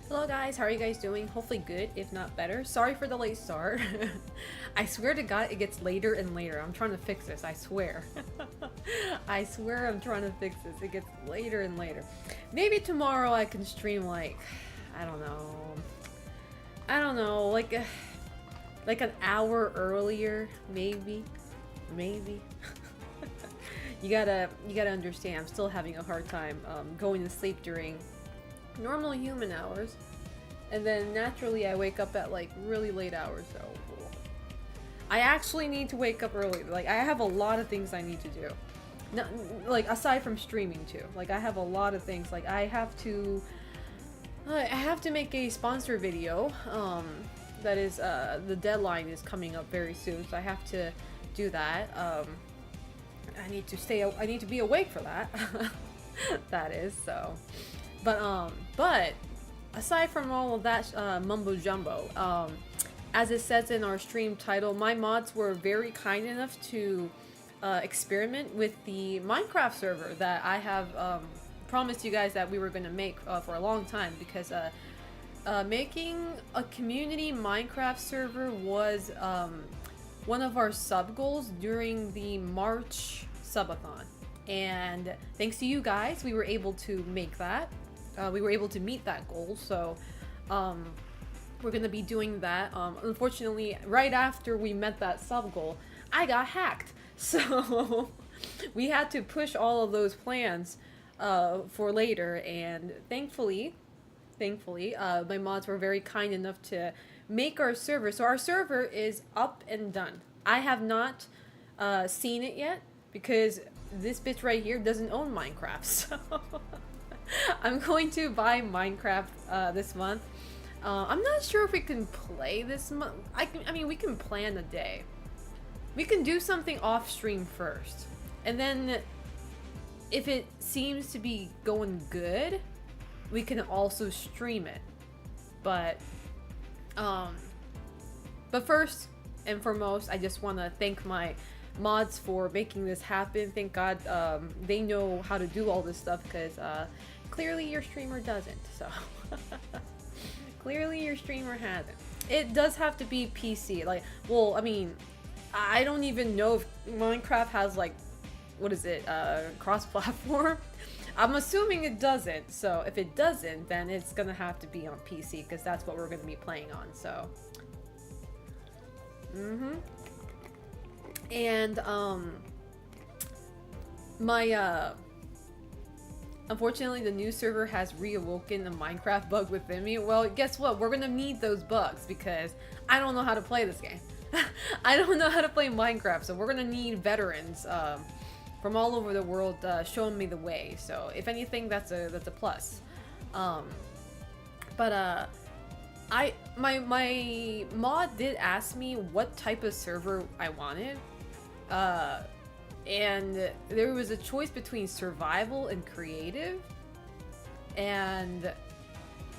Hello guys, how are you guys doing? Hopefully good, if not better. Sorry for the late start. I swear to God it gets later and later. I'm trying to fix this, I swear. I swear I'm trying to fix this. It gets later and later. Maybe tomorrow I can stream like, I don't know. Like an hour earlier, maybe. Maybe. You gotta understand, I'm still having a hard time going to sleep during normal human hours, and then naturally I wake up at like really late hours, so I actually need to wake up early. Like I have a lot of things I need to do, no, like aside from streaming too. Like I have a lot of things. Like I have to make a sponsor video. That is the deadline is coming up very soon, so I have to do that. I need to be awake for that. That is so. But aside from all of that mumbo jumbo, as it says in our stream title, my mods were very kind enough to experiment with the Minecraft server that I have promised you guys that we were going to make for a long time, because making a community Minecraft server was one of our sub goals during the March subathon. And thanks to you guys, we were able to make that. We were able to meet that goal, so we're gonna be doing that. Unfortunately, right after we met that sub goal, I got hacked, so we had to push all of those plans for later. And thankfully, my mods were very kind enough to make our server. So our server is up and done. I have not seen it yet because this bitch right here doesn't own Minecraft, so I'm going to buy Minecraft this month. I'm not sure if we can play this month. I mean, we can plan a day. We can do something off stream first, and then if it seems to be going good, we can also stream it. But first and foremost, I just want to thank my mods for making this happen. Thank God they know how to do all this stuff, because clearly your streamer doesn't. So clearly your streamer hasn't. It does have to be PC. Like, well, I mean, I don't even know if Minecraft has like, what is it, cross-platform. I'm assuming it doesn't. So if it doesn't, then it's gonna have to be on PC, because that's what we're gonna be playing on. So and unfortunately the new server has reawoken a Minecraft bug within me. Well, guess what? We're gonna need those bugs, because I don't know how to play this game. I don't know how to play Minecraft, so we're gonna need veterans from all over the world showing me the way. So if anything, that's a plus. My mod did ask me what type of server I wanted, and there was a choice between survival and creative, and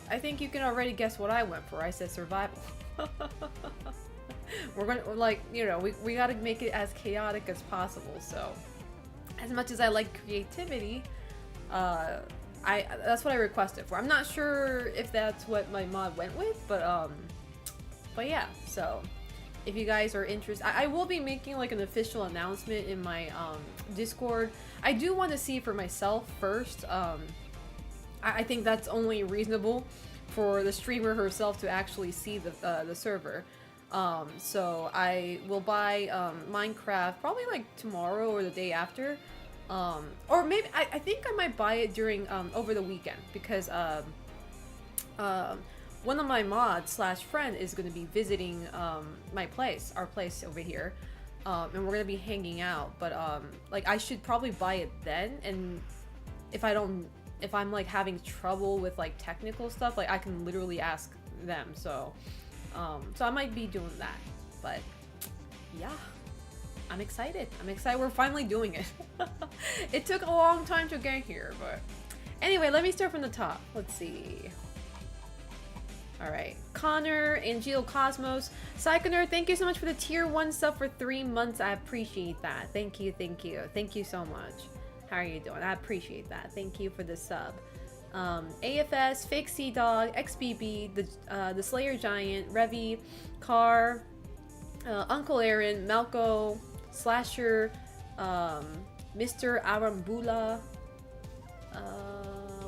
I think you can already guess what I went for. I said survival. We're gonna, like, you know, we gotta make it as chaotic as possible. So as much as I like creativity, that's what I requested for. I'm not sure if that's what my mod went with, but yeah. So if you guys are interested, I will be making like an official announcement in my Discord. I do want to see for myself first. I think that's only reasonable for the streamer herself to actually see the server. So I will buy Minecraft probably like tomorrow or the day after. Or maybe I think I might buy it during over the weekend, because one of my mods slash friend is going to be visiting my place, our place over here, and we're going to be hanging out. But like, I should probably buy it then, and if I'm like having trouble with like technical stuff, like I can literally ask them. So I might be doing that. But yeah, I'm excited. We're finally doing it. It took a long time to get here, but anyway, let me start from the top. Let's see. All right, Connor and Cosmos. Syconer, thank you so much for the tier 1 sub for 3 months. I appreciate that. Thank you so much. How are you doing? I appreciate that. Thank you for the sub. AFS, Fake Sea Dog, XBB, the Slayer Giant, Revy, Car, Uncle Aaron, Malco, Slasher, Mr. Arambula,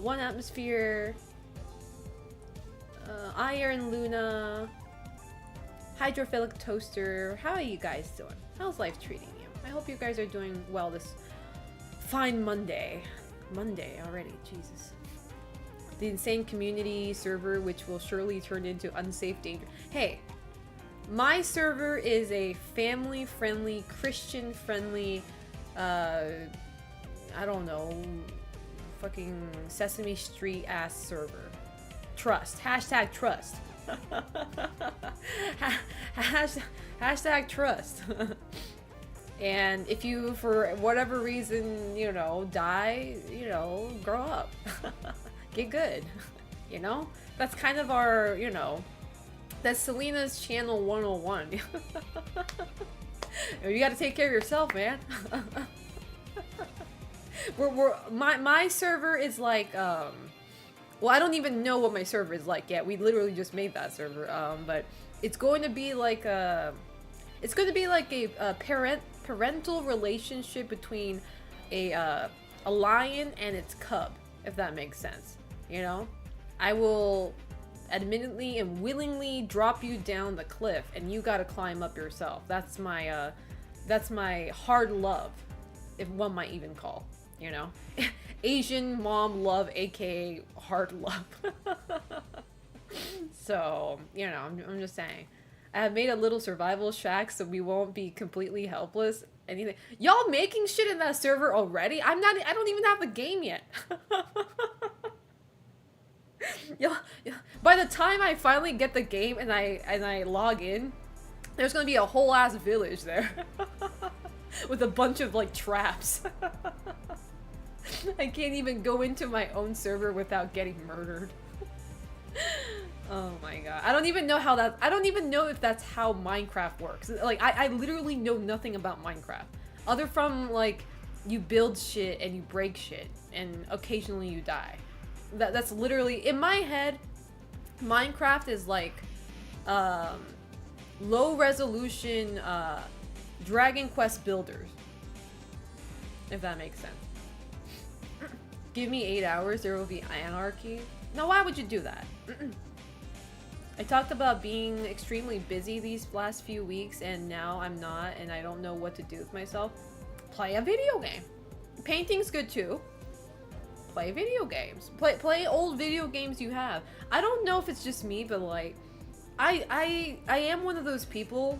One Atmosphere, Iron Luna, Hydrophilic Toaster. How are you guys doing? How's life treating you? I hope you guys are doing well this fine Monday. Monday already, Jesus. The Insane Community server, which will surely turn into unsafe danger. Hey, my server is a family-friendly, Christian-friendly, I don't know, fucking Sesame Street-ass server. Trust. Hashtag trust. Hashtag trust. And if you, for whatever reason, you know, die, you know, grow up. Get good. You know? That's kind of our, you know, that's Selena's channel 101. You gotta take care of yourself, man. My server is like, well, I don't even know what my server is like yet. We literally just made that server. But it's going to be like a parental relationship between a lion and its cub, if that makes sense. You know, I will admittedly and willingly drop you down the cliff, and you gotta climb up yourself. That's my hard love, if one might even call. You know, Asian mom love, aka hard love. So, you know, I'm just saying. I have made a little survival shack so we won't be completely helpless. Anything. Y'all making shit in that server already? I don't even have the game yet. Yo, by the time I finally get the game and I log in, there's gonna be a whole ass village there. With a bunch of like traps. I can't even go into my own server without getting murdered. Oh my god. I don't even know if that's how Minecraft works. Like, I literally know nothing about Minecraft. Other from, like, you build shit and you break shit, and occasionally you die. That's literally, in my head, Minecraft is like, low resolution, Dragon Quest builders. If that makes sense. Give me 8 hours, there will be anarchy. Now, why would you do that? I talked about being extremely busy these last few weeks, and now I'm not, and I don't know what to do with myself. Play a video game. Painting's good too. Play video games. Play old video games you have. I don't know if it's just me, but like, I am one of those people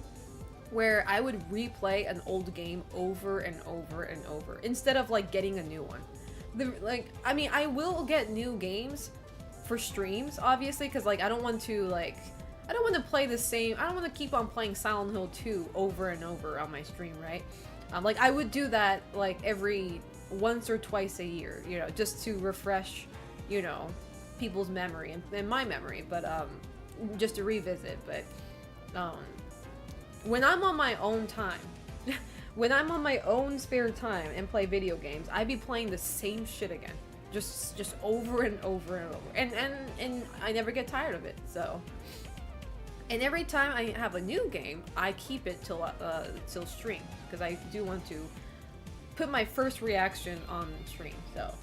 where I would replay an old game over and over and over instead of like getting a new one. I mean, I will get new games for streams, obviously, because like I don't want to play the same. I don't want to keep on playing Silent Hill 2 over and over on my stream, right? Like I would do that like every once or twice a year, you know, just to refresh, you know, people's memory and my memory, but just to revisit. But when I'm on my own time, when I'm on my own spare time and play video games, I be playing the same shit again. Just over and over and over. And I never get tired of it, so. And every time I have a new game, I keep it till stream, because I do want to put my first reaction on stream, so.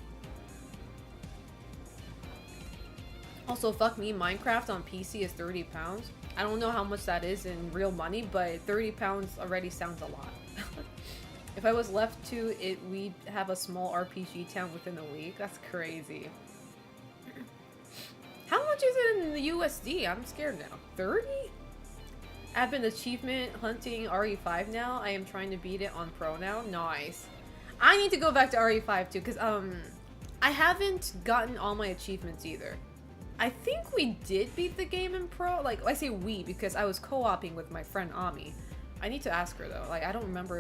Also, fuck me, Minecraft on PC is 30 pounds. I don't know how much that is in real money, but 30 pounds already sounds a lot. If I was left to it, we'd have a small RPG town within a week. That's crazy. How much is it in the USD? I'm scared now. 30? I've been achievement hunting RE5 now. I am trying to beat it on Pro now. Nice. I need to go back to RE5 too, because I haven't gotten all my achievements either. I think we did beat the game in Pro. Like, I say we because I was co-oping with my friend Ami. I need to ask her though. Like, I don't remember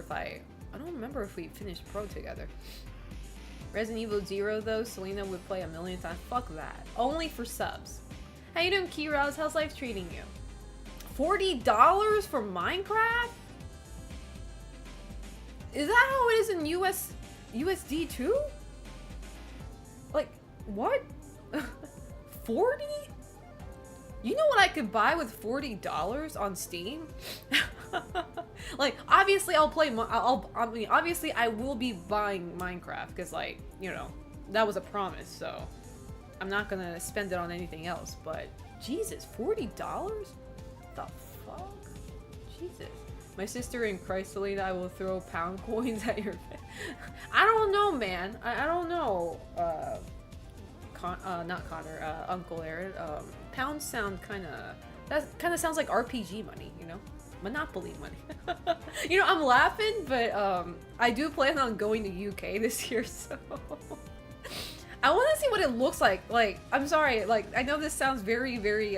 if we finished Pro together. Resident Evil 0 though, Selena would play a million times. Fuck that. Only for subs. How you doing, Kiraz? How's life treating you? $40 for Minecraft? Is that how it is in USD too? Like, what? 40? You know what I could buy with $40 on Steam? Like, obviously I'll play, I mean, obviously I will be buying Minecraft, because, like, you know, that was a promise, so I'm not gonna spend it on anything else, but Jesus, $40? The fuck? Jesus. My sister in Christ, Selena, I will throw pound coins at your face. I don't know, man. I don't know. Not Connor, Uncle Aaron. Pounds sound that kind of sounds like RPG money, you know? Monopoly money. You know, I'm laughing, but I do plan on going to UK this year, so I want to see what it looks like. Like, I'm sorry, like, I know this sounds very, very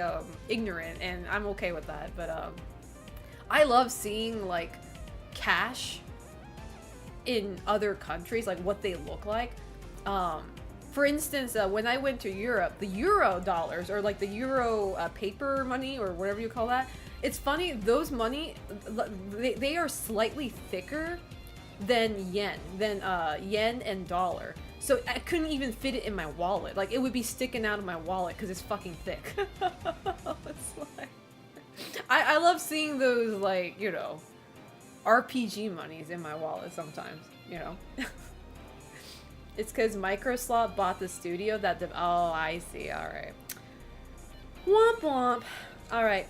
ignorant, and I'm okay with that, but I love seeing, like, cash in other countries, like what they look like. For instance, when I went to Europe, the Euro dollars, or like the Euro paper money, or whatever you call that, it's funny, those money, they are slightly thicker than yen and dollar. So I couldn't even fit it in my wallet. Like, it would be sticking out of my wallet because it's fucking thick. It's like, I love seeing those, like, you know, RPG monies in my wallet sometimes, you know? It's because Microsoft bought the studio that oh, I see, alright. Womp womp. Alright.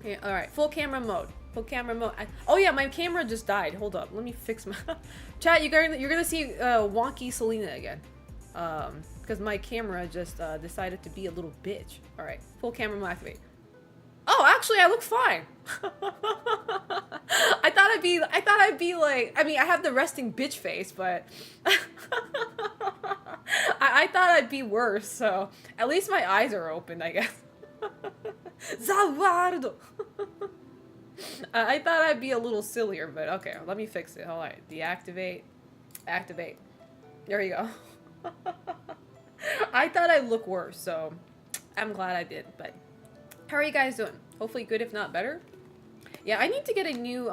Yeah, alright, full camera mode. Full camera mode. Oh yeah, my camera just died. Hold up, let me fix my... Chat, you're gonna see wonky Selena again. Because my camera just decided to be a little bitch. Alright, full camera mode activate. Oh, actually, I look fine. I thought I'd be like, I mean, I have the resting bitch face, but I thought I'd be worse, so at least my eyes are open, I guess. Zawardo. I thought I'd be a little sillier, but okay, let me fix it. Alright, deactivate, activate. There you go. I thought I'd look worse, so I'm glad I did, but how are you guys doing? Hopefully good, if not better. Yeah, I need to get a new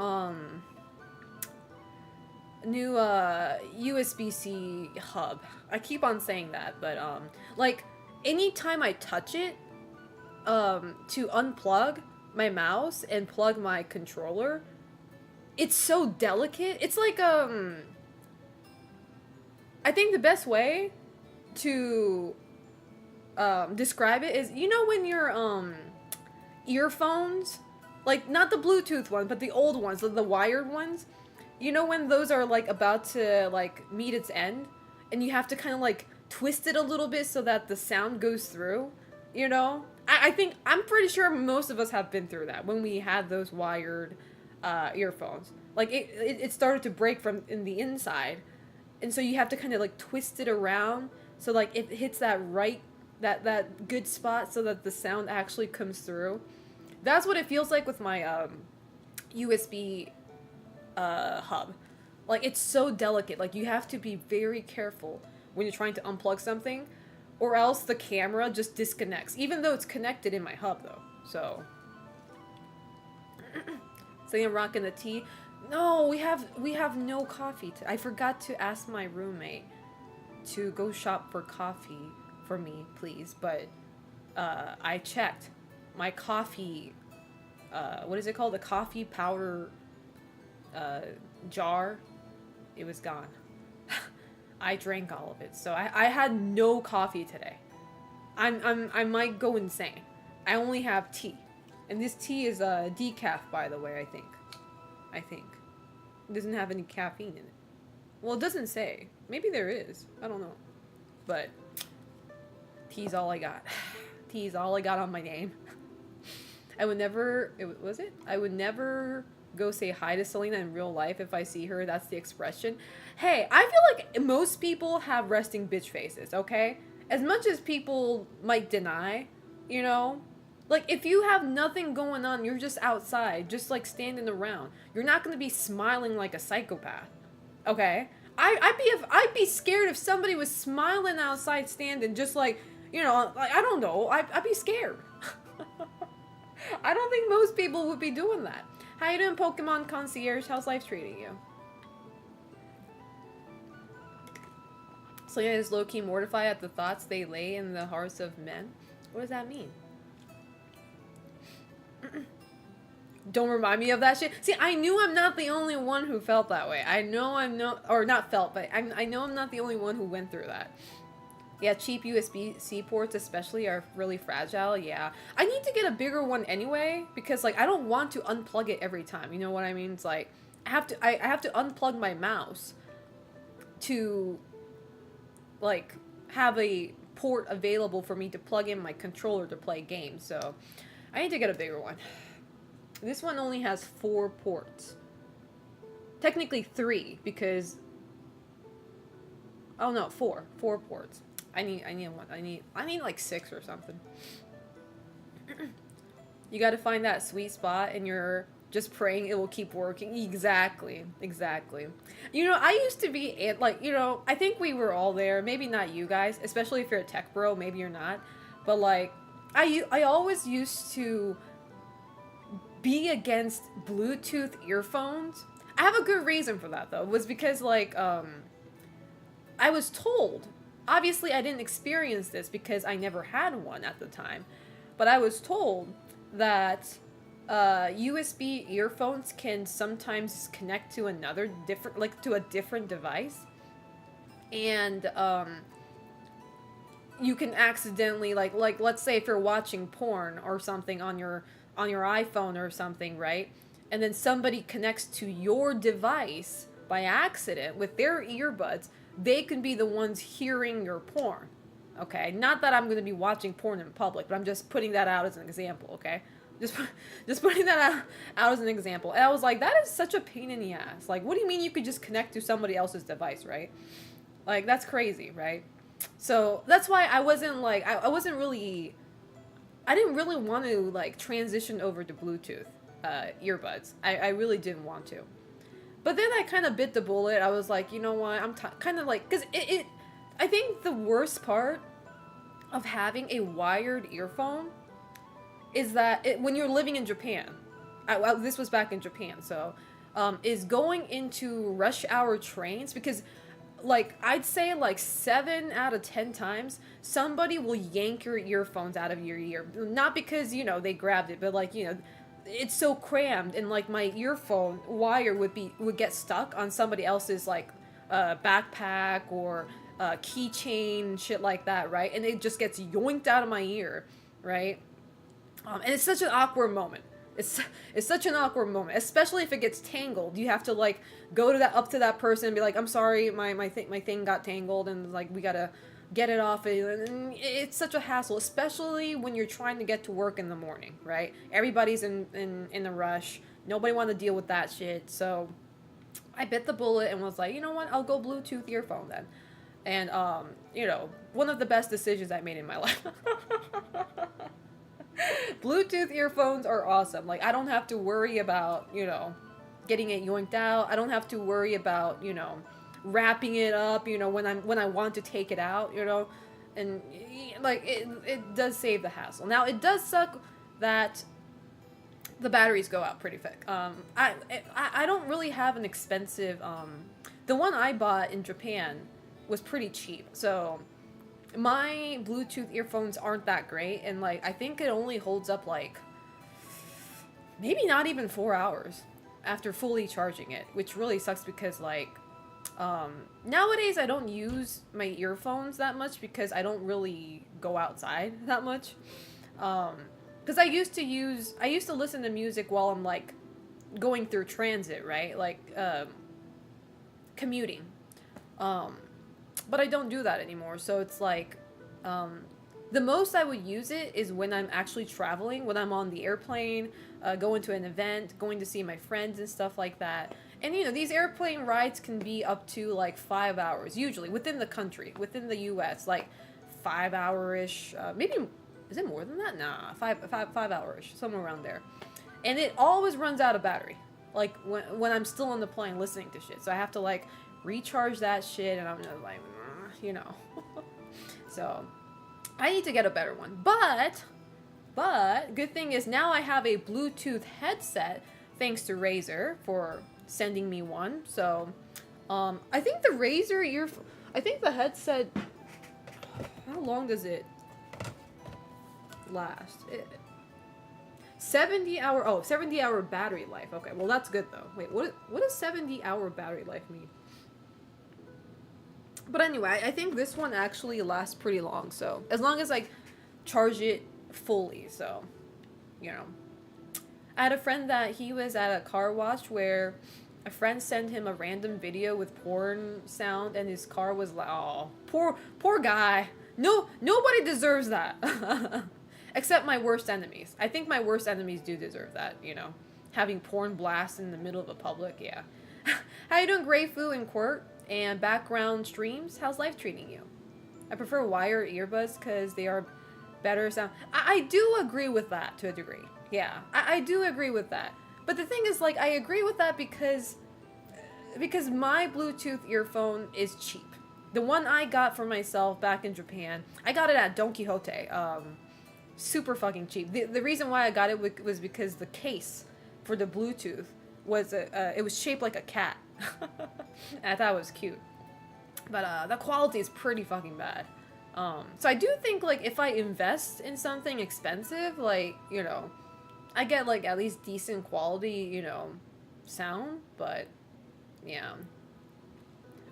USB-C hub. I keep on saying that, but like anytime I touch it to unplug my mouse and plug my controller, it's so delicate. It's like I think the best way to describe it is, you know, when your earphones, like not the Bluetooth ones, but the old ones, the wired ones, you know, when those are like about to like meet its end and you have to kind of like twist it a little bit so that the sound goes through, you know? I think, I'm pretty sure most of us have been through that when we had those wired earphones. Like it started to break from in the inside, and so you have to kind of like twist it around so like it hits that right, that good spot so that the sound actually comes through. That's what it feels like with my USB hub. Like, it's so delicate. Like, you have to be very careful when you're trying to unplug something, or else the camera just disconnects, even though it's connected in my hub, though. So, I'm rocking the tea. No, we have no coffee. I forgot to ask my roommate to go shop for coffee for me, please. But I checked my coffee. What is it called? The coffee powder jar. It was gone. I drank all of it, so I had no coffee today. I might go insane. I only have tea, and this tea is decaf, by the way. I think it doesn't have any caffeine in it. Well, it doesn't say. Maybe there is. I don't know. But tea's all I got. Tea's all I got on my name. I would never. I would never go say hi to Selena in real life if I see her. That's the expression. Hey, I feel like most people have resting bitch faces, okay? As much as people might deny, you know? Like, if you have nothing going on, you're just outside, just, like, standing around. You're not gonna be smiling like a psychopath, okay? I'd be scared if somebody was smiling outside standing, just like, you know, like, I don't know. I'd be scared. I don't think most people would be doing that. How you doing, Pokemon Concierge? How's life treating you? Selena is low-key mortified at the thoughts they lay in the hearts of men. What does that mean? Don't remind me of that shit. See, I knew I'm not the only one who felt that way. I know I'm not, or not felt, but I know I'm not the only one who went through that. Yeah, cheap USB-C ports especially are really fragile, yeah. I need to get a bigger one anyway, because, like, I don't want to unplug it every time, you know what I mean? It's like, I have to unplug my mouse to, like, have a port available for me to plug in my controller to play games, so I need to get a bigger one. This one only has 4 ports. Technically 3, because... Oh no, 4. 4 ports. I need one. I need like 6 or something. You gotta find that sweet spot and you're just praying it will keep working. Exactly. Exactly. You know, I used to be, like, you know, I think we were all there. Maybe not you guys, especially if you're a tech bro. Maybe you're not. But, like, I always used to be against Bluetooth earphones. I have a good reason for that, though. It was because, like, I was told, obviously I didn't experience this because I never had one at the time, but I was told that USB earphones can sometimes connect to another different, like, to a different device, and you can accidentally, like let's say if you're watching porn or something on your iPhone or something, right? And then somebody connects to your device by accident with their earbuds, they can be the ones hearing your porn. Okay? Not that I'm going to be watching porn in public, but I'm just putting that out as an example, okay? Just putting that out as an example. And I was like, that is such a pain in the ass. Like, what do you mean you could just connect to somebody else's device, right? Like, that's crazy, right? So, that's why I wasn't, like, I didn't really want to, like, transition over to Bluetooth earbuds. I really didn't want to. But then I kind of bit the bullet. I was like, you know what? I'm kind of like, because I think the worst part of having a wired earphone is that when you're living in Japan, this was back in Japan, so, is going into rush hour trains, because, like, I'd say, like, 7 out of 10 times, somebody will yank your earphones out of your ear. Not because, you know, they grabbed it, but, like, you know, it's so crammed, and, like, my earphone wire would get stuck on somebody else's, like, backpack or keychain, shit like that, right? And it just gets yoinked out of my ear, right? And it's such an awkward moment. It's such an awkward moment, especially if it gets tangled. You have to, like, go to up to that person and be like, I'm sorry, my thing got tangled, and, like, we gotta get it off. And it's such a hassle, especially when you're trying to get to work in the morning, right? Everybody's in a rush. Nobody want to deal with that shit. So I bit the bullet and was like, you know what? I'll go Bluetooth earphone then. And, you know, one of the best decisions I made in my life. Bluetooth earphones are awesome. Like, I don't have to worry about, you know, getting it yoinked out. I don't have to worry about, you know, wrapping it up, you know, when I want to take it out, you know. And, like, it does save the hassle. Now, it does suck that the batteries go out pretty quick. I don't really have an expensive, the one I bought in Japan was pretty cheap, so my Bluetooth earphones aren't that great, and, like, I think it only holds up, like, maybe not even 4 hours after fully charging it, which really sucks because, like, nowadays I don't use my earphones that much because I don't really go outside that much, because I used to listen to music while I'm, like, going through transit, right, like, commuting, but I don't do that anymore, so it's like, the most I would use it is when I'm actually traveling, when I'm on the airplane, going to an event, going to see my friends and stuff like that. And, you know, these airplane rides can be up to, like, 5 hours, usually, within the country, within the U.S., like, 5 hour-ish, maybe, is it more than that? Nah, 5 hour-ish, somewhere around there. And it always runs out of battery, like, when I'm still on the plane listening to shit, so I have to, like, recharge that shit, and I'm just like, you know. So I need to get a better one. But good thing is now I have a Bluetooth headset, thanks to Razer for sending me one. So I think the Razer I think the headset... How long does it last? 70-hour battery life. Okay, well that's good though. Wait, what does 70-hour battery life mean? But anyway, I think this one actually lasts pretty long, so as long as I charge it fully, so you know. I had a friend that he was at a car wash where a friend sent him a random video with porn sound and his car was like, oh, poor guy. No, nobody deserves that. Except my worst enemies. I think my worst enemies do deserve that, you know. Having porn blast in the middle of a public, yeah. How you doing, Greyfu and Quirt? And background streams? How's life treating you? I prefer wired earbuds because they are better sound. I do agree with that to a degree. Yeah, I do agree with that. But the thing is, like, I agree with that because my Bluetooth earphone is cheap. The one I got for myself back in Japan, I got it at Don Quixote. Super fucking cheap. The reason why I got it was because the case for the Bluetooth was it was shaped like a cat. I thought it was cute. But the quality is pretty fucking bad. So I do think, like, if I invest in something expensive, like, you know, I get, like, at least decent quality, you know, sound, but, yeah.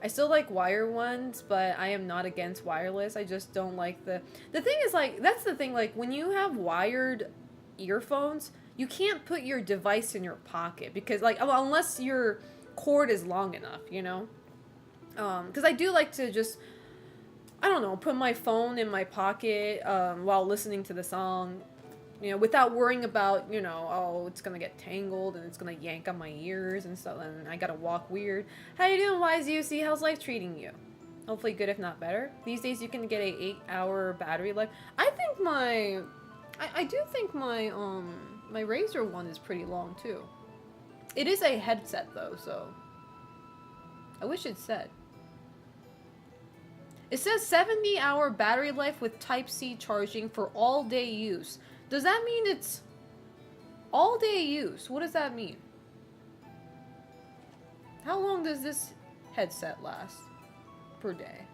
I still like wire ones, but I am not against wireless. I just don't like the thing is, like, that's the thing, like, when you have wired earphones, you can't put your device in your pocket, because, like, well, unless your cord is long enough, you know? Because I do like to just, I don't know, put my phone in my pocket while listening to the song, you know, without worrying about, you know, oh, it's gonna get tangled and it's gonna yank on my ears and stuff, and I gotta walk weird. How you doing, YZUC? How's life treating you? Hopefully good, if not better. These days you can get a 8-hour battery life. I think I do think my my Razer one is pretty long too. It is a headset though, so I wish it said. It says 70-hour battery life with Type-C charging for all-day use. Does that mean it's all-day use? What does that mean? How long does this headset last per day?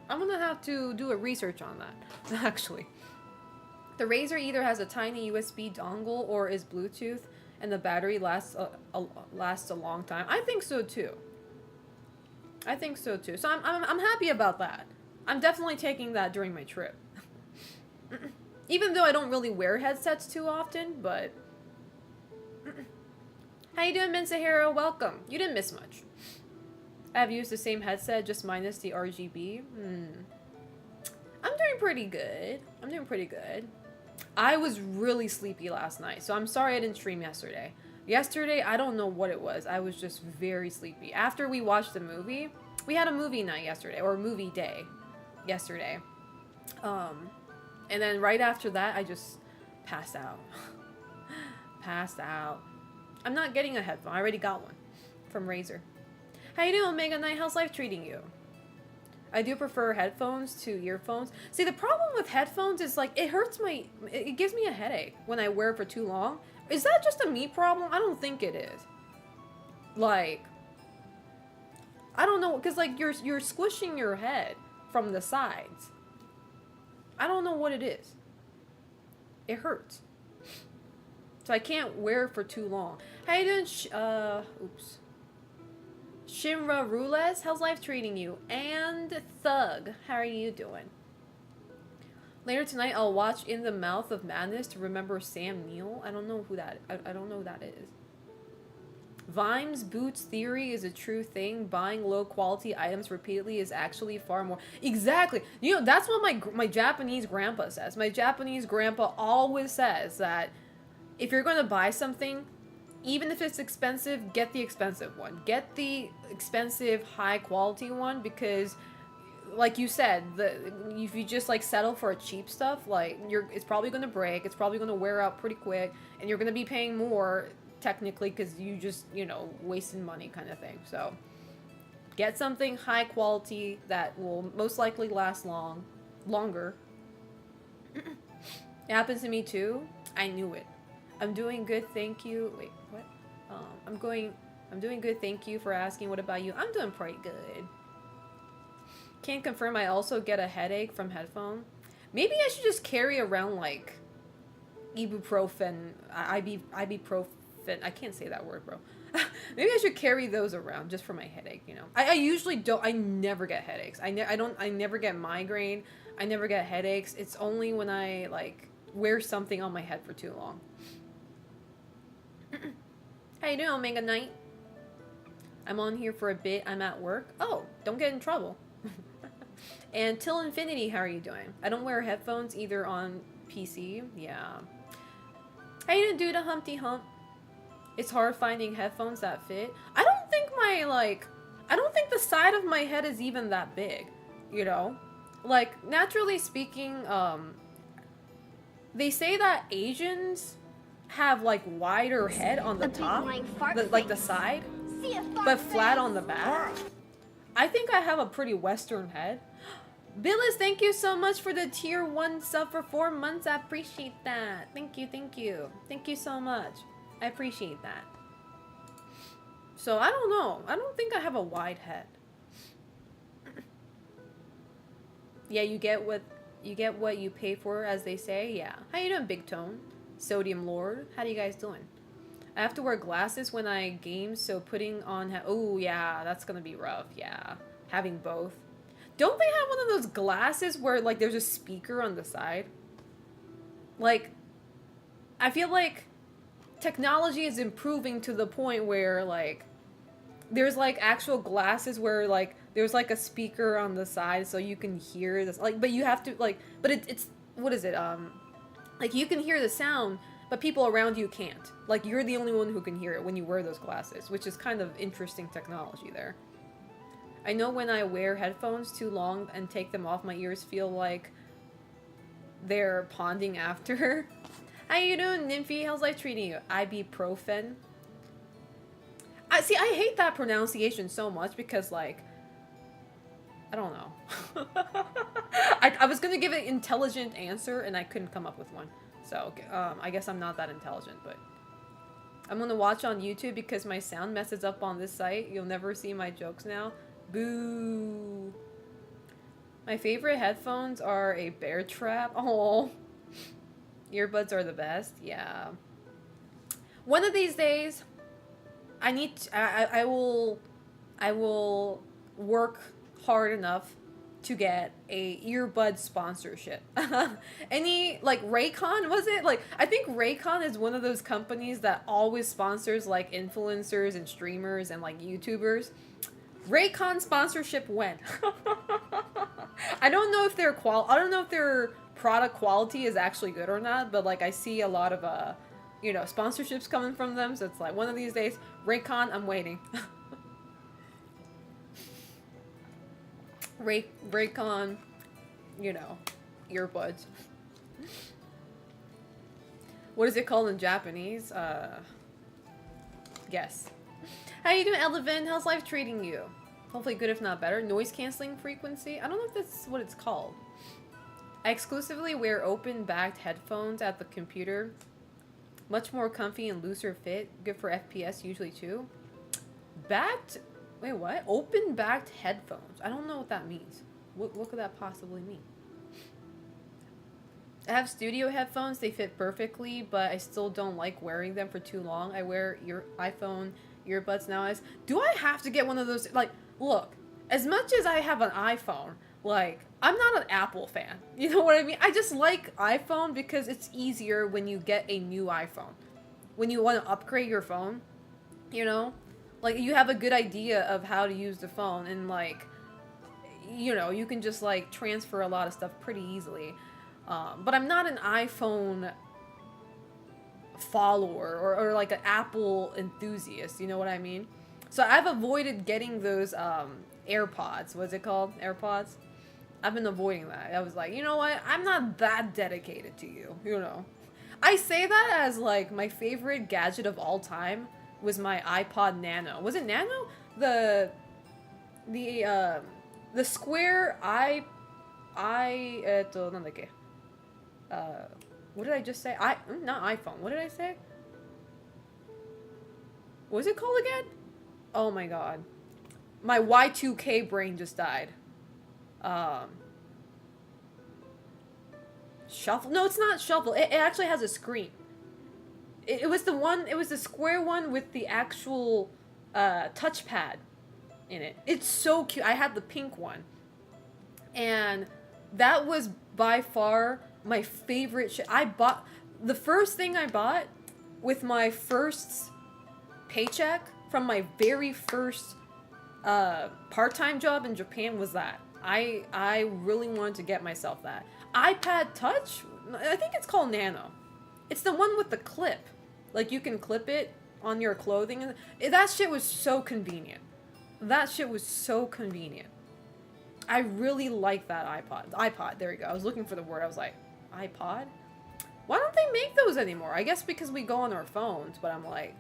I'm gonna have to do a research on that, actually. The Razer either has a tiny USB dongle or is Bluetooth, and the battery lasts a long time. I think so too. I think so too. So I'm happy about that. I'm definitely taking that during my trip. Even though I don't really wear headsets too often, but... How you doing, Minsahiro? Welcome. You didn't miss much. I've used the same headset, just minus the RGB. I'm doing pretty good. I'm doing pretty good. I was really sleepy last night, so I'm sorry I didn't stream yesterday. Yesterday, I don't know what it was. I was just very sleepy. After we watched the movie, we had a movie night yesterday, or movie day yesterday. And then right after that, I just passed out. Passed out. I'm not getting a headphone. I already got one from Razer. How you doing, Omega Knight? How's life treating you? I do prefer headphones to earphones. See, the problem with headphones is, like, it gives me a headache when I wear it for too long. Is that just a me problem? I don't think it is. Like, I don't know, because, like, you're squishing your head from the sides. I don't know what it is. It hurts. So I can't wear it for too long. How you doing? Oops. Shinra Rules, how's life treating you? And Thug, how are you doing? Later tonight, I'll watch In the Mouth of Madness to remember Sam Neill. I don't know who that. I don't know who that is. Vimes Boots theory is a true thing. Buying low quality items repeatedly is actually far more. Exactly. You know, that's what my Japanese grandpa says. My Japanese grandpa always says that if you're going to buy something, even if it's expensive, get the expensive one. Get the expensive, high quality one, because like you said, if you just like settle for a cheap stuff, like it's probably going to break, it's probably going to wear out pretty quick, and you're going to be paying more technically because you just, you know, wasting money kind of thing. So get something high quality that will most likely last longer. It happens to me too. I knew it. I'm doing good, thank you. Wait, what? I'm doing good, thank you for asking. What about you? I'm doing pretty good. Can't confirm. I also get a headache from headphone. Maybe I should just carry around like ibuprofen, ibuprofen. I can't say that word, bro. Maybe I should carry those around just for my headache. You know, I usually don't. I never get headaches. I never get migraine. I never get headaches. It's only when I like wear something on my head for too long. How you doing, Omega Knight? I'm on here for a bit. I'm at work. Oh, don't get in trouble. And Till Infinity, how are you doing? I don't wear headphones either on PC. Yeah. How you doing, dude? A Humpty Hump. It's hard finding headphones that fit. I don't think I don't think the side of my head is even that big, you know? Like, naturally speaking, they say that Asians have, like, wider head on the top, like the side, but flat on the back. I think I have a pretty Western head. Billis, thank you so much for the tier 1 sub for 4 months. I appreciate that. Thank you, thank you. Thank you so much. I appreciate that. So, I don't know. I don't think I have a wide head. Yeah, you get what you pay for, as they say. Yeah. How you doing, Big Tone? Sodium Lord. How you guys doing? I have to wear glasses when I game, so putting on... oh, yeah, that's gonna be rough. Yeah. Having both. Don't they have one of those glasses where, like, there's a speaker on the side? Like, I feel like technology is improving to the point where, like, there's, like, actual glasses where, like, there's, like, a speaker on the side so you can hear this. Like, but you have to, like... But it's... What is it? Like, you can hear the sound, but people around you can't. Like, you're the only one who can hear it when you wear those glasses, which is kind of interesting technology there. I know when I wear headphones too long and take them off, my ears feel like they're ponding after. How you doing, Nymphy? How's life treating you? Ibuprofen. I hate that pronunciation so much because, like, I don't know. I was gonna give an intelligent answer and I couldn't come up with one. So, I guess I'm not that intelligent, but I'm gonna watch on YouTube because my sound messes up on this site. You'll never see my jokes now. Boo. My favorite headphones are a bear trap. Oh. Earbuds are the best. Yeah. One of these days, I will work hard enough to get a earbud sponsorship. Like Raycon, was it? Like, I think Raycon is one of those companies that always sponsors like influencers and streamers and like YouTubers. Raycon sponsorship when? I don't know if their product quality is actually good or not, but like I see a lot of sponsorships coming from them, so it's like one of these days, Raycon, I'm waiting. Raycon, earbuds. What is it called in Japanese? Guess. How you doing, Elevin? How's life treating you? Hopefully good, if not better. Noise canceling frequency? I don't know if that's what it's called. I exclusively wear open-backed headphones at the computer. Much more comfy and looser fit. Good for FPS usually too. Wait, what? Open-backed headphones. I don't know what that means. What could that possibly mean? I have studio headphones. They fit perfectly, but I still don't like wearing them for too long. I wear iPhone earbuds nowadays. Do I have to get one of those? Like, look, as much as I have an iPhone, like, I'm not an Apple fan. You know what I mean? I just like iPhone because it's easier when you get a new iPhone. When you want to upgrade your phone, like, you have a good idea of how to use the phone, and like, you can just like transfer a lot of stuff pretty easily. But I'm not an iPhone follower or like an Apple enthusiast, you know what I mean? So I've avoided getting those AirPods. What's it called? AirPods? I've been avoiding that. I was like, you know what? I'm not that dedicated to you, I say that as like my favorite gadget of all time was my iPod Nano. Was it Nano? The square what did I just say? Not iPhone. What did I say? What was it called again? Oh my god. My Y2K brain just died. Um, Shuffle? No, it's not Shuffle. It actually has a screen. It was the one. It was the square one with the actual touchpad in it. It's so cute. I had the pink one, and that was by far my favorite shit. I bought the first thing I bought with my first paycheck from my very first part-time job in Japan was that. I really wanted to get myself that iPad Touch. I think it's called Nano. It's the one with the clip, like you can clip it on your clothing, and that shit was so convenient. That shit was so convenient. I really like that iPod. There you go. I was looking for the word. I was like, iPod? Why don't they make those anymore? I guess because we go on our phones, but I'm like,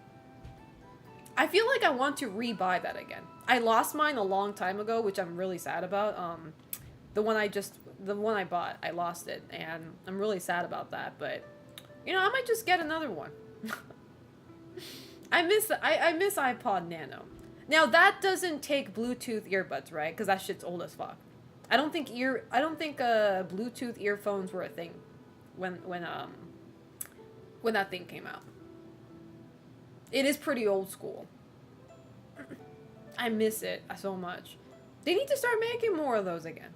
I feel like I want to re-buy that again. I lost mine a long time ago, which I'm really sad about. The one I bought, I lost it, and I'm really sad about that, but, you know, I might just get another one. I miss iPod Nano. Now, that doesn't take Bluetooth earbuds, right? Because that shit's old as fuck. I don't think Bluetooth earphones were a thing when that thing came out. It is pretty old school. I miss it so much. They need to start making more of those again.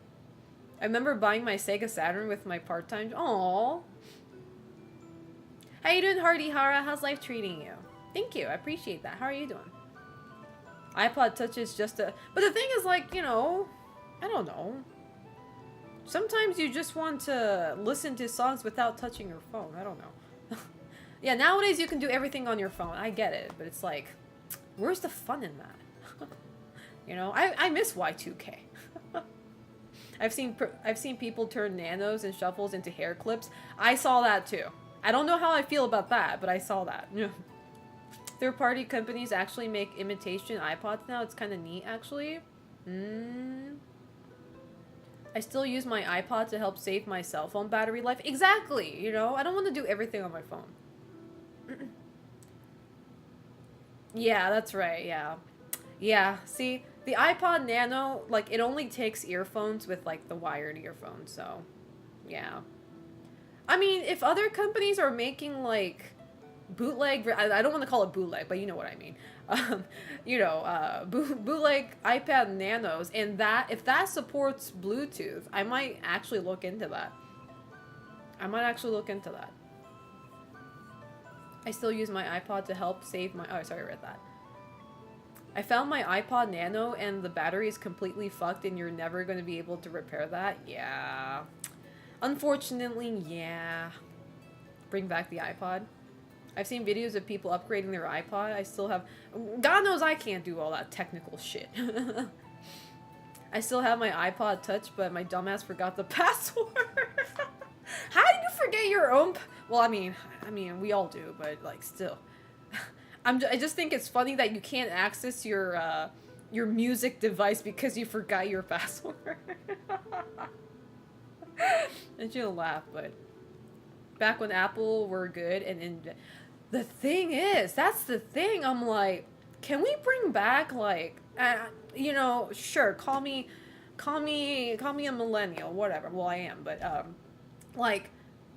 I remember buying my Sega Saturn with my part-time... Aww. How you doing, Hardy Hara? How's life treating you? Thank you. I appreciate that. How are you doing? iPod Touch is just a... But the thing is, like, you know... I don't know. Sometimes you just want to listen to songs without touching your phone. I don't know. Yeah, nowadays you can do everything on your phone. I get it. But it's like... Where's the fun in that? You know? I miss Y2K. I've seen people turn nanos and shuffles into hair clips. I saw that too. I don't know how I feel about that, but I saw that. Third-party companies actually make imitation iPods now. It's kind of neat, actually. I still use my iPod to help save my cell phone battery life. Exactly, you know? I don't want to do everything on my phone. Yeah, that's right, yeah. Yeah, see, the iPod Nano, like, it only takes earphones with, like, the wired earphones, so, yeah. I mean, if other companies are making, like, bootleg, I don't want to call it bootleg, but you know what I mean. You know, bootleg iPad Nanos, and if that supports Bluetooth, I might actually look into that. I still use my iPod to help save my... Oh, sorry, I read that. I found my iPod Nano, and the battery is completely fucked, and you're never going to be able to repair that. Yeah. Unfortunately, yeah. Bring back the iPod. I've seen videos of people upgrading their iPod. I still have... God knows I can't do all that technical shit. I still have my iPod Touch, but my dumbass forgot the password. How do you forget your own... Well, I mean, we all do, but, like, still. I just think it's funny that you can't access your music device because you forgot your password. I shouldn't laugh, but... Back when Apple were good, and the thing is, that's the thing, I'm like, can we bring back, like, you know, sure, call me a millennial, whatever, well, I am, but, like,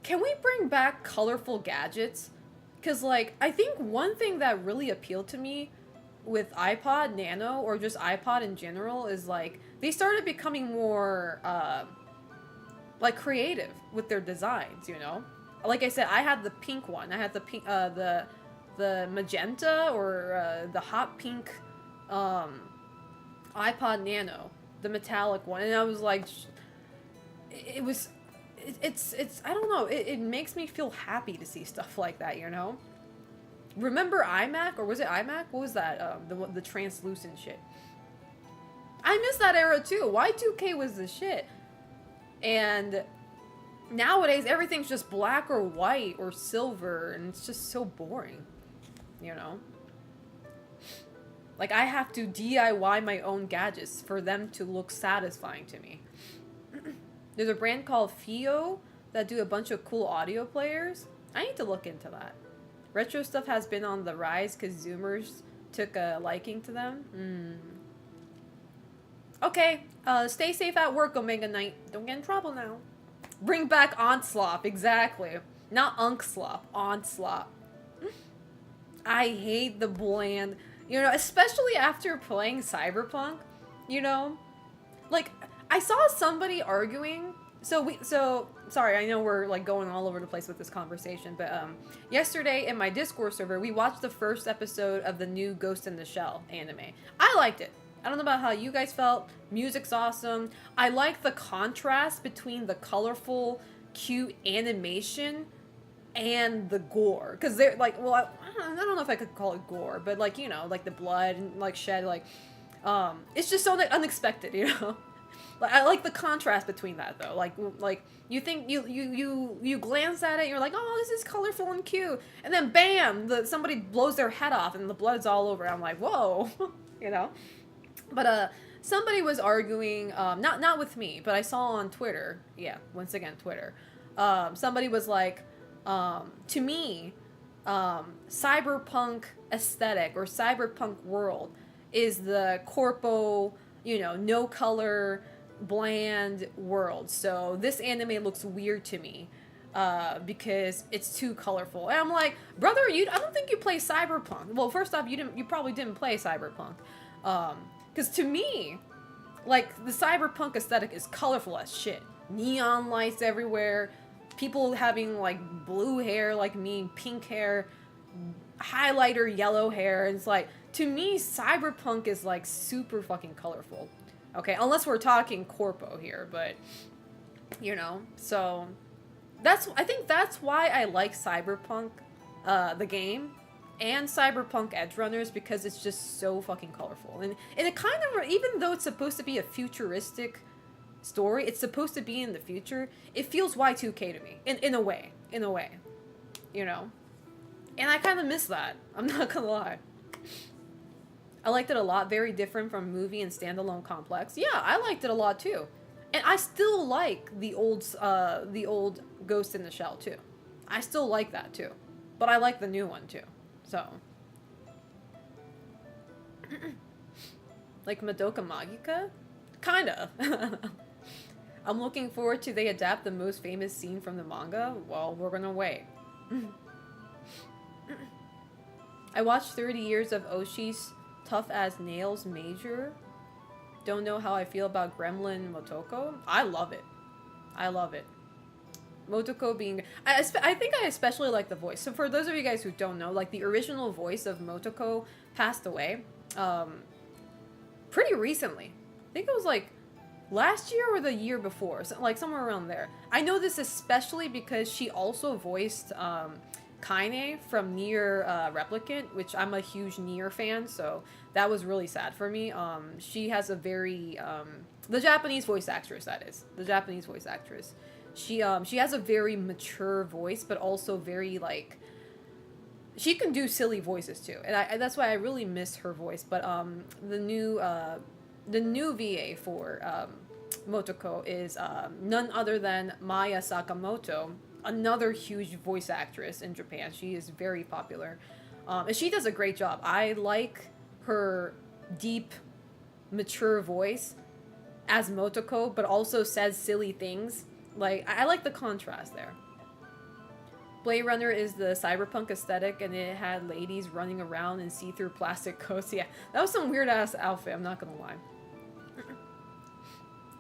can we bring back colorful gadgets? Because, like, I think one thing that really appealed to me with iPod Nano, or just iPod in general, is, like, they started becoming more, like, creative with their designs, you know? Like I said, I had the pink one. I had the pink, the magenta or the hot pink iPod Nano, the metallic one, and I was like, it's I don't know. It makes me feel happy to see stuff like that, you know. Remember iMac, or was it iMac? What was that? The translucent shit. I miss that era too. Y2K was the shit, and nowadays, everything's just black or white or silver, and it's just so boring, you know? Like, I have to DIY my own gadgets for them to look satisfying to me. There's a brand called Fio that do a bunch of cool audio players. I need to look into that. Retro stuff has been on the rise because Zoomers took a liking to them. Okay, stay safe at work, Omega Knight. Don't get in trouble now. Bring back Onslaught, exactly. Not Unkslop, Onslaught. I hate the bland, you know, especially after playing Cyberpunk, you know? Like, I saw somebody arguing, sorry, I know we're, like, going all over the place with this conversation, but, yesterday in my Discord server, we watched the first episode of the new Ghost in the Shell anime. I liked it. I don't know about how you guys felt. Music's awesome. I like the contrast between the colorful, cute animation and the gore. Because they're like, well, I don't know if I could call it gore, but like, you know, like the blood and like shed, like, it's just so unexpected, you know? Like, I like the contrast between that though. Like you think you glance at it, and you're like, oh, this is colorful and cute, and then bam, somebody blows their head off and the blood's all over. I'm like, whoa, you know. But somebody was arguing, not with me, but I saw on Twitter. Yeah, once again Twitter. Somebody was like, to me, cyberpunk aesthetic or cyberpunk world is the corpo, you know, no color, bland world. So this anime looks weird to me because it's too colorful. And I'm like, brother, I don't think you play Cyberpunk. Well, first off, you probably didn't play Cyberpunk. Because to me, like, the Cyberpunk aesthetic is colorful as shit. Neon lights everywhere, people having like blue hair like me, pink hair, highlighter yellow hair. And it's like, to me, Cyberpunk is like super fucking colorful. Okay, unless we're talking corpo here, but you know, so I think that's why I like Cyberpunk, the game, and Cyberpunk Edgerunners, because it's just so fucking colorful. And it kind of, even though it's supposed to be a futuristic story, it's supposed to be in the future, it feels Y2K to me, in a way, you know? And I kind of miss that, I'm not gonna lie. I liked it a lot, very different from movie and standalone complex. Yeah, I liked it a lot too. And I still like the old Ghost in the Shell too. I still like that too. But I like the new one too. So. Like Madoka Magica? Kinda. I'm looking forward to they adapt the most famous scene from the manga. Well, we're gonna wait. I watched 30 years of Oshi's Tough as Nails Major. Don't know how I feel about Gremlin Motoko. I love it. I love it. Motoko being... I think I especially like the voice. So for those of you guys who don't know, like the original voice of Motoko passed away pretty recently. I think it was like last year or the year before. So like somewhere around there. I know this especially because she also voiced Kaine from Nier Replicant, which I'm a huge Nier fan, so that was really sad for me. She has a very the Japanese voice actress, that is the Japanese voice actress. She has a very mature voice, but also very like she can do silly voices too, and that's why I really miss her voice. But the new VA for Motoko is none other than Maya Sakamoto, another huge voice actress in Japan. She is very popular. And she does a great job. I like her deep, mature voice as Motoko, but also says silly things. Like, I like the contrast there. Blade Runner is the cyberpunk aesthetic, and it had ladies running around in see-through plastic coats. Yeah, that was some weird-ass outfit, I'm not gonna lie.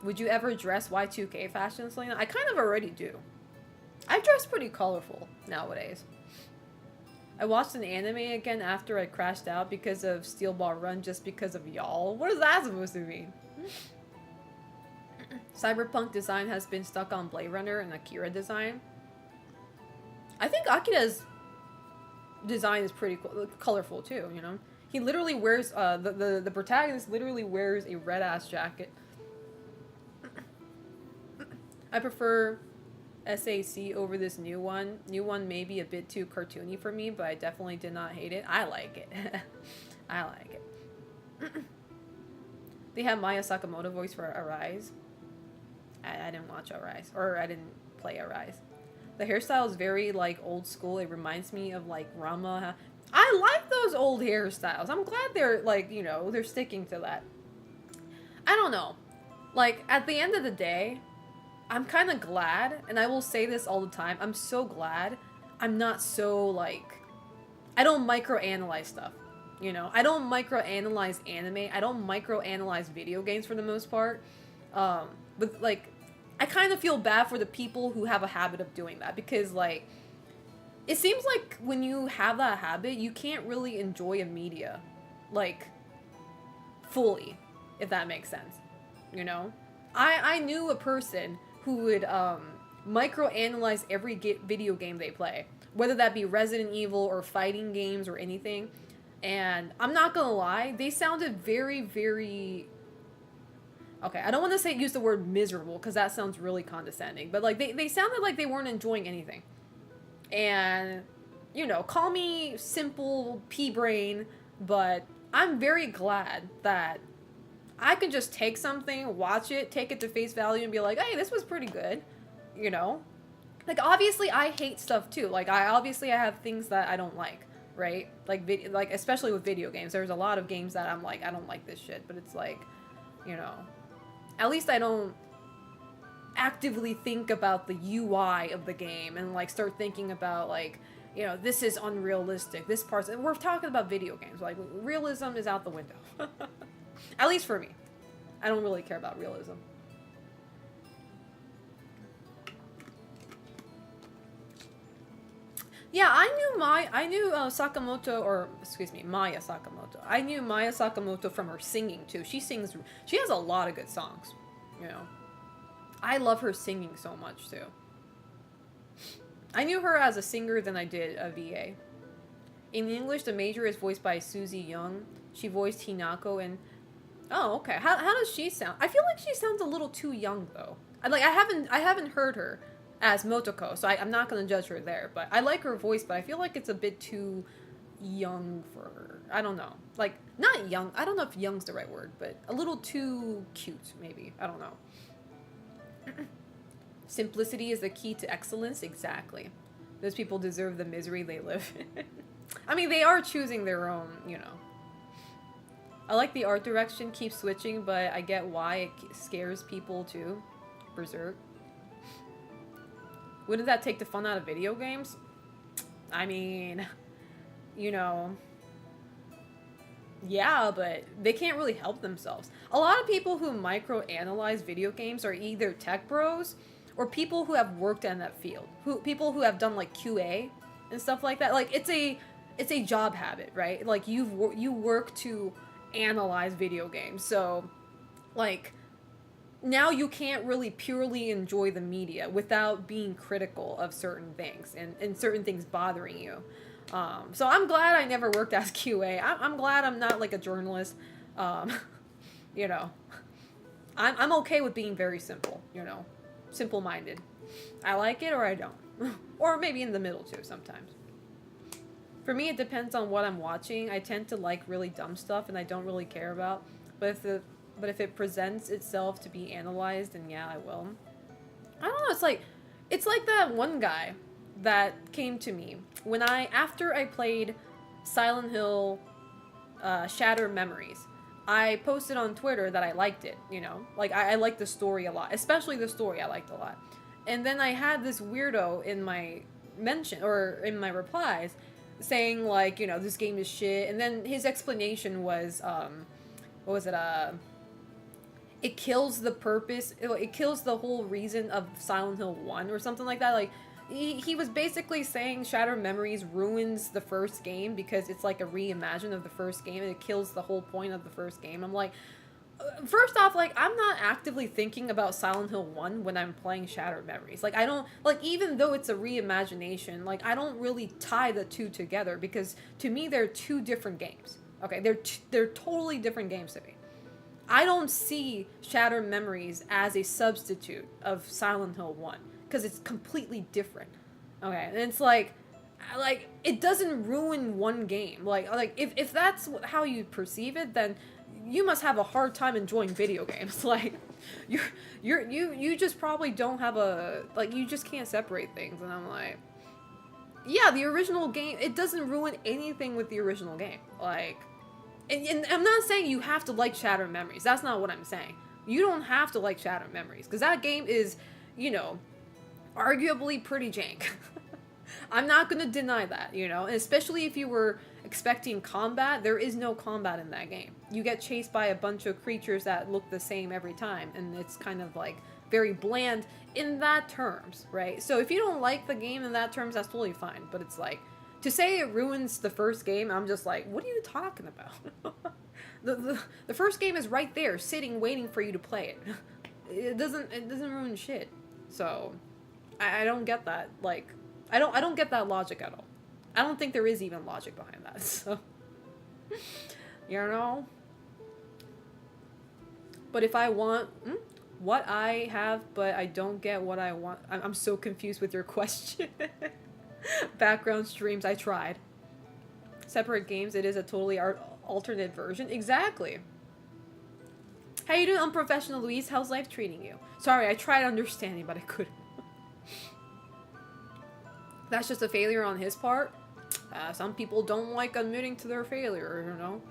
Would you ever dress Y2K fashion, Selena? I kind of already do. I dress pretty colorful nowadays. I watched an anime again after I crashed out because of Steel Ball Run just because of y'all. What is that supposed to mean? Cyberpunk design has been stuck on Blade Runner and Akira design. I think Akira's design is pretty colorful too, you know? He literally wears, the protagonist literally wears a red-ass jacket. I prefer SAC over this new one. New one may be a bit too cartoony for me, but I definitely did not hate it. I like it. I like it. They have Maya Sakamoto voice for Arise. I didn't watch Arise, or I didn't play Arise. The hairstyle is very like old school. It reminds me of like Rama. I like those old hairstyles. I'm glad they're like, you know, they're sticking to that. I don't know. Like, at the end of the day, I'm kind of glad, and I will say this all the time, I'm so glad I'm not so, like, I don't microanalyze stuff, you know? I don't microanalyze anime, I don't microanalyze video games for the most part, but, like, I kind of feel bad for the people who have a habit of doing that, because, like, it seems like when you have that habit, you can't really enjoy a media, like, fully, if that makes sense, you know? I knew a person who would microanalyze every video game they play, whether that be Resident Evil or fighting games or anything. And I'm not gonna lie, they sounded very, very... Okay, I don't want to use the word miserable, because that sounds really condescending. But, like, they sounded like they weren't enjoying anything. And, you know, call me simple pea-brain, but I'm very glad that I could just take something, watch it, take it to face value, and be like, hey, this was pretty good, you know? Like, obviously, I hate stuff, too. Like, I have things that I don't like, right? Like, especially with video games. There's a lot of games that I'm like, I don't like this shit, but it's like, you know, at least I don't actively think about the UI of the game and, like, start thinking about, like, you know, this is unrealistic, this part's... And we're talking about video games. Like, realism is out the window. At least for me. I don't really care about realism. Yeah, I knew Sakamoto, or excuse me, Maya Sakamoto. I knew Maya Sakamoto from her singing too. She has a lot of good songs, you know. I love her singing so much too. I knew her as a singer than I did a VA. In English, the major is voiced by Suzy Young. She voiced Hinako in... Oh, okay. How does she sound? I feel like she sounds a little too young though. I haven't heard her as Motoko, so I'm not gonna judge her there. But I like her voice, but I feel like it's a bit too young for her. I don't know. Like, not young. I don't know if young's the right word, but a little too cute, maybe. I don't know. Simplicity is the key to excellence. Exactly. Those people deserve the misery they live in. I mean, they are choosing their own, you know. I like the art direction, keeps switching, but I get why it scares people too. Berserk. Wouldn't that take the fun out of video games? I mean, you know, yeah, but they can't really help themselves. A lot of people who microanalyze video games are either tech bros or people who have worked in that field. People who have done, like, QA and stuff like that. Like, it's a job habit, right? Like, you work to analyze video games, so, like, now you can't really purely enjoy the media without being critical of certain things and certain things bothering you. So I'm glad I never worked as QA. I'm glad I'm not, like, a journalist. You know, I'm okay with being very simple, you know, simple-minded. I like it or I don't. Or maybe in the middle too sometimes. For me, it depends on what I'm watching. I tend to like really dumb stuff and I don't really care about. But if it presents itself to be analyzed, then yeah, I will. I don't know, it's like that one guy that came to me when after I played Silent Hill Shattered Memories. I posted on Twitter that I liked it, you know? Like, I liked the story a lot. Especially the story I liked a lot. And then I had this weirdo in my mention, or in my replies, saying, like, you know, this game is shit. And then his explanation was, what was it, it kills the purpose, it kills the whole reason of Silent Hill 1 or something like that. Like, he was basically saying Shattered Memories ruins the first game because it's like a reimagine of the first game and it kills the whole point of the first game. I'm like, first off, like, I'm not actively thinking about Silent Hill 1 when I'm playing Shattered Memories. Like, I don't, like, even though it's a reimagination, like, I don't really tie the two together because to me they're two different games. Okay, they're totally different games to me. I don't see Shattered Memories as a substitute of Silent Hill 1 because it's completely different. Okay, and it's like it doesn't ruin one game. Like if that's how you perceive it, then you must have a hard time enjoying video games. Like you just probably don't have you just can't separate things. And I'm like, yeah, the original game, it doesn't ruin anything with the original game. Like, And I'm not saying you have to like Shattered Memories. That's not what I'm saying. You don't have to like Shattered Memories, because that game is, you know, arguably pretty jank. I'm not gonna deny that, you know, and especially if you were expecting combat, there is no combat in that game. You get chased by a bunch of creatures that look the same every time, and it's kind of like very bland in that terms, right? So if you don't like the game in that terms, that's totally fine. But it's like, to say it ruins the first game, I'm just like, what are you talking about? the first game is right there, sitting, waiting for you to play it. It doesn't ruin shit. So I don't get that. Like, I don't get that logic at all. I don't think there is even logic behind that. So, you know. But if I want what I have, but I don't get what I want, I'm so confused with your question. Background streams, I tried. Separate games, it is a totally alternate version. Exactly. How you doing, unprofessional Louise? How's life treating you? Sorry, I tried understanding, but I couldn't. That's just a failure on his part. Some people don't like admitting to their failure, you know?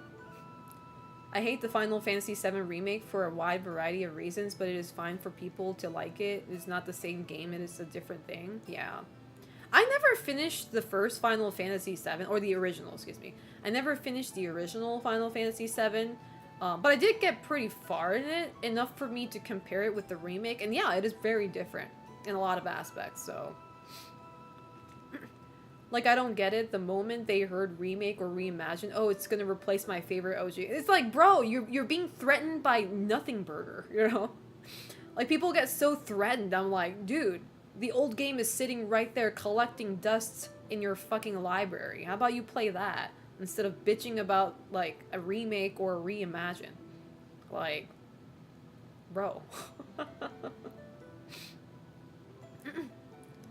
I hate the Final Fantasy VII Remake for a wide variety of reasons, but it is fine for people to like it. It's not the same game, it is a different thing. Yeah. I never finished the first Final Fantasy VII, or the original, excuse me. I never finished the original Final Fantasy VII, but I did get pretty far in it, enough for me to compare it with the remake, and yeah, it is very different in a lot of aspects, so... Like, I don't get it. The moment they heard remake or reimagine, oh, it's gonna replace my favorite OG. It's like, bro, you're being threatened by Nothing Burger, you know? Like, people get so threatened. I'm like, dude, the old game is sitting right there collecting dust in your fucking library. How about you play that instead of bitching about, like, a remake or a reimagine? Like, bro.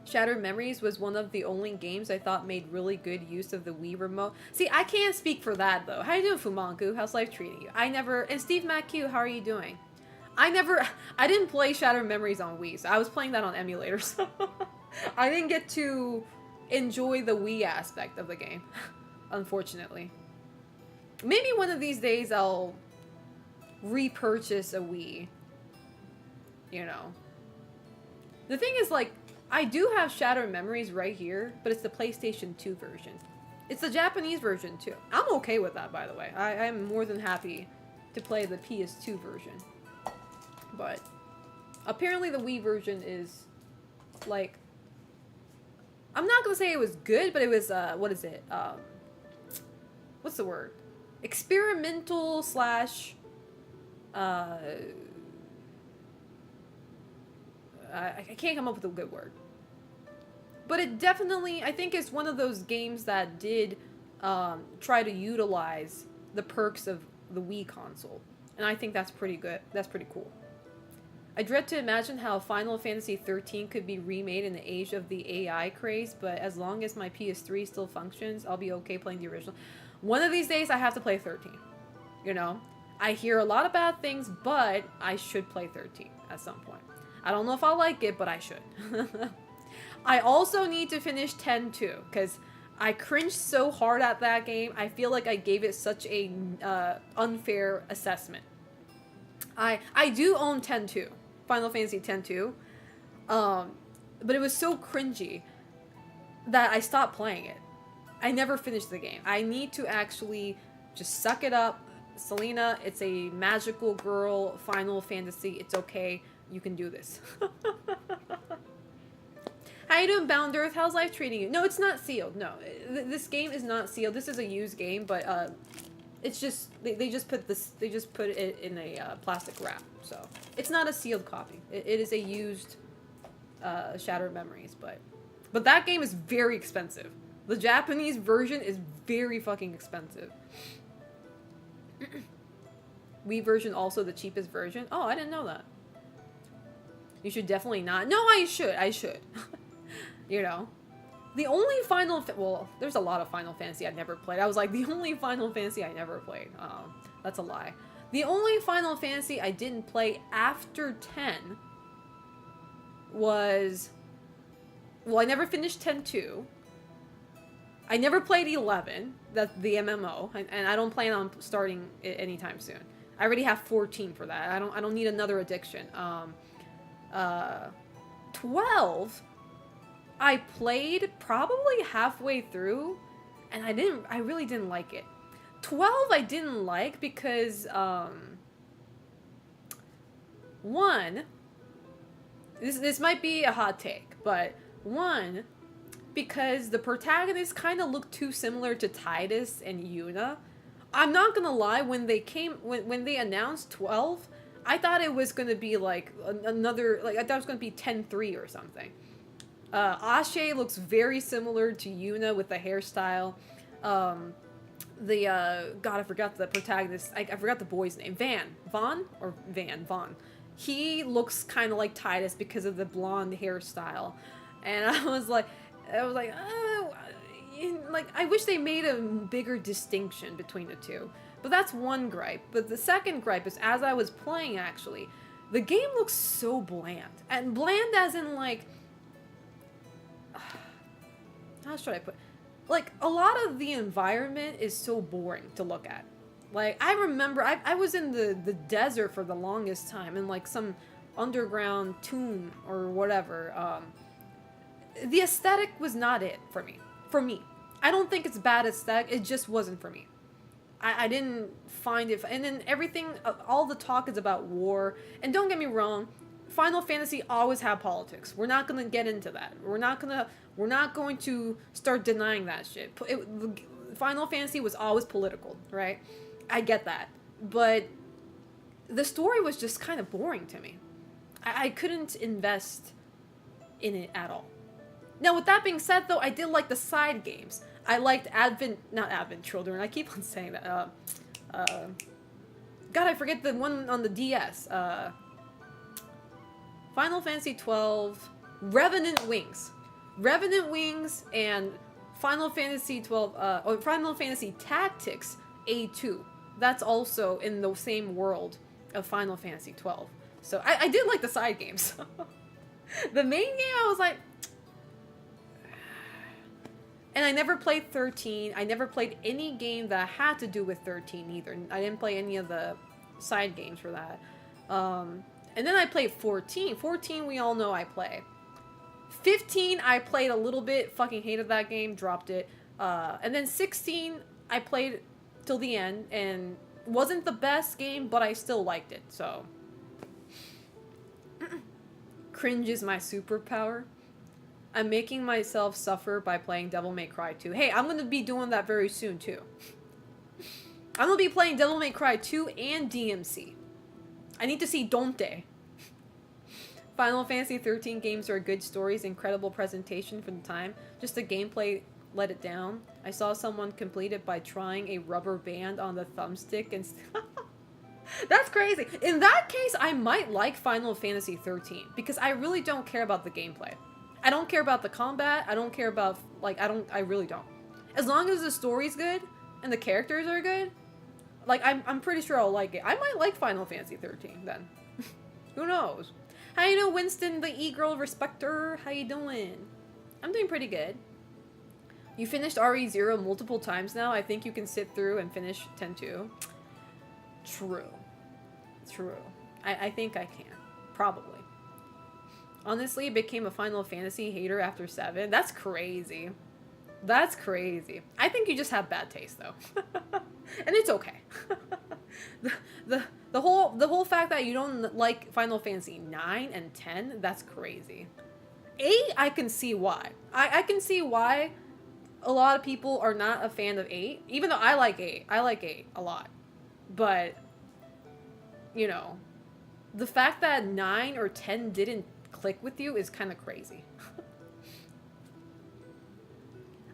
Shattered Memories was one of the only games I thought made really good use of the Wii remote. See, I can't speak for that, though. How you doing, Fumanku? How's life treating you? And Steve MacQ, how are you doing? I didn't play Shattered Memories on Wii, so I was playing that on emulators. I didn't get to enjoy the Wii aspect of the game, unfortunately. Maybe one of these days I'll repurchase a Wii, you know. The thing is, like, I do have Shattered Memories right here, but it's the PlayStation 2 version. It's the Japanese version, too. I'm okay with that, by the way. I'm more than happy to play the PS2 version. But apparently the Wii version is, like... I'm not gonna say it was good, but it was, what is it? What's the word? Experimental slash... I can't come up with a good word. But it definitely, I think, is one of those games that did try to utilize the perks of the Wii console. And I think that's pretty good. That's pretty cool. I dread to imagine how Final Fantasy XIII could be remade in the age of the AI craze, but as long as my PS3 still functions, I'll be okay playing the original. One of these days, I have to play 13. You know? I hear a lot of bad things, but I should play 13 at some point. I don't know if I'll like it, but I should. I also need to finish 10 too, because I cringed so hard at that game. I feel like I gave it such a unfair assessment. I do own 10 too. Final Fantasy 10 too. But it was so cringy that I stopped playing it. I never finished the game. I need to actually just suck it up. Selena, it's a magical girl Final Fantasy. It's okay. You can do this. How you doing, Bound Earth? How's life treating you? No, it's not sealed. No, this game is not sealed. This is a used game, but it's just they just put this. They just put it in a plastic wrap, so it's not a sealed copy. It is a used Shattered Memories, but that game is very expensive. The Japanese version is very fucking expensive. Wii version also the cheapest version. Oh, I didn't know that. You should definitely not. No, I should. You know. The only well, there's a lot of Final Fantasy I've never played. I was like, the only Final Fantasy I never played. That's a lie. The only Final Fantasy I didn't play after 10 was... Well, I never finished 10-2. I never played 11, that's the MMO, and I don't plan on starting it anytime soon. I already have 14 for that. I don't need another addiction. 12, I played probably halfway through, and I really didn't like it. 12 I didn't like because, one, this might be a hot take, but one, because the protagonists kind of look too similar to Titus and Yuna. I'm not gonna lie, when they announced 12, I thought it was gonna be like another, like I thought it was gonna be 10-3 or something. Ashe looks very similar to Yuna with the hairstyle. God, I forgot the protagonist. I forgot the boy's name. Vaughn. He looks kind of like Titus because of the blonde hairstyle, and I was like, oh, like I wish they made a bigger distinction between the two. But that's one gripe. But the second gripe is, as I was playing, actually, the game looks so bland, and bland as in like, how should I put? Like, a lot of the environment is so boring to look at. Like, I remember, I was in the desert for the longest time, in like some underground tomb or whatever. The aesthetic was not it for me. I don't think it's bad aesthetic, it just wasn't for me. I didn't find it, and then everything, all the talk is about war, and don't get me wrong, Final Fantasy always have politics. We're not gonna get into that. We're not going to start denying that shit. Final Fantasy was always political, right? I get that. But the story was just kind of boring to me. I couldn't invest in it at all. Now, with that being said, though, I did like the side games. I liked not Advent Children, I keep on saying that. God, I forget the one on the DS. Final Fantasy 12, Revenant Wings. Revenant Wings and Final Fantasy 12, or Final Fantasy Tactics A2. That's also in the same world of Final Fantasy 12. So I did like the side games. The main game, I was like... And I never played 13. I never played any game that had to do with 13 either. I didn't play any of the side games for that. And then I played 14. 14, we all know I play. 15, I played a little bit. Fucking hated that game. Dropped it. And then 16, I played till the end. And wasn't the best game, but I still liked it. So. Cringe is my superpower. I'm making myself suffer by playing Devil May Cry 2. Hey, I'm going to be doing that very soon, too. I'm going to be playing Devil May Cry 2 and DMC. I need to see Dante. Final Fantasy 13 games are good stories, incredible presentation for the time. Just the gameplay let it down. I saw someone complete it by trying a rubber band on the thumbstick and... That's crazy. In that case, I might like Final Fantasy 13 because I really don't care about the gameplay. I don't care about the combat. I don't care about, like, I really don't. As long as the story's good and the characters are good, like, I'm pretty sure I'll like it. I might like Final Fantasy 13 then. Who knows? How you know, Winston, the e-girl respecter? How you doing? I'm doing pretty good. You finished RE0 multiple times now. I think you can sit through and finish 10-2. True. I think I can. Probably. Honestly, became a Final Fantasy hater after 7. That's crazy. That's crazy. I think you just have bad taste, though. And it's okay. the whole fact that you don't like Final Fantasy 9 and 10, that's crazy. 8, I can see why. I can see why a lot of people are not a fan of 8, even though I like 8. I like 8 a lot. But, you know, the fact that 9 or 10 didn't click with you is kind of crazy.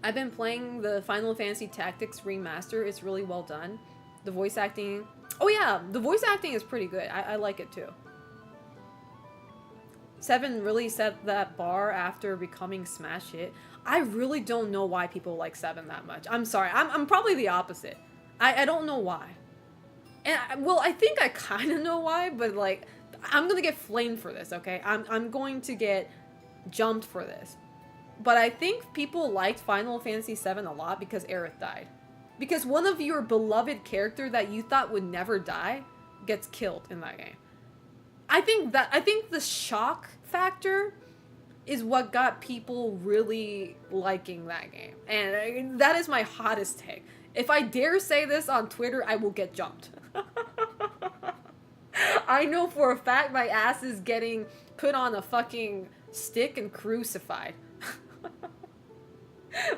I've been playing the Final Fantasy Tactics remaster. It's really well done. The voice acting... Oh yeah, the voice acting is pretty good. I like it too. 7 really set that bar after becoming smash hit. I really don't know why people like 7 that much. I'm sorry. I'm probably the opposite. I don't know why. And I think I kind of know why, but like... I'm gonna get flamed for this, okay? I'm going to get jumped for this. But I think people liked Final Fantasy VII a lot because Aerith died. Because one of your beloved character that you thought would never die gets killed in that game. I think the shock factor is what got people really liking that game. And that is my hottest take. If I dare say this on Twitter, I will get jumped. I know for a fact my ass is getting put on a fucking stick and crucified.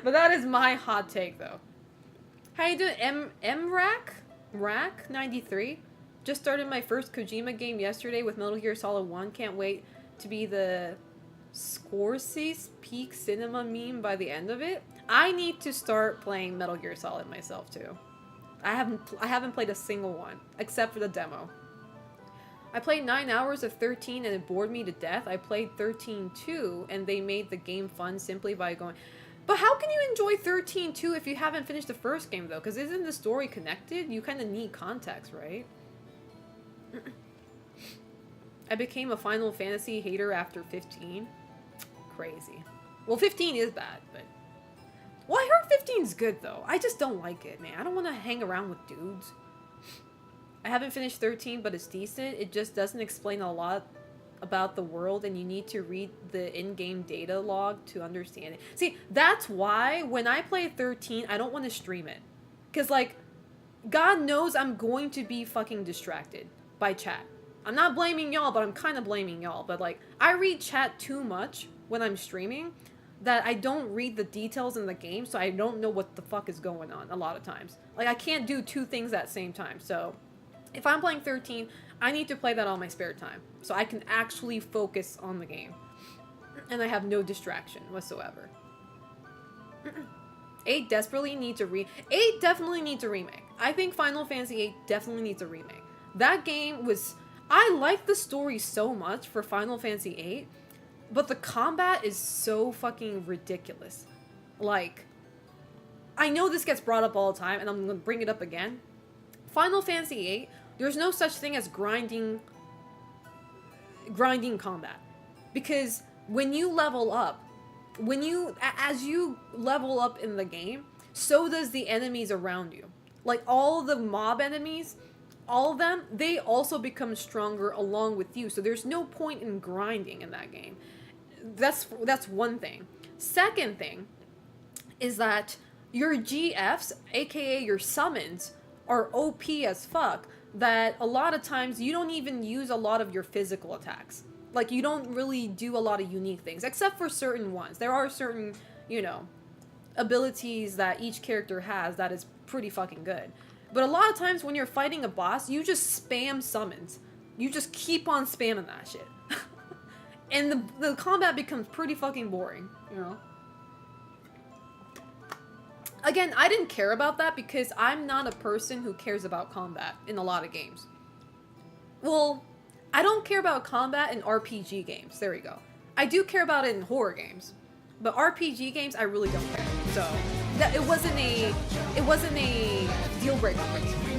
But that is my hot take, though. How you doing, Rack 93? Just started my first Kojima game yesterday with Metal Gear Solid 1. Can't wait to be the Scorsese peak cinema meme by the end of it. I need to start playing Metal Gear Solid myself too. I haven't played a single one except for the demo. I played 9 hours of 13 and it bored me to death. I played 13 too, and they made the game fun simply by going. But how can you enjoy 13 too if you haven't finished the first game though? Because isn't the story connected? You kind of need context, right? I became a Final Fantasy hater after 15. Crazy. Well, 15 is bad, but... Well, I heard 15's good, though. I just don't like it, man. I don't want to hang around with dudes. I haven't finished 13, but it's decent. It just doesn't explain a lot about the world, and you need to read the in-game data log to understand it. See, that's why when I play 13, I don't want to stream it. Because, like, God knows I'm going to be fucking distracted by chat. I'm not blaming y'all, but I'm kind of blaming y'all. But, like, I read chat too much when I'm streaming that I don't read the details in the game, so I don't know what the fuck is going on a lot of times. Like, I can't do two things at the same time. So, if I'm playing 13, I need to play that on my spare time so I can actually focus on the game. And I have no distraction whatsoever. 8 desperately needs a 8 definitely needs a remake. I think Final Fantasy 8 definitely needs a remake. That game was... I like the story so much for Final Fantasy 8, but the combat is so fucking ridiculous. Like, I know this gets brought up all the time, and I'm gonna bring it up again. Final Fantasy 8, there's no such thing as grinding combat. Because when you level up, as you level up in the game, so does the enemies around you. Like, all the mob enemies, all of them, they also become stronger along with you. So there's no point in grinding in that game. That's one thing. Second thing is that your GFs, aka your summons, are OP as fuck, that a lot of times you don't even use a lot of your physical attacks. Like, you don't really do a lot of unique things, except for certain ones. There are certain, you know, abilities that each character has that is pretty fucking good. But a lot of times when you're fighting a boss, you just spam summons. You just keep on spamming that shit. And the combat becomes pretty fucking boring, you know? Again, I didn't care about that because I'm not a person who cares about combat in a lot of games. Well, I don't care about combat in RPG games. There we go. I do care about it in horror games. But RPG games, I really don't care. So, it wasn't a deal breaker for me.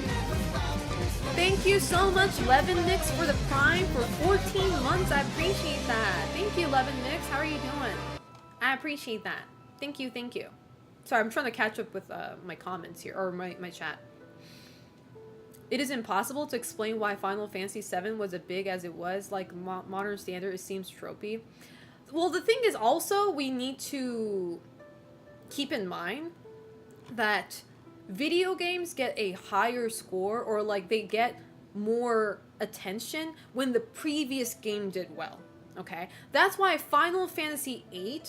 Thank you so much, Levin Nix, for the Prime for 14 months. I appreciate that. Thank you, Levin Nix. How are you doing? I appreciate that. Thank you, thank you. Sorry, I'm trying to catch up with my comments here, or my chat. It is impossible to explain why Final Fantasy VII was as big as it was. Like, modern standard, it seems tropey. Well, the thing is also, we need to keep in mind that video games get a higher score, or like they get more attention when the previous game did well, okay? That's why Final Fantasy VIII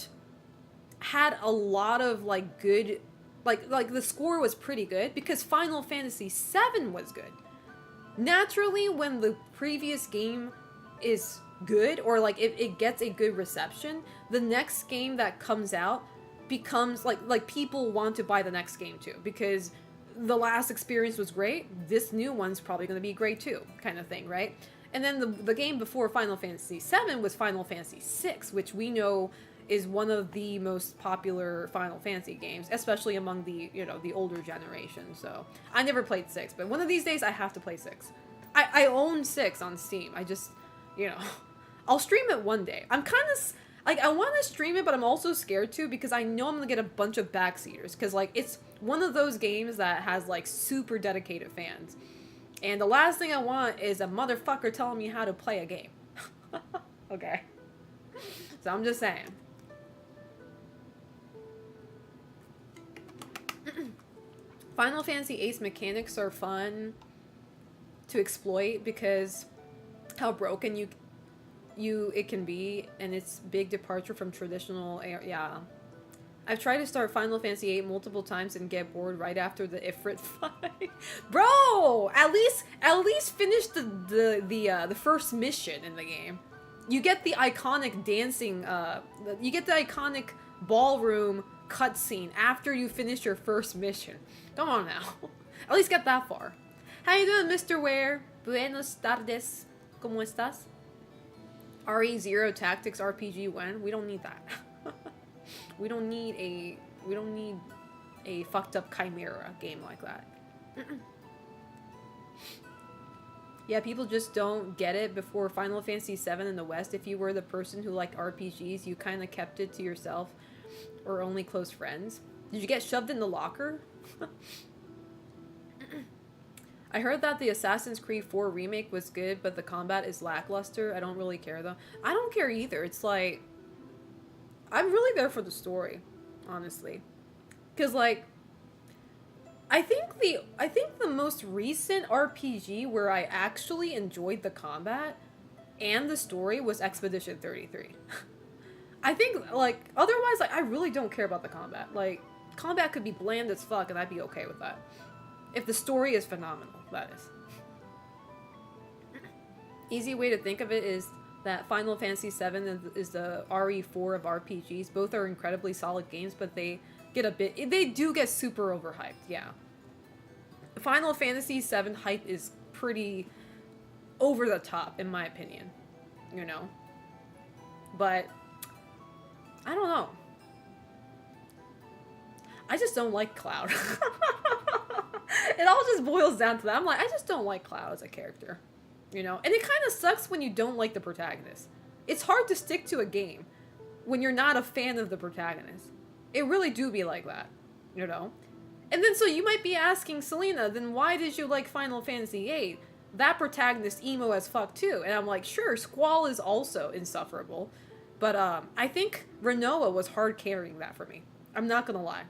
had a lot of like good, like the score was pretty good because Final Fantasy VII was good. Naturally, when the previous game is good, or like it gets a good reception, the next game that comes out becomes like people want to buy the next game too, because the last experience was great, this new one's probably going to be great too, kind of thing, right? And then the game before Final Fantasy VII was Final Fantasy VI, which we know is one of the most popular Final Fantasy games, especially among the, you know, the older generation. So I never played 6, but one of these days I have to play 6. I own 6 on Steam. I just, you know, I'll stream it one day. Like, I want to stream it, but I'm also scared to because I know I'm gonna get a bunch of backseaters. Because, like, it's one of those games that has, like, super dedicated fans. And the last thing I want is a motherfucker telling me how to play a game. Okay. So I'm just saying. Final Fantasy VIII's mechanics are fun to exploit because how broken it can be, and it's big departure from traditional. Yeah, I've tried to start Final Fantasy VIII multiple times and get bored right after the Ifrit fight. Bro, at least finish the first mission in the game. You get the iconic dancing. You get the iconic ballroom cutscene after you finish your first mission. Come on now, at least get that far. How you doing, Mr. Ware? Buenos tardes. ¿Cómo estás? RE0 Tactics RPG when? We don't need that. We don't need a fucked up Chimera game like that. Yeah, people just don't get it before Final Fantasy VII in the West. If you were the person who liked RPGs, you kind of kept it to yourself or only close friends. Did you get shoved in the locker? I heard that the Assassin's Creed 4 remake was good, but the combat is lackluster. I don't really care, though. I don't care either. It's like, I'm really there for the story, honestly. Because, like, I think the most recent RPG where I actually enjoyed the combat and the story was Expedition 33. I think, like, otherwise, like, I really don't care about the combat. Like, combat could be bland as fuck, and I'd be okay with that. If the story is phenomenal, that is. Easy way to think of it is that Final Fantasy VII is the RE4 of RPGs. Both are incredibly solid games, but they do get super overhyped, yeah. Final Fantasy VII hype is pretty over the top, in my opinion. You know? But, I don't know. I just don't like Cloud. It all just boils down to that. I'm like, I just don't like Cloud as a character. You know? And it kind of sucks when you don't like the protagonist. It's hard to stick to a game when you're not a fan of the protagonist. It really do be like that. You know? And then so you might be asking Selena, then why did you like Final Fantasy VIII? That protagonist emo as fuck too. And I'm like, sure, Squall is also insufferable. But I think Renoa was hard carrying that for me. I'm not gonna lie.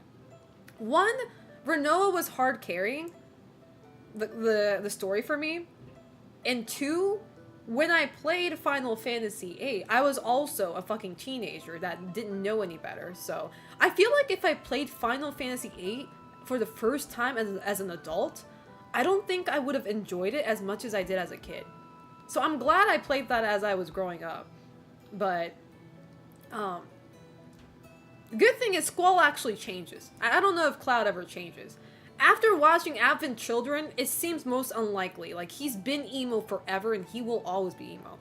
One, Renoa was hard carrying the story for me. And two, when I played Final Fantasy VIII, I was also a fucking teenager that didn't know any better. So I feel like if I played Final Fantasy VIII for the first time as an adult, I don't think I would have enjoyed it as much as I did as a kid. So I'm glad I played that as I was growing up. But, the good thing is Squall actually changes. I don't know if Cloud ever changes. After watching Advent Children, it seems most unlikely. Like, he's been emo forever and he will always be emo.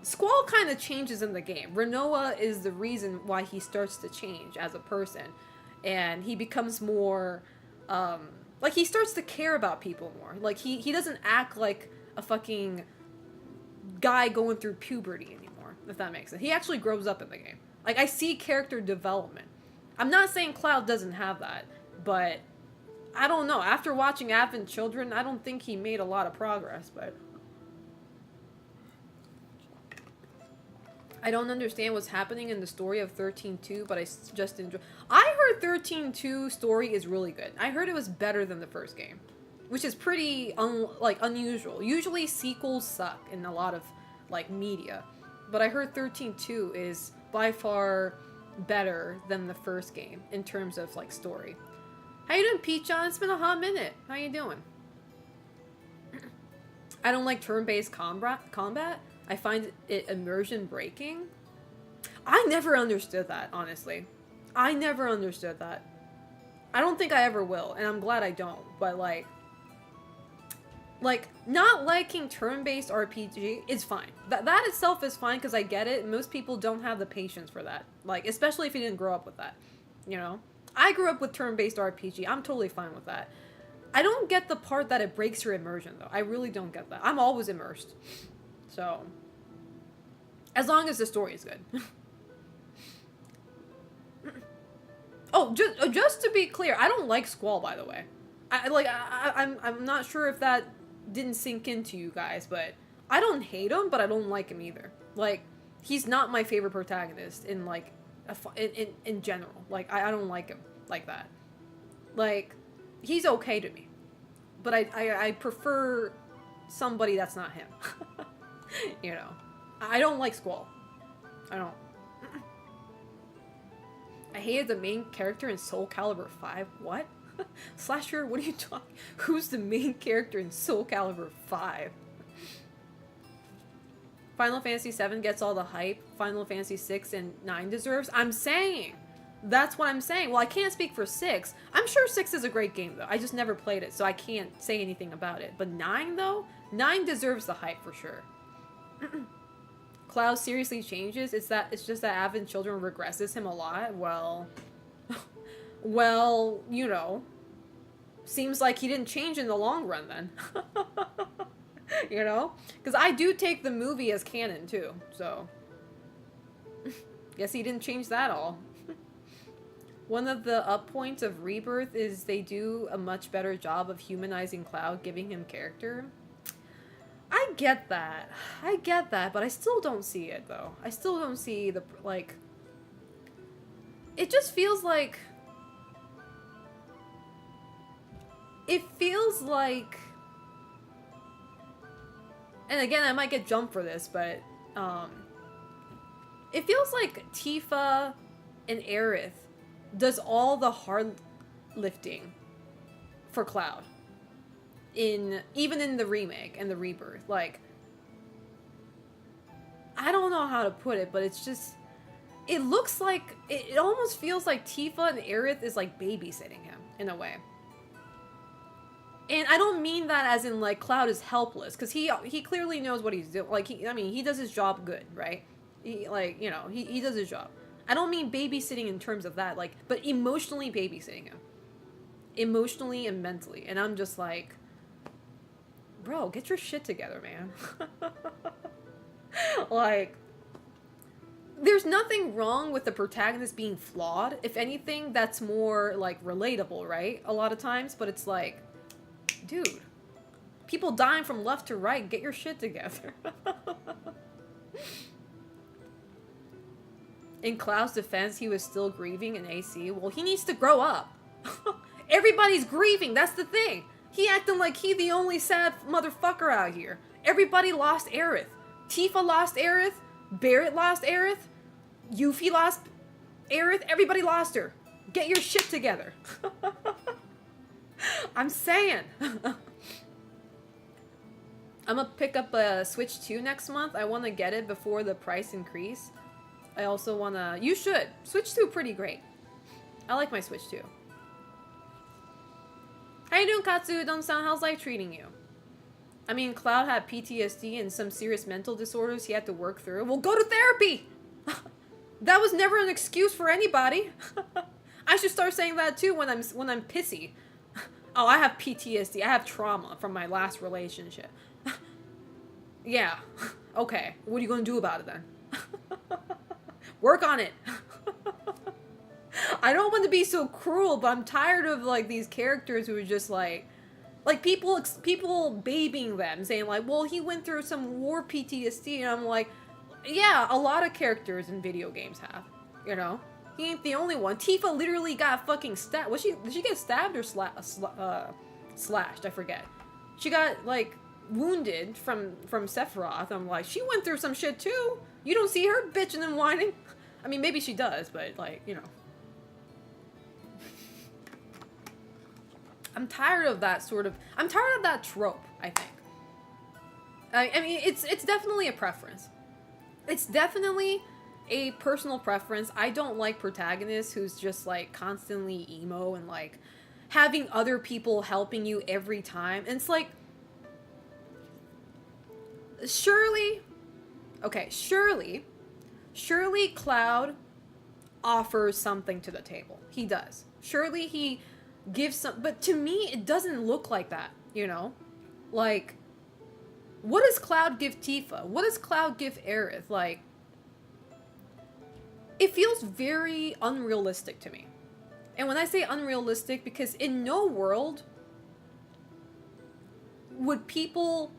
Squall kind of changes in the game. Renoa is the reason why he starts to change as a person. And he becomes more, like, he starts to care about people more. Like, he doesn't act like a fucking guy going through puberty anymore, if that makes sense. He actually grows up in the game. Like, I see character development. I'm not saying Cloud doesn't have that, but I don't know. After watching Advent Children, I don't think he made a lot of progress, but I don't understand what's happening in the story of 13-2, but I just enjoy. I heard 13-2 story is really good. I heard it was better than the first game, which is pretty unusual. Usually sequels suck in a lot of like media, but I heard 13-2 is by far better than the first game in terms of like story. How you doing, Pete John? It's been a hot minute. How you doing? I don't like turn-based combat. I find it immersion breaking. I never understood that, honestly. I never understood that. I don't think I ever will, and I'm glad I don't. But like not liking turn-based RPG is fine. That itself is fine because I get it. Most people don't have the patience for that. Like, especially if you didn't grow up with that. You know? I grew up with turn-based RPG. I'm totally fine with that. I don't get the part that it breaks your immersion, though. I really don't get that. I'm always immersed. So, As long as the story is good. Oh, just to be clear, I don't like Squall, by the way. I'm not sure if that didn't sink into you guys, but I don't hate him, but I don't like him either. Like, he's not my favorite protagonist in like in general. Like, I don't like him like that. Like, he's okay to me, but I prefer somebody that's not him. You know, I don't like Squall. I don't. I hated the main character in Soul Calibur 5. What? Slasher, what are you talking? Who's the main character in Soul Calibur 5? Final Fantasy 7 gets all the hype. Final Fantasy 6 and 9 deserves. I'm saying. That's what I'm saying. Well, I can't speak for 6. I'm sure 6 is a great game, though. I just never played it, so I can't say anything about it. But 9, though? 9 deserves the hype for sure. Cloud seriously changes. It's just that having children regresses him a lot. Well, well, you know, seems like he didn't change in the long run then. You know, because I do take the movie as canon too. So, guess he didn't change that all. One of the up points of Rebirth is they do a much better job of humanizing Cloud, giving him character. I get that, but I still don't see it, though. I still don't see the, like... It just feels like... It feels like... And again, I might get jumped for this, but, it feels like Tifa and Aerith does all the hard lifting for Cloud. Even in the remake and the Rebirth, like, I don't know how to put it, but it's just, it looks like, it almost feels like Tifa and Aerith is like babysitting him in a way. And I don't mean that as in like Cloud is helpless, because he clearly knows what he's doing. Like, he does his job good, right? He, like, you know, he does his job. I don't mean babysitting in terms of that, like, but emotionally babysitting him. Emotionally and mentally. And I'm just like, bro, get your shit together, man. Like, there's nothing wrong with the protagonist being flawed. If anything, that's more, like, relatable, right? A lot of times. But it's like, dude, people dying from left to right. Get your shit together. In Cloud's defense, he was still grieving in AC. Well, he needs to grow up. Everybody's grieving. That's the thing. He acting like he the only sad motherfucker out here. Everybody lost Aerith. Tifa lost Aerith. Barrett lost Aerith. Yuffie lost Aerith. Everybody lost her. Get your shit together. I'm saying. I'm gonna pick up a Switch 2 next month. I want to get it before the price increase. I also want to... You should. Switch 2 pretty great. I like my Switch 2. How you doing, Katsu? Don't sound... How's life treating you? I mean, Cloud had PTSD and some serious mental disorders he had to work through. Well, go to therapy! That was never an excuse for anybody. I should start saying that too when I'm pissy. Oh, I have PTSD. I have trauma from my last relationship. Yeah. Okay. What are you going to do about it then? Work on it. I don't want to be so cruel, but I'm tired of, like, these characters who are just, like people babying them, saying, like, well, he went through some war PTSD, and I'm like, yeah, a lot of characters in video games have, you know? He ain't the only one. Tifa literally got fucking stabbed. Did she get stabbed or slashed? I forget. She got, like, wounded from Sephiroth. I'm like, she went through some shit, too. You don't see her bitching and whining. I mean, maybe she does, but, like, you know. I'm tired of that sort of... I'm tired of that trope, I think. I mean, it's definitely a preference. It's definitely a personal preference. I don't like protagonists who's just, like, constantly emo and, like, having other people helping you every time. And it's like... Surely Cloud offers something to the table. He does. Surely he gives some... But to me, it doesn't look like that, you know? Like, what does Cloud give Tifa? What does Cloud give Aerith? Like, it feels very unrealistic to me. And when I say unrealistic, because in no world would people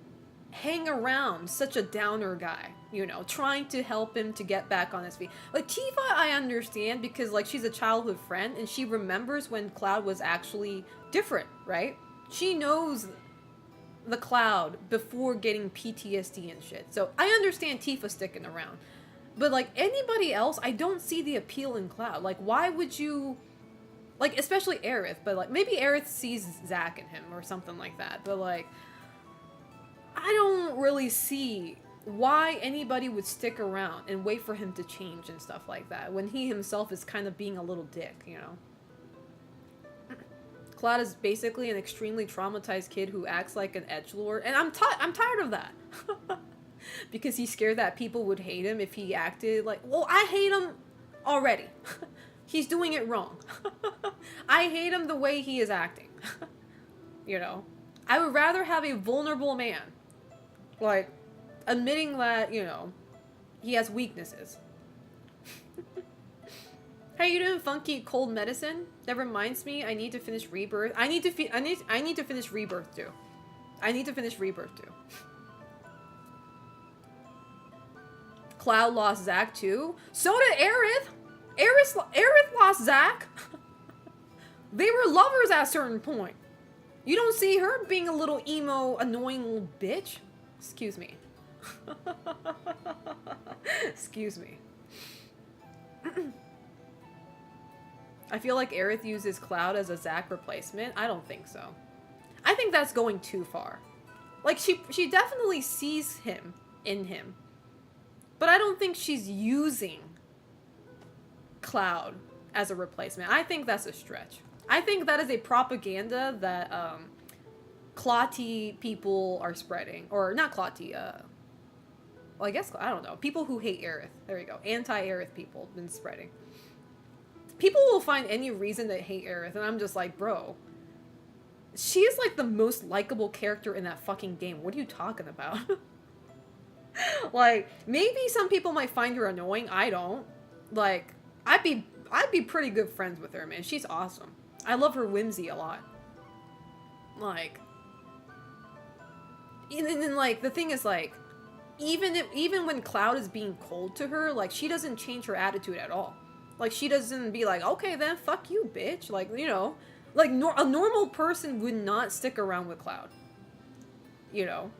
hang around such a downer guy, you know, trying to help him to get back on his feet. Like, Tifa, I understand because, like, she's a childhood friend and she remembers when Cloud was actually different, right? She knows the Cloud before getting PTSD and shit. So I understand Tifa sticking around. But, like, anybody else, I don't see the appeal in Cloud. Like, why would you... Like, especially Aerith, but, like, maybe Aerith sees Zack in him or something like that. But, like, I don't really see why anybody would stick around and wait for him to change and stuff like that when he himself is kind of being a little dick, you know? Cloud is basically an extremely traumatized kid who acts like an edgelord, and I'm tired of that. Because he's scared that people would hate him if he acted like, well, I hate him already. He's doing it wrong. I hate him the way he is acting. You know? I would rather have a vulnerable man. Like, admitting that, you know, he has weaknesses. Hey, you doing funky cold medicine? That reminds me, I need to finish Rebirth. I need to finish Rebirth too. I need to finish Rebirth too. Cloud lost Zack too. So did Aerith. Aerith lost Zack. They were lovers at a certain point. You don't see her being a little emo, annoying little bitch. Excuse me. Excuse me. I feel like Aerith uses Cloud as a Zack replacement. I don't think so. I think that's going too far. Like, she definitely sees him in him. But I don't think she's using Cloud as a replacement. I think that's a stretch. I think that is a propaganda that Clotty people are spreading. Or not Clotty, well, I guess, I don't know. People who hate Aerith. There you go. Anti-Aerith people been spreading. People will find any reason to hate Aerith, and I'm just like, bro. She is like the most likable character in that fucking game. What are you talking about? Like, maybe some people might find her annoying. I don't. Like, I'd be pretty good friends with her, man. She's awesome. I love her whimsy a lot. Like, and then like, the thing is, like, even when Cloud is being cold to her, like, she doesn't change her attitude at all. Like, she doesn't be like, okay then, fuck you, bitch. Like, you know, like, a normal person would not stick around with Cloud. You know?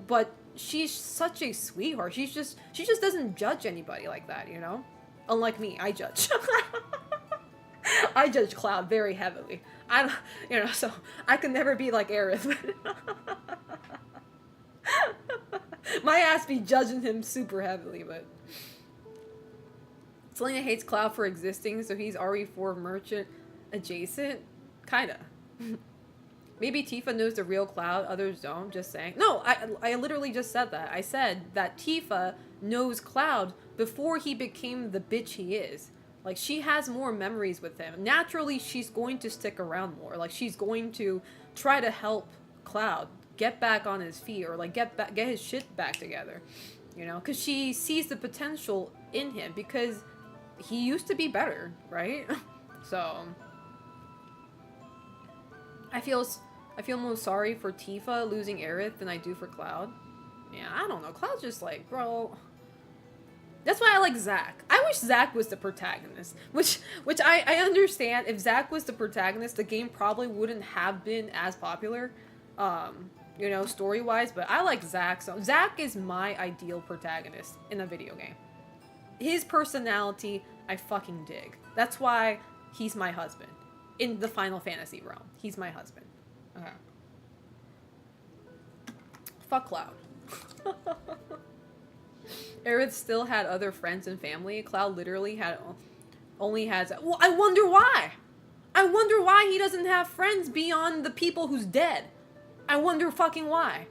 But she's such a sweetheart. She just doesn't judge anybody like that, you know? Unlike me, I judge. I judge Cloud very heavily. You know, so I could never be like Aerith. My ass be judging him super heavily, but... Selena hates Cloud for existing, so he's RE4 merchant adjacent? Kinda. Maybe Tifa knows the real Cloud, others don't, just saying. No, I literally just said that. I said that Tifa knows Cloud before he became the bitch he is. Like, she has more memories with him. Naturally, she's going to stick around more. Like, she's going to try to help Cloud get back on his feet, or like get his shit back together. You know, because she sees the potential in him, because he used to be better, right? So I feel more sorry for Tifa losing Aerith than I do for Cloud. Yeah, I don't know. Cloud's just like, bro. That's why I like Zack. I wish Zack was the protagonist. Which I understand. If Zack was the protagonist, the game probably wouldn't have been as popular, you know, story-wise. But I like Zack. So Zack is my ideal protagonist in a video game. His personality, I fucking dig. That's why he's my husband. In the Final Fantasy realm. He's my husband. Okay. Fuck Cloud. Aerith still had other friends and family. Cloud literally only has... Well, I wonder why! I wonder why he doesn't have friends beyond the people who's dead. I wonder fucking why.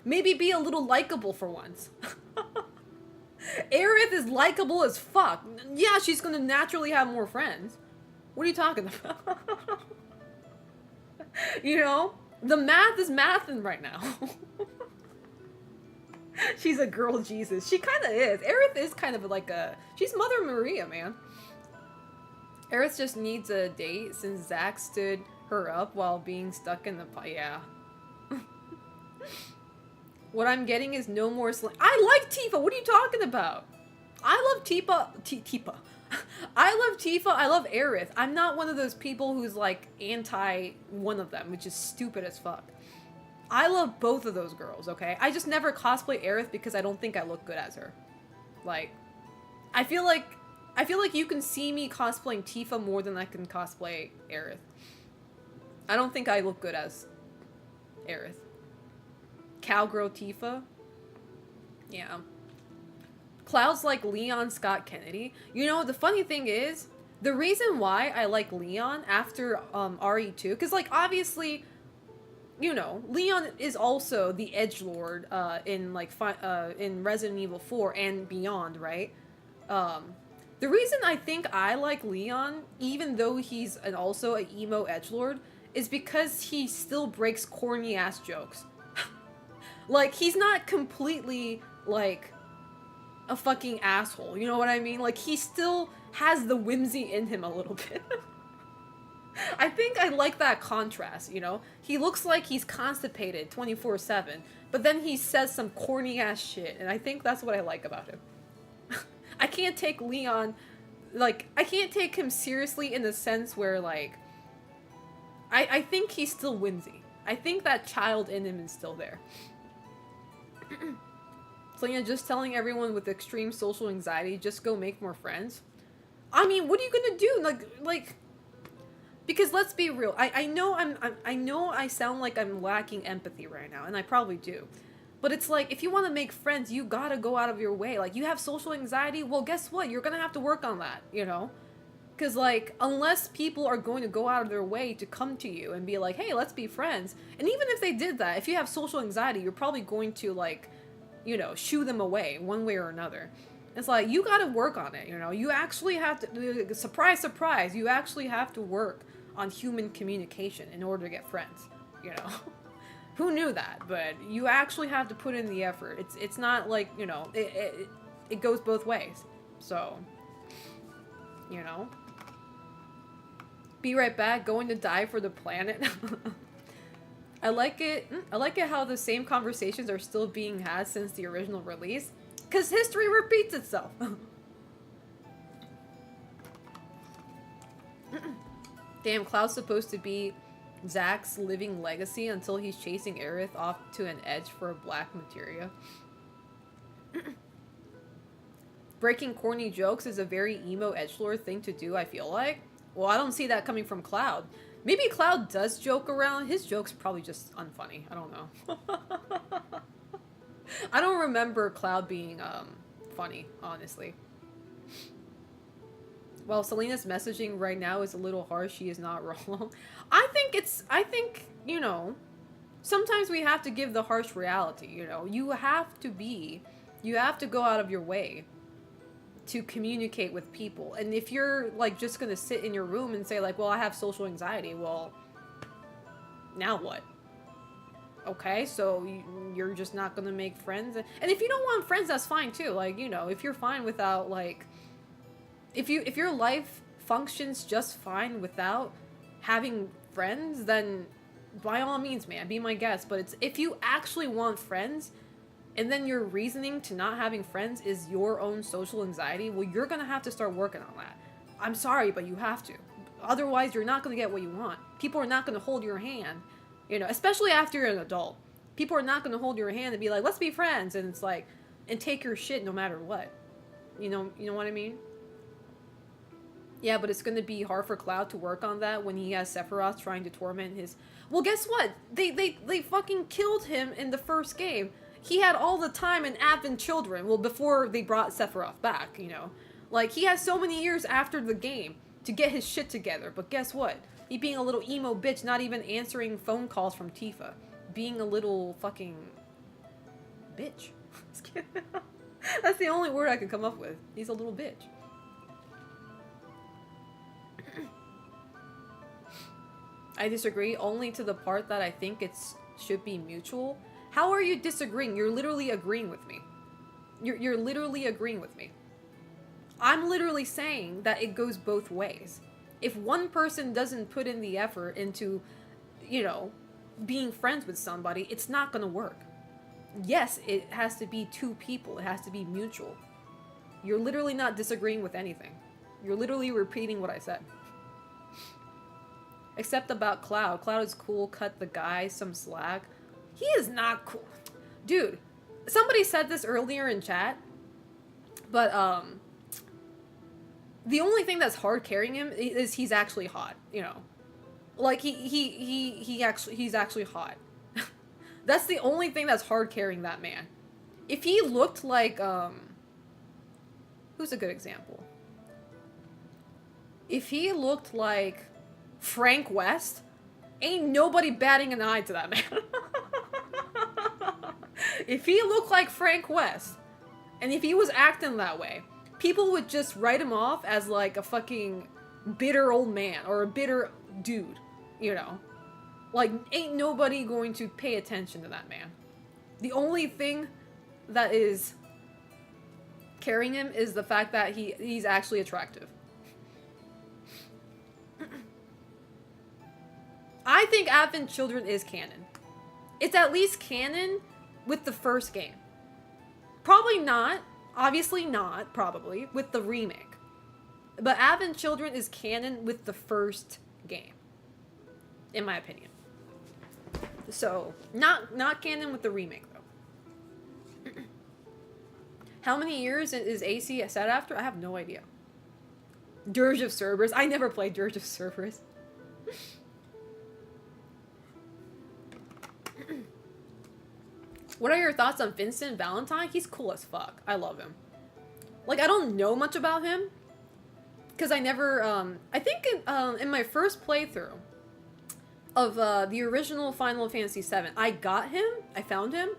Maybe be a little likable for once. Aerith is likable as fuck. Yeah, she's gonna naturally have more friends. What are you talking about? You know? The math is mathing right now. She's a girl Jesus. She kind of is. Aerith is kind of like a... She's Mother Maria, man. Aerith just needs a date since Zack stood her up while being stuck in the... Yeah. What I'm getting is no more slang. I like Tifa! What are you talking about? I love Tifa. I love Tifa. I love Aerith. I'm not one of those people who's like anti one of them, which is stupid as fuck. I love both of those girls, okay? I just never cosplay Aerith because I don't think I look good as her. Like, I feel like you can see me cosplaying Tifa more than I can cosplay Aerith. I don't think I look good as Aerith. Cowgirl Tifa? Yeah. Cloud's like Leon Scott Kennedy. You know, the funny thing is, the reason why I like Leon after RE2, because like obviously, you know, Leon is also the edgelord in like in Resident Evil 4 and beyond, right? The reason I think I like Leon, even though he's also an emo edgelord, is because he still breaks corny ass jokes. Like, he's not completely like a fucking asshole, you know what I mean? Like, he still has the whimsy in him a little bit. I think I like that contrast, you know? He looks like he's constipated 24/7, but then he says some corny ass shit, and I think that's what I like about him. I can't take Leon, like, I can't take him seriously in the sense where, like, I think he's still whimsy. I think that child in him is still there. Selena just telling everyone with extreme social anxiety, just go make more friends. I mean, what are you gonna do? Like, because let's be real. I know I know I sound like I'm lacking empathy right now, and I probably do. But it's like, if you want to make friends, you gotta go out of your way. Like, you have social anxiety, well, guess what? You're gonna have to work on that, you know? Because, like, unless people are going to go out of their way to come to you and be like, hey, let's be friends. And even if they did that, if you have social anxiety, you're probably going to, like, you know, shoo them away one way or another. It's like, you gotta work on it, you know? You actually have to, surprise, surprise, you actually have to work on human communication in order to get friends, you know? Who knew that? But you actually have to put in the effort. It's not like, you know, it goes both ways. So, you know? Be right back, going to die for the planet. I like it how the same conversations are still being had since the original release. Because history repeats itself. Damn, Cloud's supposed to be Zack's living legacy until he's chasing Aerith off to an edge for a black materia. Breaking corny jokes is a very emo edgelord thing to do, I feel like. Well, I don't see that coming from Cloud. Maybe Cloud does joke around. His joke's probably just unfunny. I don't know. I don't remember Cloud being funny, honestly. While Selena's messaging right now is a little harsh, she is not wrong. I think, you know, sometimes we have to give the harsh reality, you know. You have to go out of your way to communicate with people. And if you're, like, just gonna sit in your room and say, like, well, I have social anxiety, well, now what? Okay, so you're just not gonna make friends? And if you don't want friends, that's fine, too. Like, you know, if you're fine without, like, if your life functions just fine without having friends, then by all means, man, be my guest. But it's, if you actually want friends, and then your reasoning to not having friends is your own social anxiety, well, you're gonna have to start working on that. I'm sorry, but you have to. Otherwise, you're not gonna get what you want. People are not gonna hold your hand, you know, especially after you're an adult. People are not gonna hold your hand and be like, let's be friends, and it's like, and take your shit no matter what. You know what I mean? Yeah, but it's gonna be hard for Cloud to work on that when he has Sephiroth trying to torment his... Well, guess what? They fucking killed him in the first game. He had all the time and Advent children, well, before they brought Sephiroth back, you know. Like, he has so many years after the game to get his shit together, but guess what? He being a little emo bitch, not even answering phone calls from Tifa. Being a little fucking... bitch. That's the only word I could come up with. He's a little bitch. I disagree, only to the part that I think should be mutual. How are you disagreeing? You're literally agreeing with me. You're literally agreeing with me. I'm literally saying that it goes both ways. If one person doesn't put in the effort into, you know, being friends with somebody, it's not gonna work. Yes, it has to be two people. It has to be mutual. You're literally not disagreeing with anything. You're literally repeating what I said. Except about Cloud. Cloud is cool, cut the guy some slack. He is not cool. Dude, somebody said this earlier in chat, but, the only thing that's hard carrying him is he's actually hot, you know. Like, he's actually hot. That's the only thing that's hard carrying that man. If he looked like, who's a good example? If he looked like Frank West, ain't nobody batting an eye to that man. If he looked like Frank West, and if he was acting that way, people would just write him off as like a fucking bitter old man or a bitter dude, you know? Like, ain't nobody going to pay attention to that man. The only thing that is carrying him is the fact that he's actually attractive. I think Advent Children is canon. It's at least canon with the first game. Probably not, obviously not, probably, with the remake. But Advent Children is canon with the first game. In my opinion. So, not canon with the remake, though. How many years is AC set after? I have no idea. Dirge of Cerberus. I never played Dirge of Cerberus. What are your thoughts on Vincent Valentine? He's cool as fuck. I love him. Like, I don't know much about him. Because I never, I think in my first playthrough of the original Final Fantasy VII, I got him. I found him.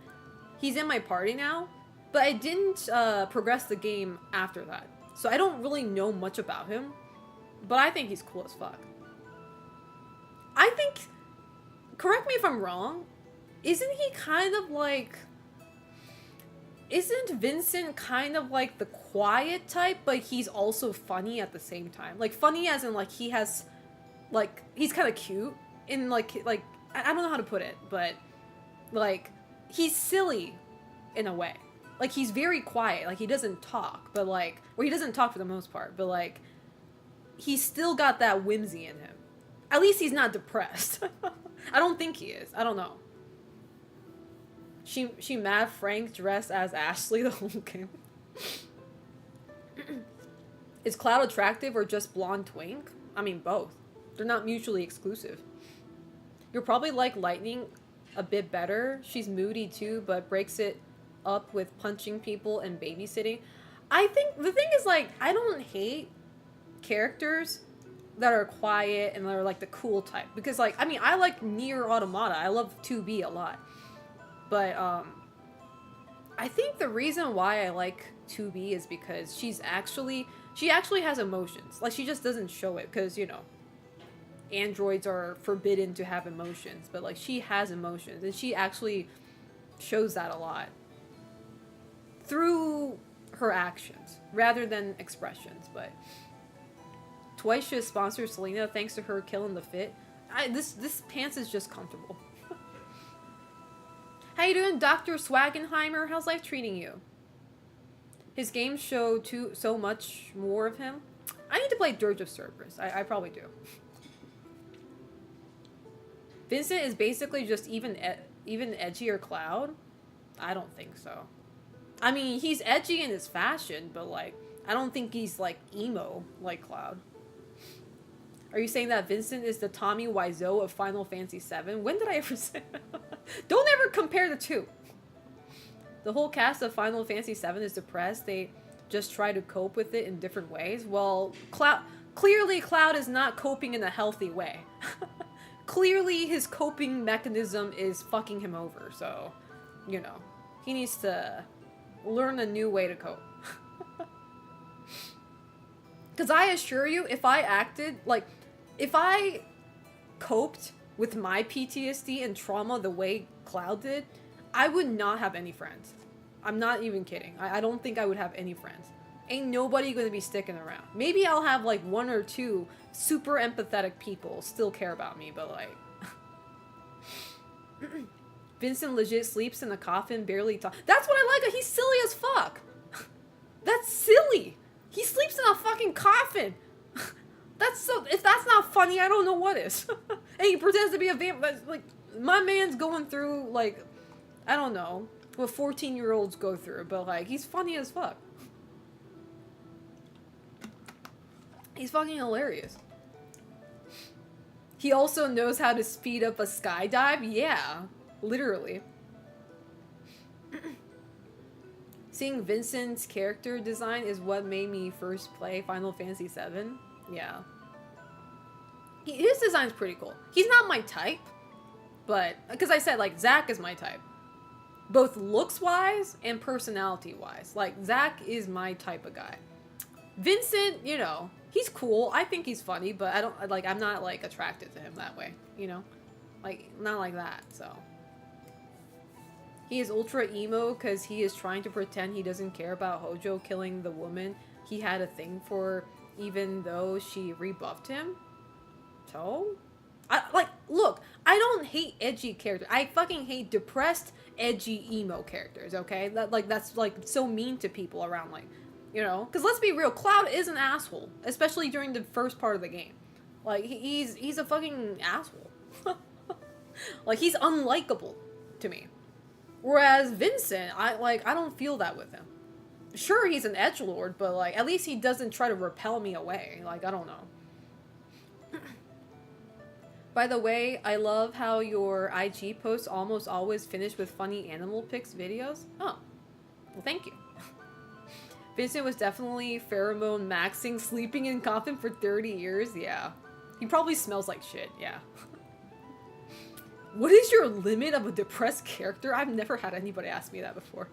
He's in my party now. But I didn't progress the game after that. So I don't really know much about him. But I think he's cool as fuck. I think, correct me if I'm wrong, isn't he kind of like... Isn't Vincent kind of like the quiet type, but he's also funny at the same time? Like, funny as in, like, he has... Like, he's kind of cute. In, like, I don't know how to put it, but... Like, he's silly in a way. Like, he's very quiet. Like, he doesn't talk, but, like... Well, he doesn't talk for the most part, but, like... He's still got that whimsy in him. At least he's not depressed. I don't think he is. I don't know. She mad Frank dressed as Ashley the whole game. Is Cloud attractive or just blonde twink? I mean, both. They're not mutually exclusive. You'll probably like Lightning a bit better. She's moody too, but breaks it up with punching people and babysitting. I think the thing is, like, I don't hate characters that are quiet and that are like the cool type. Because, like, I mean, I like Nier Automata. I love 2B a lot. But, I think the reason why I like 2B is because she actually has emotions. Like, she just doesn't show it because, you know, androids are forbidden to have emotions. But, like, she has emotions. And she actually shows that a lot. Through her actions, rather than expressions. But Twice should sponsor Selena thanks to her killing the fit. This pants is just comfortable. How you doing, Dr. Swagenheimer? How's life treating you? His games show so much more of him. I need to play Dirge of Cerberus. I probably do. Vincent is basically just even edgier Cloud? I don't think so. I mean, he's edgy in his fashion, but, like, I don't think he's, like, emo like Cloud. Are you saying that Vincent is the Tommy Wiseau of Final Fantasy VII? When did I ever say that? Don't ever compare the two. The whole cast of Final Fantasy VII is depressed. They just try to cope with it in different ways. Well, clearly Cloud is not coping in a healthy way. Clearly his coping mechanism is fucking him over. So, you know, he needs to learn a new way to cope. Because I assure you, if I acted, like, if I coped with my PTSD and trauma the way Cloud did, I would not have any friends. I'm not even kidding. I don't think I would have any friends. Ain't nobody gonna be sticking around. Maybe I'll have like 1 or 2 super empathetic people still care about me, but like... Vincent legit sleeps in a coffin, barely talk. That's what I like. He's silly as fuck. That's silly. He sleeps in a fucking coffin. That's so... If that's not funny, I don't know what is. And he pretends to be a vampire. Like, my man's going through, like... I don't know what 14-year-olds go through, but like, he's funny as fuck. He's fucking hilarious. He also knows how to speed up a skydive. Yeah, literally. Seeing Vincent's character design is what made me first play Final Fantasy VII. Yeah. His design's pretty cool. He's not my type, but... Because I said, like, Zack is my type. Both looks-wise and personality-wise. Like, Zack is my type of guy. Vincent, you know, he's cool. I think he's funny, but I don't... Like, I'm not, like, attracted to him that way, you know? Like, not like that, so... He is ultra emo because he is trying to pretend he doesn't care about Hojo killing the woman he had a thing for, even though she rebuffed him. So? Look, I don't hate edgy characters. I fucking hate depressed, edgy, emo characters, okay? That's, like, so mean to people around, like, you know? Because let's be real, Cloud is an asshole, especially during the first part of the game. Like, he's a fucking asshole. Like, he's unlikable to me. Whereas Vincent, I don't feel that with him. Sure, he's an edgelord, but, like, at least he doesn't try to repel me away. Like, I don't know. By the way, I love how your IG posts almost always finish with funny animal pics videos. Oh, well, thank you. Vincent was definitely pheromone maxing, sleeping in coffin for 30 years. Yeah. He probably smells like shit, yeah. What is your limit of a depressed character? I've never had anybody ask me that before.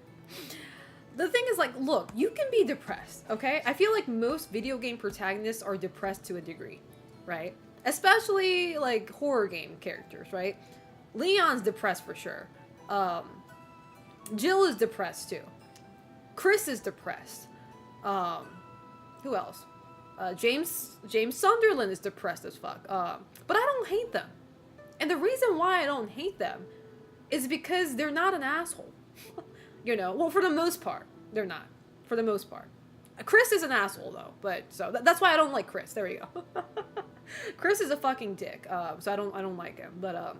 The thing is, like, look, you can be depressed, okay? I feel like most video game protagonists are depressed to a degree, right? Especially, like, horror game characters, right? Leon's depressed for sure. Jill is depressed too. Chris is depressed. Who else? James Sunderland is depressed as fuck. But I don't hate them. And the reason why I don't hate them is because they're not an asshole. You know, well, for the most part, they're not. For the most part. Chris is an asshole, though, but, so, that's why I don't like Chris. There we go. Chris is a fucking dick, so I don't like him. But,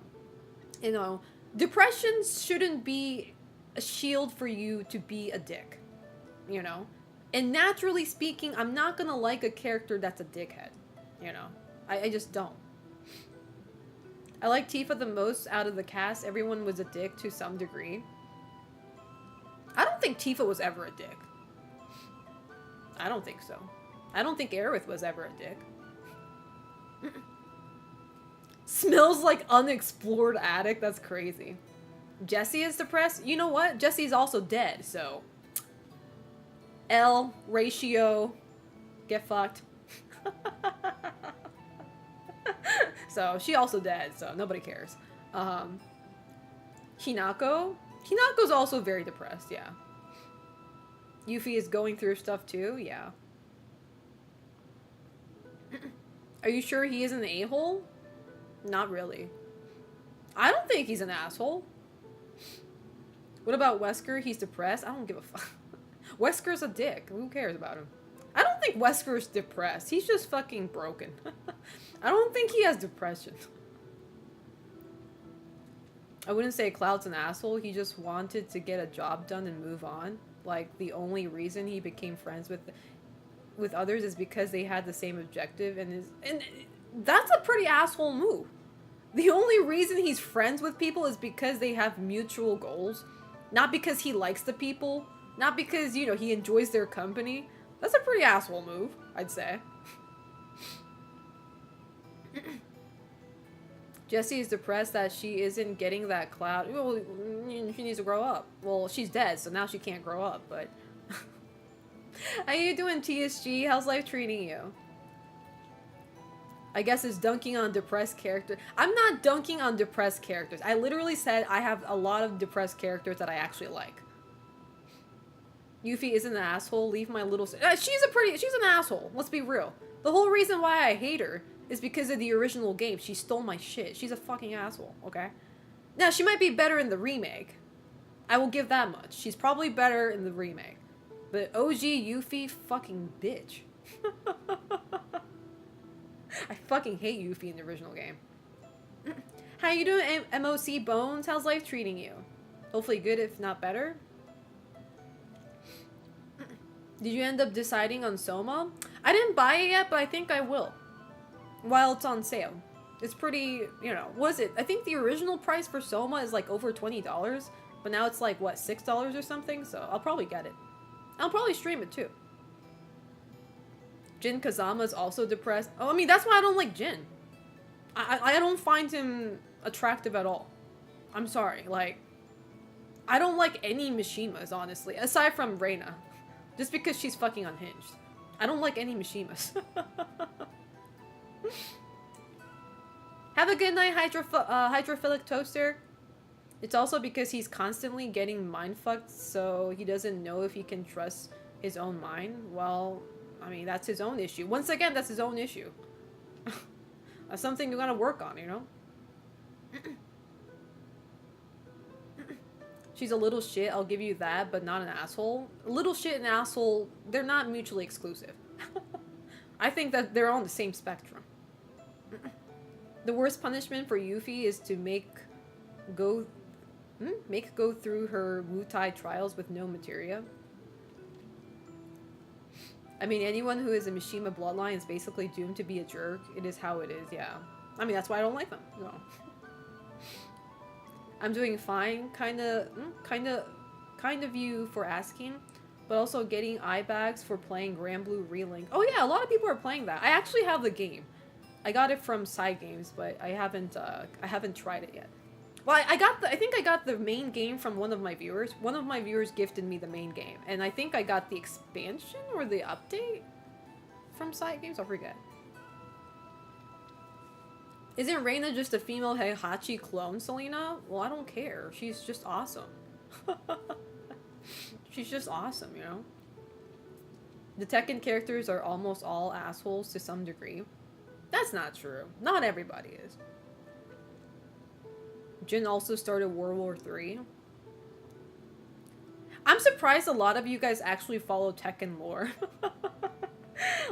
you know, depression shouldn't be a shield for you to be a dick. You know? And naturally speaking, I'm not gonna like a character that's a dickhead. You know? I just don't. I like Tifa the most out of the cast. Everyone was a dick to some degree. I don't think Tifa was ever a dick. I don't think so. I don't think Aerith was ever a dick. Smells like unexplored attic. That's crazy. Jesse is depressed. You know what? Jesse's also dead, so... L, ratio, get fucked. So, she also dead, so nobody cares. Hinako? Hinako's also very depressed, yeah. Yuffie is going through stuff too, yeah. Are you sure he is an a-hole? Not really. I don't think he's an asshole. What about Wesker? He's depressed? I don't give a fuck. Wesker's a dick. Who cares about him? I don't think Wesker's depressed. He's just fucking broken. I don't think he has depression. I wouldn't say Cloud's an asshole. He just wanted to get a job done and move on. Like, the only reason he became friends with others is because they had the same objective, and that's a pretty asshole move. The only reason he's friends with people is because they have mutual goals. Not because he likes the people. Not because, you know, he enjoys their company. That's a pretty asshole move, I'd say. Jessie is depressed that she isn't getting that Cloud. Well, she needs to grow up. Well, she's dead, so now she can't grow up, but... How you doing, TSG? How's life treating you? I guess it's dunking on depressed characters. I'm not dunking on depressed characters. I literally said I have a lot of depressed characters that I actually like. Yuffie isn't an asshole. Leave my little... she's an asshole. Let's be real. The whole reason why I hate her is because of the original game. She stole my shit. She's a fucking asshole, okay? Now, she might be better in the remake. I will give that much. She's probably better in the remake. But OG Yuffie, fucking bitch. I fucking hate Yuffie in the original game. How you doing, MOC Bones? How's life treating you? Hopefully good, if not better. Did you end up deciding on Soma? I didn't buy it yet, but I think I will. While it's on sale. It's pretty, you know, what is it? I think the original price for Soma is like over $20, but now it's like, what, $6 or something? So I'll probably get it. I'll probably stream it too. Jin Kazama's also depressed. Oh, I mean, that's why I don't like Jin. I don't find him attractive at all. I'm sorry, like, I don't like any Mishimas, honestly, aside from Reina. Just because she's fucking unhinged. I don't like any Mishimas. Have a good night, hydrophilic toaster. It's also because he's constantly getting mind-fucked, so he doesn't know if he can trust his own mind. Well, I mean, that's his own issue. Once again, that's his own issue. That's something you gotta work on, you know? She's a little shit, I'll give you that, but not an asshole. Little shit and asshole, they're not mutually exclusive. I think that they're on the same spectrum. The worst punishment for Yuffie is to make go through her Wu-Tai trials with no materia. I mean, anyone who is a Mishima bloodline is basically doomed to be a jerk. It is how it is, yeah. I mean, that's why I don't like them. No. I'm doing fine, kind of you for asking, but also getting eye bags for playing Granblue Relink. Oh yeah, a lot of people are playing that. I actually have the game. I got it from Side Games, but I haven't tried it yet. Well, I think I got the main game from one of my viewers. One of my viewers gifted me the main game, and I think I got the expansion or the update from Side Games. I forget. Isn't Reina just a female Heihachi clone, Selena? Well, I don't care. She's just awesome. She's just awesome, you know? The Tekken characters are almost all assholes to some degree. That's not true. Not everybody is. Jin also started World War III. I'm surprised a lot of you guys actually follow Tekken lore.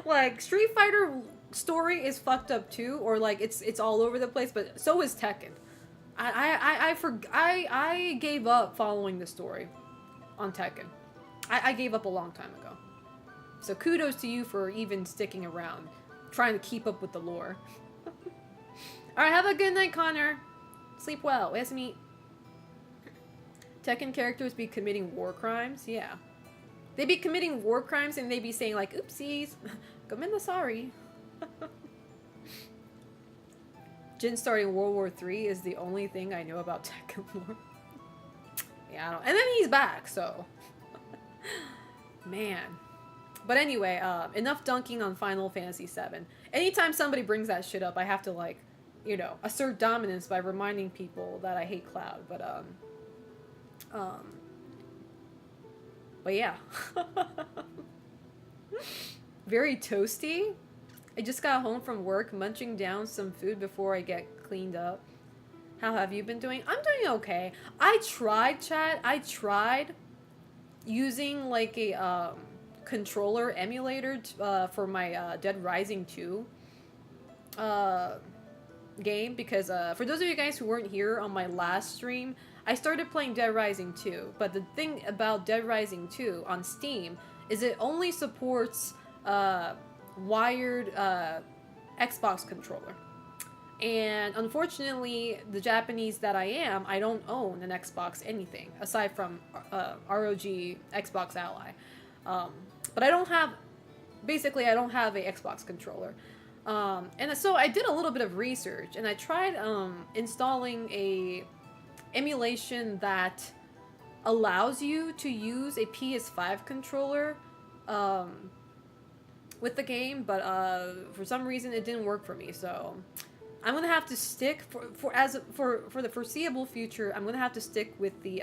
Like, Street Fighter story is fucked up too, or like it's all over the place, but so is Tekken. I gave up following the story on Tekken. I gave up a long time ago. So kudos to you for even sticking around, trying to keep up with the lore. Alright, have a good night, Connor. Sleep well. Oyasumi. Tekken characters be committing war crimes? Yeah. They be committing war crimes and they be saying like, oopsies. Sorry. Jin starting World War III is the only thing I know about Tekken lore. Yeah, I don't. And then he's back, so. Man. But anyway, enough dunking on Final Fantasy VII. Anytime somebody brings that shit up, I have to, like, you know, assert dominance by reminding people that I hate Cloud. But yeah. Very toasty. I just got home from work, munching down some food before I get cleaned up. How have you been doing? I'm doing okay. I tried, chat. I tried using, like, a, controller emulator for my Dead Rising 2 game, because for those of you guys who weren't here on my last stream, I started playing Dead Rising 2, but the thing about Dead Rising 2 on Steam is it only supports wired Xbox controller. And unfortunately, the Japanese that I am, I don't own an Xbox anything, aside from ROG Xbox Ally. But I don't have, basically I don't have a Xbox controller. And so I did a little bit of research, and I tried installing a emulation that allows you to use a PS5 controller with the game, but for some reason it didn't work for me. So I'm gonna have to stick for the foreseeable future. I'm gonna have to stick with the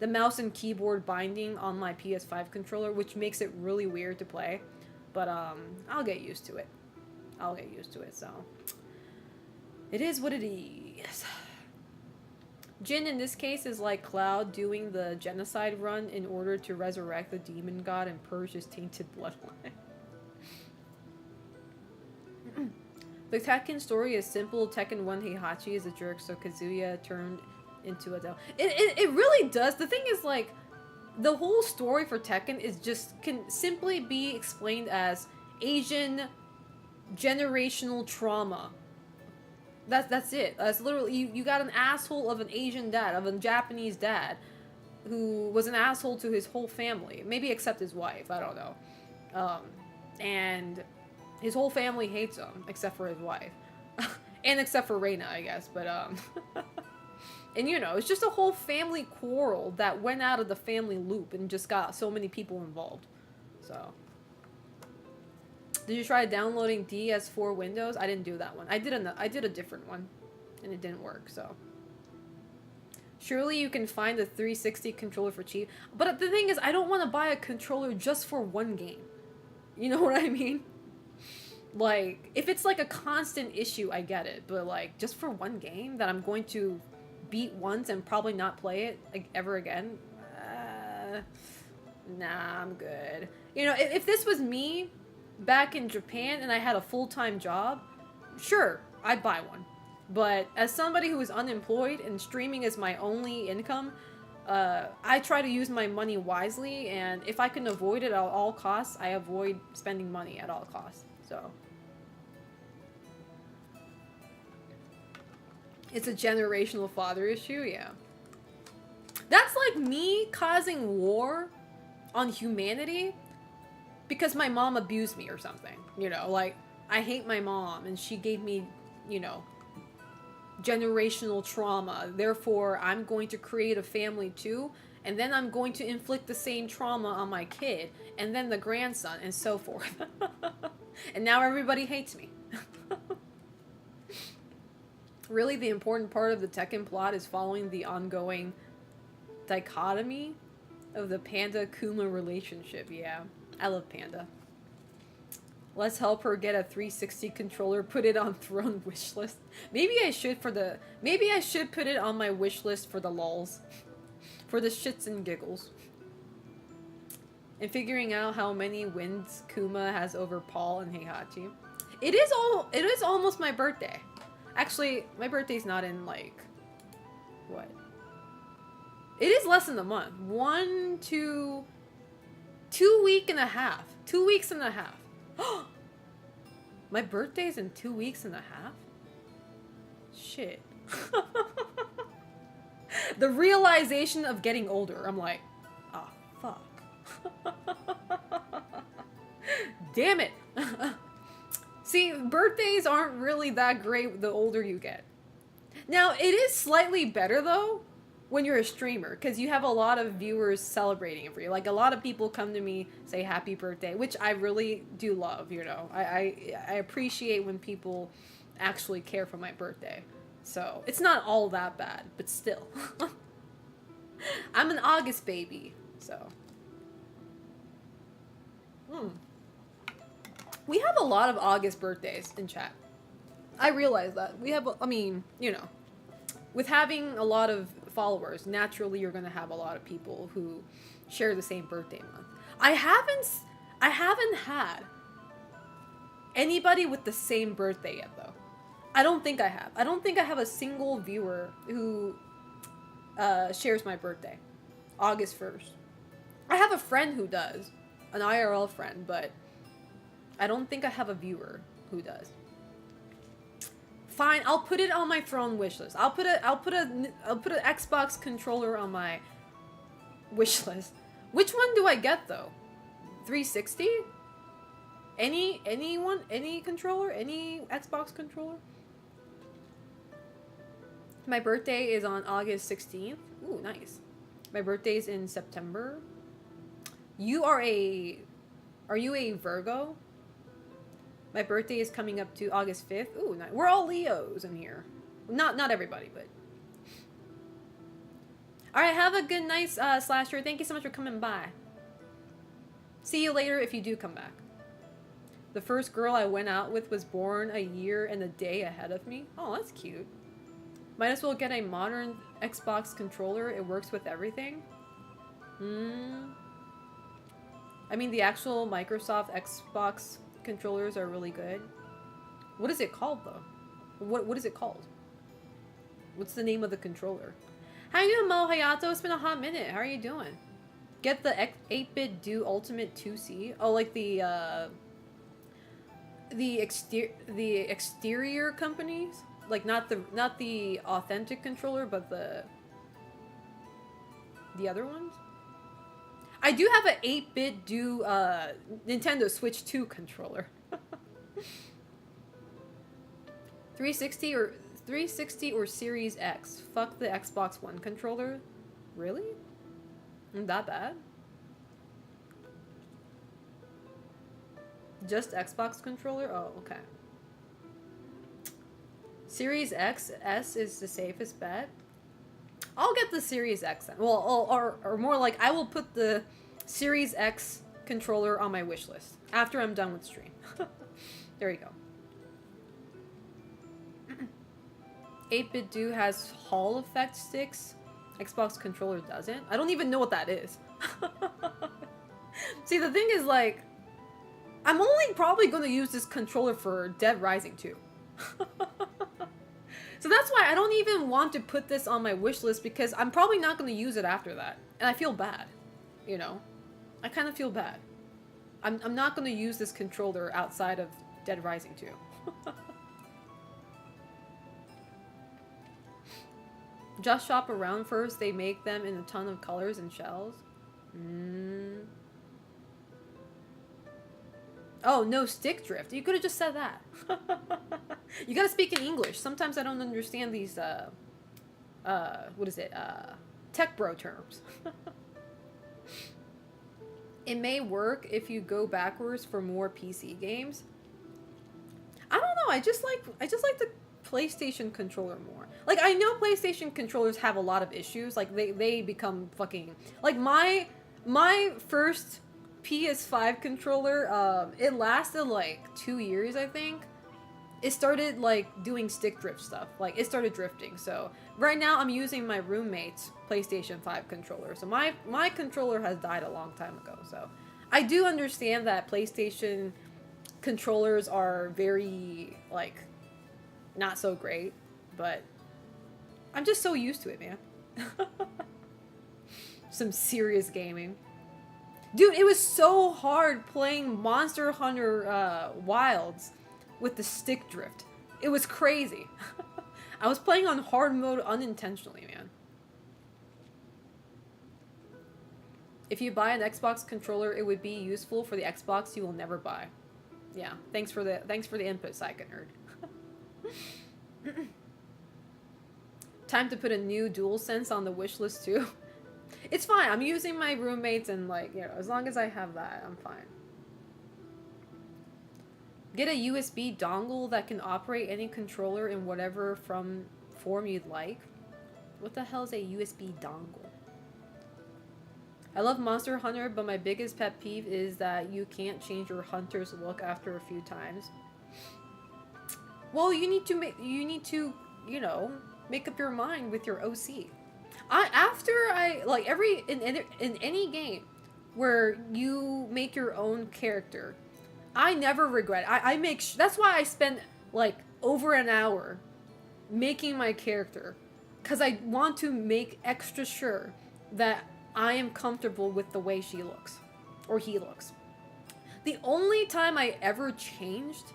mouse and keyboard binding on my PS5 controller, which makes it really weird to play. But I'll get used to it. I'll get used to it. So it is what it is. Jin in this case is like Cloud doing the genocide run in order to resurrect the demon god and purge his tainted bloodline. The Tekken story is simple. Tekken 1 Heihachi is a jerk, so Kazuya turned into a devil. It really does. The thing is, like, the whole story for Tekken is just can simply be explained as Asian generational trauma. That's it. That's literally you got an asshole of an Asian dad, of a Japanese dad, who was an asshole to his whole family, maybe except his wife. I don't know, and his whole family hates him except for his wife, and except for Reina, I guess. But and you know, it's just a whole family quarrel that went out of the family loop and just got so many people involved. So. Did you try downloading DS4 Windows? I didn't do that one. I did a different one, and it didn't work. So surely you can find a 360 controller for cheap. But the thing is, I don't want to buy a controller just for one game. You know what I mean? Like, if it's like a constant issue, I get it. But like, just for one game that I'm going to beat once and probably not play it like ever again, nah, I'm good. You know, if this was me back in Japan and I had a full-time job, sure, I'd buy one. But as somebody who is unemployed and streaming is my only income, I try to use my money wisely, and if I can avoid it at all costs, I avoid spending money at all costs. So it's a generational father issue, yeah. That's like me causing war on humanity because my mom abused me or something, you know, like, I hate my mom and she gave me, you know, generational trauma. Therefore, I'm going to create a family too, and then I'm going to inflict the same trauma on my kid, and then the grandson, and so forth. And now everybody hates me. Really, the important part of the Tekken plot is following the ongoing dichotomy of the Panda-Kuma relationship. Yeah. I love Panda. Let's help her get a 360 controller, put it on throne wish list. Maybe I should put it on my wish list for the lulz. For the shits and giggles. And figuring out how many wins Kuma has over Paul and Heihachi. It is almost my birthday. Actually, my birthday's not in like what? It is less than a month. 2 weeks and a half. 2 weeks and a half. My birthday's in 2 weeks and a half? Shit. The realization of getting older. I'm like, oh, fuck. Damn it. See, birthdays aren't really that great the older you get. Now, it is slightly better, though, when you're a streamer, because you have a lot of viewers celebrating it for you. Like, a lot of people come to me, say happy birthday, which I really do love, you know. I appreciate when people actually care for my birthday. So, it's not all that bad, but still. I'm an August baby, so. We have a lot of August birthdays in chat. I realize that. We have, I mean, you know, with having a lot of followers, naturally you're going to have a lot of people who share the same birthday month. I haven't had anybody with the same birthday yet, though. I don't think I have. I don't think I have a single viewer who shares my birthday. August 1st. I have a friend who does. An IRL friend, but I don't think I have a viewer who does. Fine, I'll put it on my throne wish list. I'll put an Xbox controller on my wish list. Which one do I get though? 360? Anyone? Any controller? Any Xbox controller? My birthday is on August 16th. Ooh, nice. My birthday's in September. Are you a Virgo? My birthday is coming up to August 5th. Ooh, nice. We're all Leos in here. Not everybody, but. Alright, have a good night, Slasher. Thank you so much for coming by. See you later if you do come back. The first girl I went out with was born a year and a day ahead of me. Oh, that's cute. Might as well get a modern Xbox controller. It works with everything. I mean, the actual Microsoft Xbox controllers are really good. What is it called, though? What is it called? What's the name of the controller? How you doing, Mo Hayato? It's been a hot minute. How are you doing? Get the 8-bit Do Ultimate 2C. Oh, like the exterior companies? Like not the authentic controller, but the other ones? I do have an 8-bit Do Nintendo Switch 2 controller. 360 or Series X. Fuck the Xbox One controller. Really? Isn't that bad? Just Xbox controller? Oh, okay. Series X S is the safest bet. I'll get the Series X then. Well, or more like I will put the Series X controller on my wish list after I'm done with stream. There you go. 8-bit Do has Hall effect sticks. Xbox controller doesn't. I don't even know what that is. See, the thing is, like, I'm only probably going to use this controller for Dead Rising 2. So that's why I don't even want to put this on my wish list, because I'm probably not going to use it after that. And I feel bad, you know? I kind of feel bad. I'm not going to use this controller outside of Dead Rising 2. Just shop around first. They make them in a ton of colors and shells. Oh, no stick drift. You could have just said that. You gotta speak in English. Sometimes I don't understand these, what is it? Tech bro terms. It may work if you go backwards for more PC games. I don't know. I just like the PlayStation controller more. Like, I know PlayStation controllers have a lot of issues. Like, they become fucking... Like, my first PS5 controller, it lasted, like, 2 years, I think. It started, like, doing stick drift stuff. Like, it started drifting. So, right now, I'm using my roommate's PlayStation 5 controller. So, my controller has died a long time ago. So, I do understand that PlayStation controllers are very, like, not so great. But I'm just so used to it, man. Some serious gaming. Dude, it was so hard playing Monster Hunter Wilds with the stick drift. It was crazy. I was playing on hard mode unintentionally, man. If you buy an Xbox controller, it would be useful for the Xbox you will never buy. Yeah, thanks for the input, Psychic Nerd. Time to put a new DualSense on the wish list too. It's fine. I'm using my roommates, and, like, you know, as long as I have that, I'm fine. Get a USB dongle that can operate any controller in whatever form you'd like. What the hell is a USB dongle? I love Monster Hunter, but my biggest pet peeve is that you can't change your hunter's look after a few times. Well, you need to, you know, make up your mind with your OC. In any game where you make your own character, I never regret it. That's why I spend, like, over an hour making my character, because I want to make extra sure that I am comfortable with the way she looks, or he looks. The only time I ever changed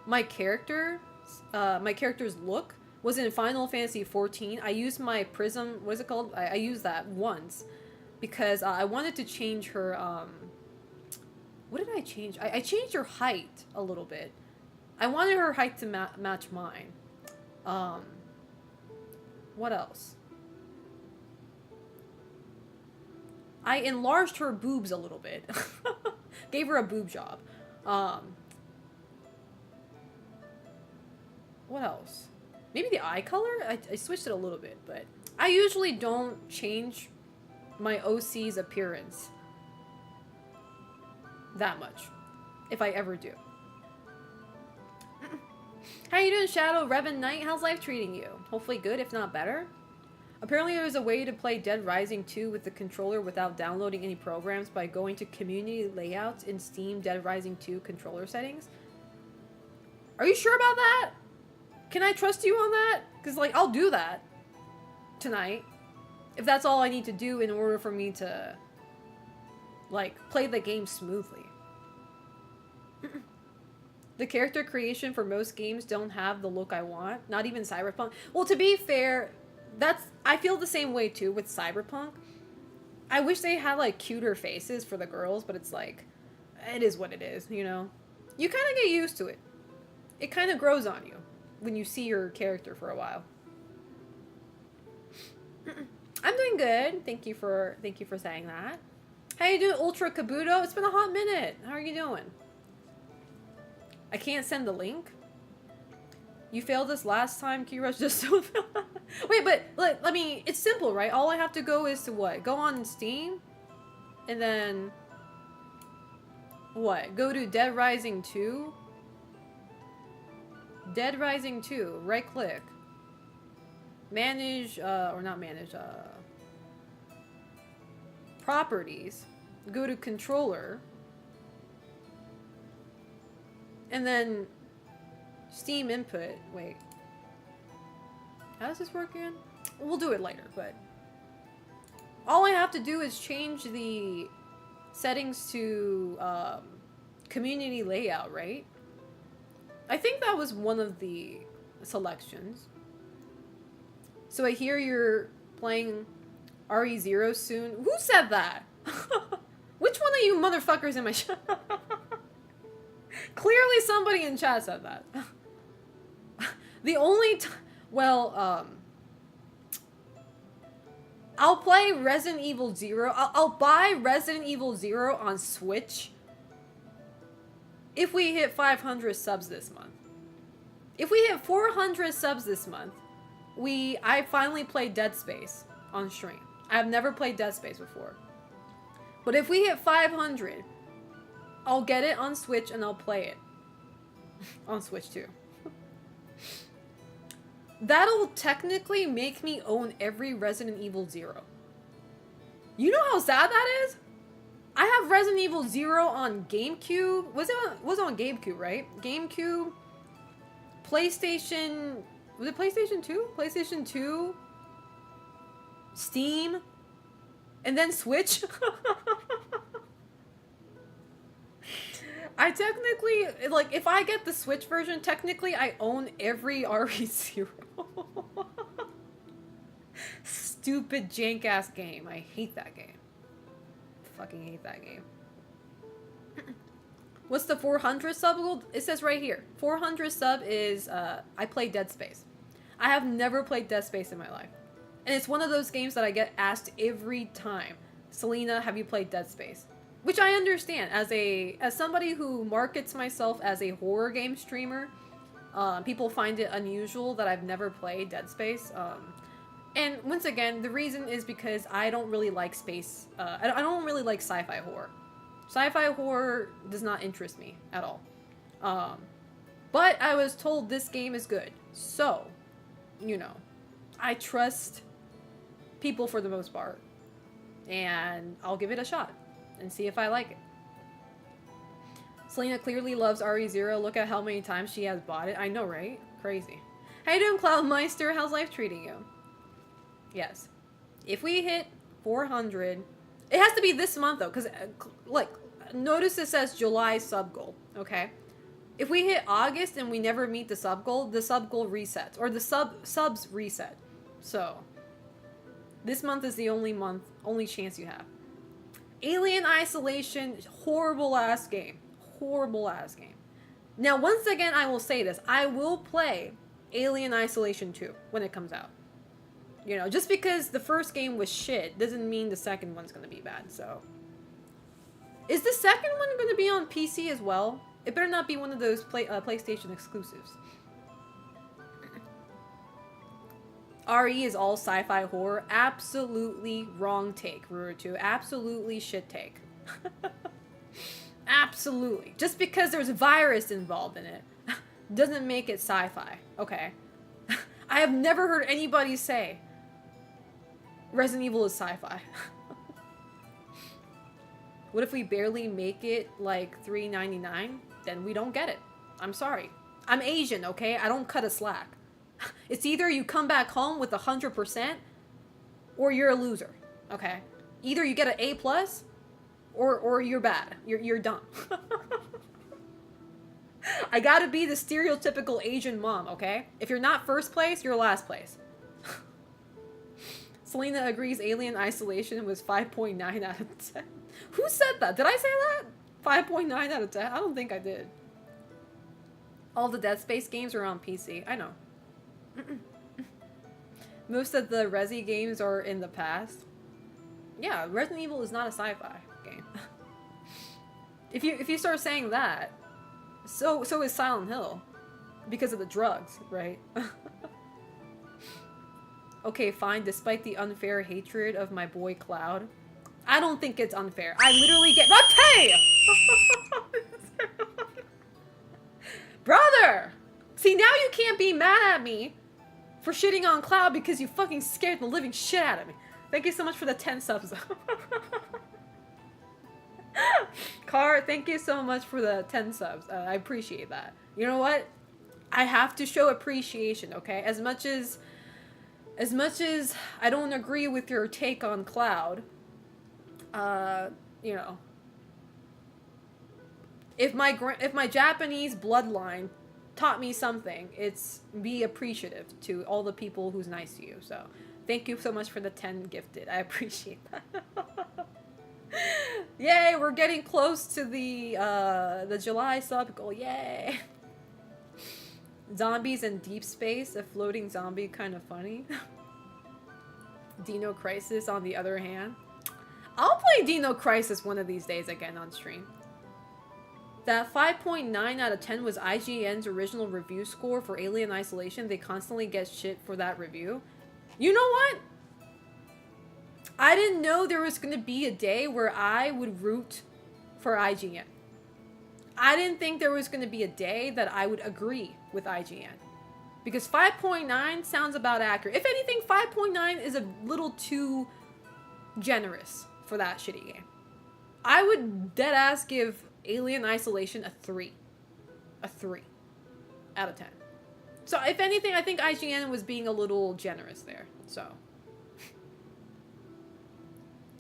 my character's look was in Final Fantasy XIV. I used my prism, what is it called? I used that once because I wanted to change her, what did I change? I changed her height a little bit. I wanted her height to match mine. What else? I enlarged her boobs a little bit. Gave her a boob job. What else? Maybe the eye color? I switched it a little bit, but I usually don't change my OC's appearance that much, if I ever do. How you doing, Shadow Revan Knight? How's life treating you? Hopefully good, if not better. Apparently there's a way to play Dead Rising 2 with the controller without downloading any programs by going to community layouts in Steam Dead Rising 2 controller settings. Are you sure about that? Can I trust you on that? Because, like, I'll do that tonight. If that's all I need to do in order for me to, like, play the game smoothly. The character creation for most games don't have the look I want. Not even Cyberpunk. Well, to be fair, I feel the same way too with Cyberpunk. I wish they had like cuter faces for the girls, but it's like, it is what it is, you know? You kind of get used to it. It kind of grows on you when you see your character for a while. I'm doing good. Thank you for saying that. How you doing, Ultra Kabuto? It's been a hot minute. How are you doing? I can't send the link. You failed this last time, Kira's just so... Wait, but, like, I mean, it's simple, right? All I have to go is to what? Go on Steam? And then... What? Go to Dead Rising 2? Dead Rising 2. Right click. Manage, or not manage, properties. Go to controller. And then... Steam input. Wait. How does this work again? We'll do it later, but... All I have to do is change the settings to community layout, right? I think that was one of the selections. So I hear you're playing RE0 soon. Who said that? Which one of you motherfuckers in my chat? Clearly somebody in chat said that. The only well, I'll play Resident Evil 0. I'll buy Resident Evil 0 on Switch if we hit 500 subs this month. If we hit 400 subs this month, I finally played Dead Space on stream. I've never played Dead Space before. But if we hit 500, I'll get it on Switch and I'll play it. On Switch too. That'll technically make me own every Resident Evil 0. You know how sad that is? I have Resident Evil 0 on GameCube. Was it on GameCube, right? GameCube, PlayStation... Was it PlayStation 2? PlayStation 2, Steam, and then Switch? I technically, like, if I get the Switch version, technically I own every RE0. Stupid jank-ass game. I hate that game. Fucking hate that game. What's the 400 sub goal? It says right here. 400 sub is, I play Dead Space. I have never played Dead Space in my life. And it's one of those games that I get asked every time. Selena, have you played Dead Space? Which I understand. As somebody who markets myself as a horror game streamer, people find it unusual that I've never played Dead Space. And once again, the reason is because I don't really like space. I don't really like sci-fi horror. Sci-fi horror does not interest me at all. But I was told this game is good. So, you know, I trust people for the most part. And I'll give it a shot and see if I like it. Selena clearly loves RE0. Look at how many times she has bought it. I know, right? Crazy. How you doing, Cloudmeister? How's life treating you? Yes. If we hit 400... It has to be this month, though, because, like, notice it says July sub goal, okay? If we hit August and we never meet the sub goal resets. Or the subs reset. So, this month is the only chance you have. Alien Isolation, horrible ass game. Horrible ass game. Now, once again, I will say this. I will play Alien Isolation 2 when it comes out. You know, just because the first game was shit doesn't mean the second one's gonna be bad, so. Is the second one gonna be on PC as well? It better not be one of those PlayStation exclusives. RE is all sci-fi horror. Absolutely wrong take, Rurutu. Absolutely shit take. Absolutely. Just because there's a virus involved in it doesn't make it sci-fi, okay? I have never heard anybody say Resident Evil is sci-fi. What if we barely make it like $3.99? Then we don't get it. I'm sorry. I'm Asian, okay? I don't cut a slack. It's either you come back home with 100% or you're a loser, okay? Either you get an A+, or you're bad. You're dumb. I gotta be the stereotypical Asian mom, okay? If you're not first place, you're last place. Selena agrees Alien Isolation was 5.9 out of 10. Who said that? Did I say that? 5.9 out of 10? I don't think I did. All the Dead Space games are on PC. I know. Most of the Resi games are in the past. Yeah, Resident Evil is not a sci-fi game. If you start saying that, so is Silent Hill. Because of the drugs, right? Okay, fine, despite the unfair hatred of my boy Cloud. I don't think it's unfair. I literally get... Okay! Brother! See, now you can't be mad at me for shitting on Cloud because you fucking scared the living shit out of me. Thank you so much for the 10 subs. Car, thank you so much for the 10 subs. I appreciate that. You know what? I have to show appreciation, okay? As much as I don't agree with your take on Cloud, you know, if my Japanese bloodline taught me something, it's be appreciative to all the people who's nice to you. So, thank you so much for the 10 gifted. I appreciate that. Yay, we're getting close to the July sub goal. Yay. Zombies in deep space, a floating zombie, kind of funny. Dino Crisis, on the other hand. I'll play Dino Crisis one of these days again on stream. That 5.9 out of 10 was IGN's original review score for Alien Isolation. They constantly get shit for that review. You know what? I didn't know there was going to be a day where I would root for IGN. I didn't think there was going to be a day that I would agree with IGN. Because 5.9 sounds about accurate. If anything, 5.9 is a little too generous for that shitty game. I would deadass give Alien Isolation a 3. A 3 out of 10. So if anything, I think IGN was being a little generous there. So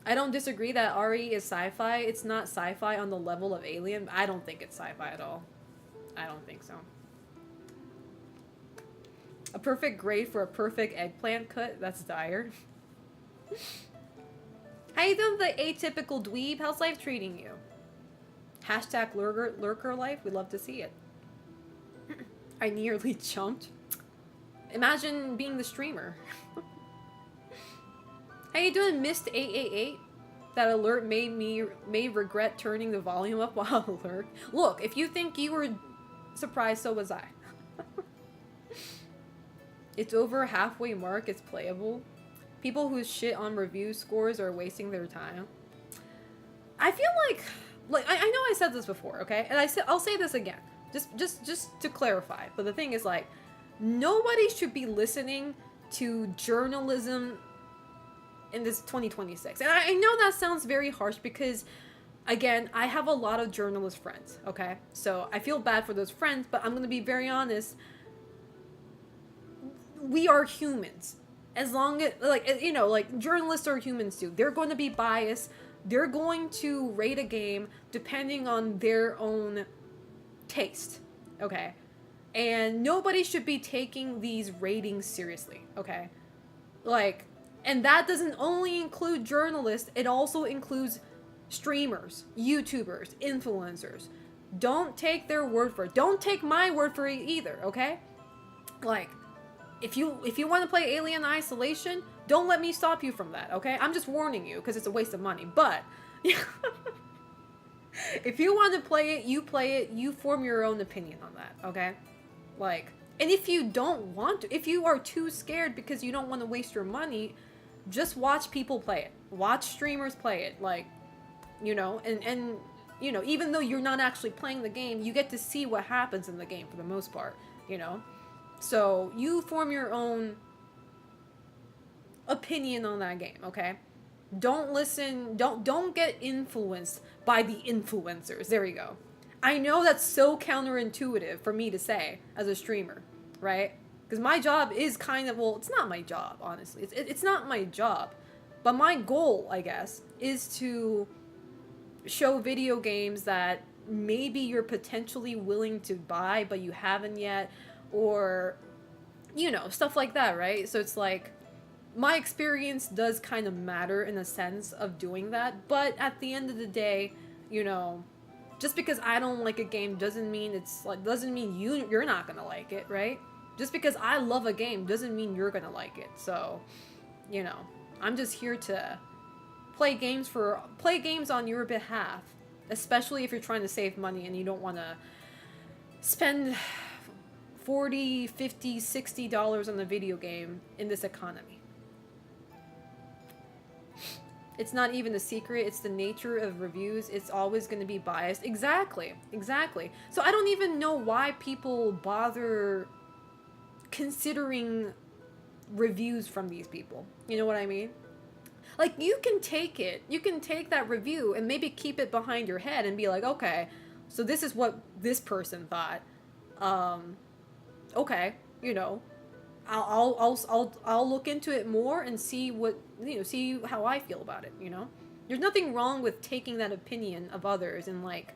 I don't disagree that RE is sci-fi. It's not sci-fi on the level of Alien. I don't think it's sci-fi at all. I don't think so. A perfect grade for a perfect eggplant cut? That's dire. How you doing, the atypical dweeb? How's life treating you? Hashtag lurker life? We'd love to see it. I nearly jumped. Imagine being the streamer. How you doing, Mist 888? That alert made regret turning the volume up while alert. Look, if you think you were surprised, so was I. It's over halfway mark, it's playable. People who shit on review scores are wasting their time. I feel like I know I said this before, okay? And I'll say this again. Just to clarify. But the thing is, like, nobody should be listening to journalism in this 2026. And I know that sounds very harsh because, again, I have a lot of journalist friends, okay? So I feel bad for those friends, but I'm going to be very honest. We are humans. As long as, like, you know, like, journalists are humans too. They're going to be biased. They're going to rate a game depending on their own taste, okay? And nobody should be taking these ratings seriously, okay? Like, and that doesn't only include journalists, it also includes streamers, YouTubers, influencers. Don't take their word for it. Don't take my word for it either, okay? Like, if you want to play Alien Isolation, don't let me stop you from that, okay? I'm just warning you, because it's a waste of money, but if you want to play it, you form your own opinion on that, okay? Like, And if you don't want to, if you are too scared because you don't want to waste your money, just watch people play it. Watch streamers play it. Like, you know, and you know, even though you're not actually playing the game, you get to see what happens in the game for the most part, you know? So you form your own opinion on that game, okay? Don't listen, don't get influenced by the influencers. There you go. I know that's so counterintuitive for me to say as a streamer, right? Because my job is kind of, well, it's not my job, honestly. It's not my job. But my goal, I guess, is to show video games that maybe you're potentially willing to buy, but you haven't yet. Or, you know, stuff like that, right? So it's like, my experience does kind of matter in a sense of doing that. But at the end of the day, you know, just because I don't like a game doesn't mean it's like, doesn't mean you're not gonna like it, right? Just because I love a game doesn't mean you're gonna like it. So, you know, I'm just here to play games on your behalf, especially if you're trying to save money and you don't want to spend $40, $50, $60 on a video game in this economy. It's not even a secret. It's the nature of reviews. It's always going to be biased. Exactly. So I don't even know why people bother considering reviews from these people. You know what I mean? Like, you can take that review and maybe keep it behind your head and be like, okay, so this is what this person thought. Okay, you know, I'll look into it more and see what, you know, see how I feel about it, you know? There's nothing wrong with taking that opinion of others and, like,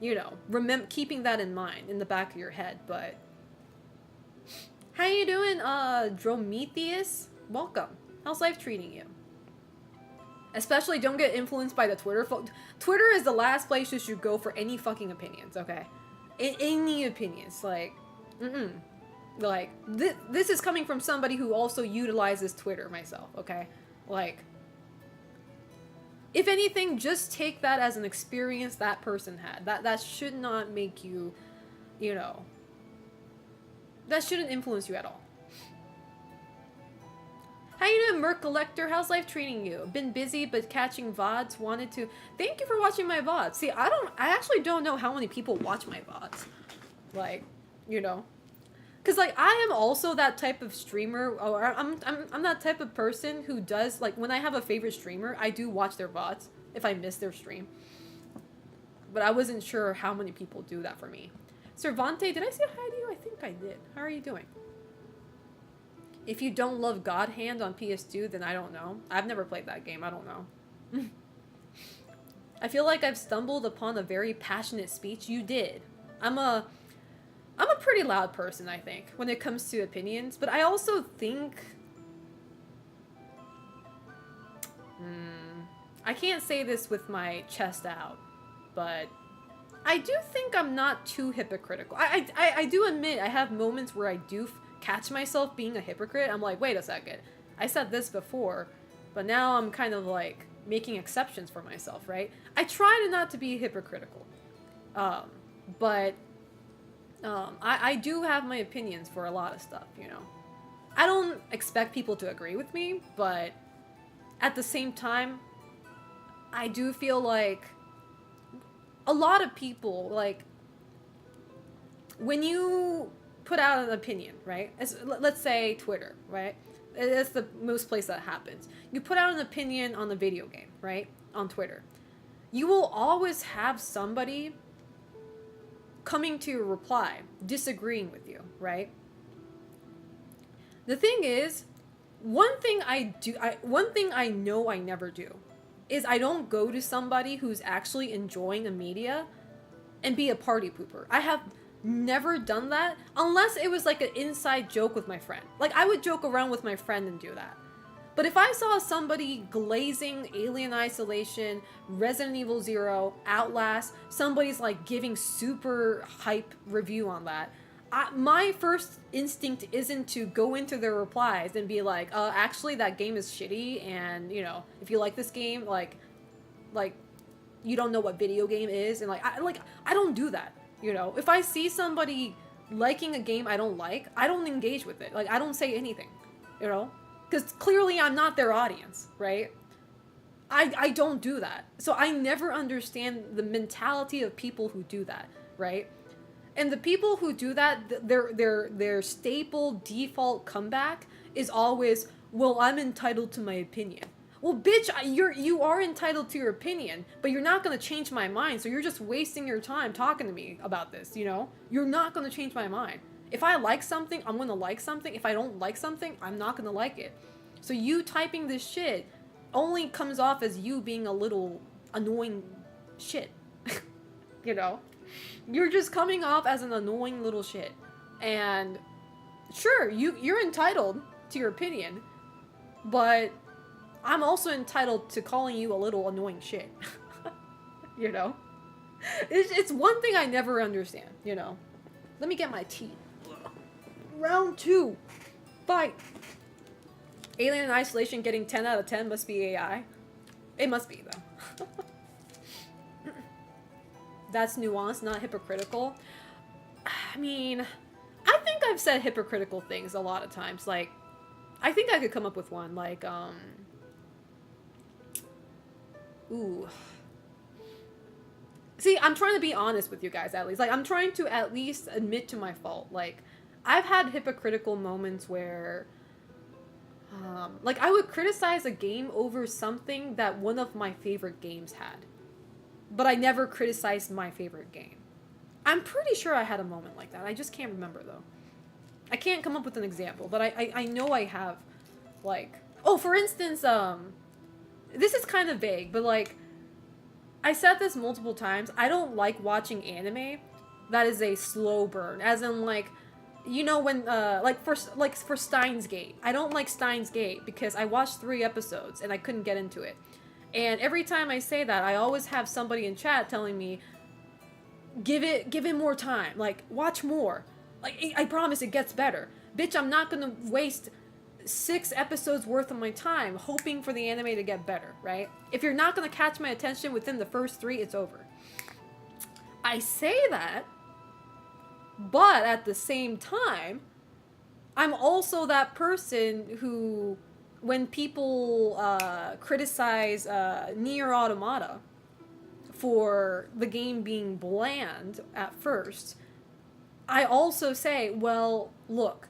you know, keeping that in mind in the back of your head. But how you doing, Drometheus? Welcome. How's life treating you? Especially don't get influenced by the Twitter. Twitter is the last place you should go for any fucking opinions, okay? Any opinions, like, like, this is coming from somebody who also utilizes Twitter myself, okay? Like, if anything, just take that as an experience that person had. That should not make you, you know, that shouldn't influence you at all. How you doing, Merc Collector? How's life treating you? Been busy, but catching VODs. Wanted to... Thank you for watching my VODs. See, I actually don't know how many people watch my VODs. Like, you know. Because, like, I am also that type of streamer, or I'm that type of person who does, like, when I have a favorite streamer, I do watch their VODs if I miss their stream. But I wasn't sure how many people do that for me. Cervante, did I say hi to you? I think I did. How are you doing? If you don't love God Hand on PS2, then I don't know. I've never played that game. I don't know. I feel like I've stumbled upon a very passionate speech. You did. I'm a pretty loud person, I think, when it comes to opinions. But I also think... I can't say this with my chest out, but I do think I'm not too hypocritical. I do admit I have moments where I do catch myself being a hypocrite. I'm like, wait a second, I said this before, but now I'm kind of like making exceptions for myself, right? I try to not to be hypocritical, but I do have my opinions for a lot of stuff, you know. I don't expect people to agree with me, but at the same time, I do feel like a lot of people, like, when you put out an opinion, right? Let's say Twitter, right? That's the most place that happens. You put out an opinion on a video game, right? On Twitter. You will always have somebody coming to your reply, disagreeing with you, right? The thing is, one thing I know I never do is I don't go to somebody who's actually enjoying a media and be a party pooper. I have never done that unless it was like an inside joke with my friend. Like, I would joke around with my friend and do that. But if I saw somebody glazing Alien Isolation, Resident Evil 0, Outlast, somebody's like giving super hype review on that, my first instinct isn't to go into their replies and be like, actually that game is shitty, and, you know, if you like this game, like you don't know what video game is, and I don't do that. You know, if I see somebody liking a game I don't like, I don't engage with it. Like, I don't say anything, you know? Because clearly I'm not their audience, right? I don't do that. So I never understand the mentality of people who do that, right? And the people who do that, their staple default comeback is always, well, I'm entitled to my opinion. Well, bitch, you are entitled to your opinion, but you're not gonna change my mind. So you're just wasting your time talking to me about this. You know, you're not gonna change my mind. If I like something, I'm gonna like something. If I don't like something, I'm not gonna like it. So you typing this shit only comes off as you being a little annoying shit. You know, you're just coming off as an annoying little shit. And sure, you're entitled to your opinion, but I'm also entitled to calling you a little annoying shit. You know? It's one thing I never understand, you know? Let me get my tea. Round 2. Fight. Alien in Isolation getting 10 out of 10 must be AI. It must be, though. That's nuanced, not hypocritical. I mean, I think I've said hypocritical things a lot of times. Like, I think I could come up with one. Like, ooh. See, I'm trying to be honest with you guys, at least. Like, I'm trying to at least admit to my fault. Like, I've had hypocritical moments where, like, I would criticize a game over something that one of my favorite games had. But I never criticized my favorite game. I'm pretty sure I had a moment like that. I just can't remember, though. I can't come up with an example, but I know I have, like... Oh, for instance, this is kind of vague, but, like, I said this multiple times. I don't like watching anime that is a slow burn. As in, like, you know when, for Steins Gate. I don't like Steins Gate because I watched 3 episodes and I couldn't get into it. And every time I say that, I always have somebody in chat telling me, give it more time. Like, watch more. Like, I promise it gets better. Bitch, I'm not gonna waste 6 episodes worth of my time hoping for the anime to get better, right? If you're not gonna catch my attention within the first 3, it's over. I say that, but at the same time, I'm also that person who, when people criticize Nier Automata for the game being bland at first, I also say, well, look,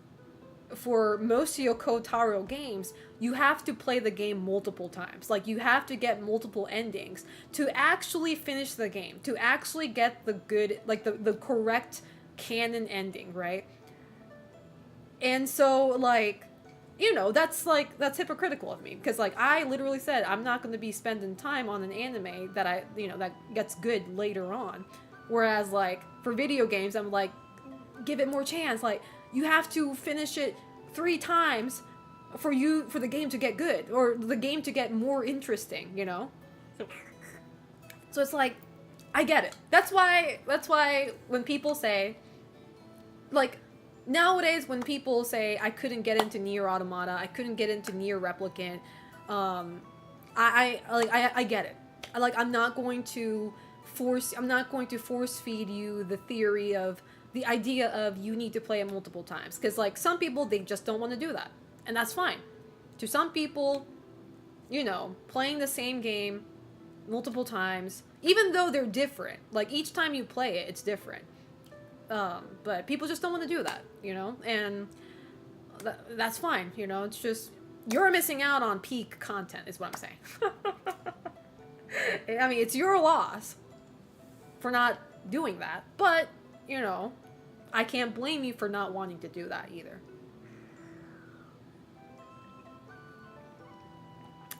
for most Yoko Taro games, you have to play the game multiple times. Like, you have to get multiple endings to actually finish the game, to actually get the good, like, the correct canon ending, right? And so, like, you know, that's hypocritical of me, because, like, I literally said I'm not going to be spending time on an anime that that gets good later on. Whereas, like, for video games, I'm like, give it more chance. Like, you have to finish it 3 times for the game to get good, or the game to get more interesting, you know? So it's like, I get it. That's why when people say, like, nowadays when people say I couldn't get into Nier Automata, I couldn't get into Nier Replicant, I get it. I'm not going to force feed you the theory of the idea of you need to play it multiple times, because, like, some people, they just don't want to do that, and that's fine. To some people, you know, playing the same game multiple times, even though they're different, like, each time you play it, it's different. But people just don't want to do that, you know, and that's fine, you know. It's just, you're missing out on peak content, is what I'm saying. I mean, it's your loss for not doing that, but, you know, I can't blame you for not wanting to do that either.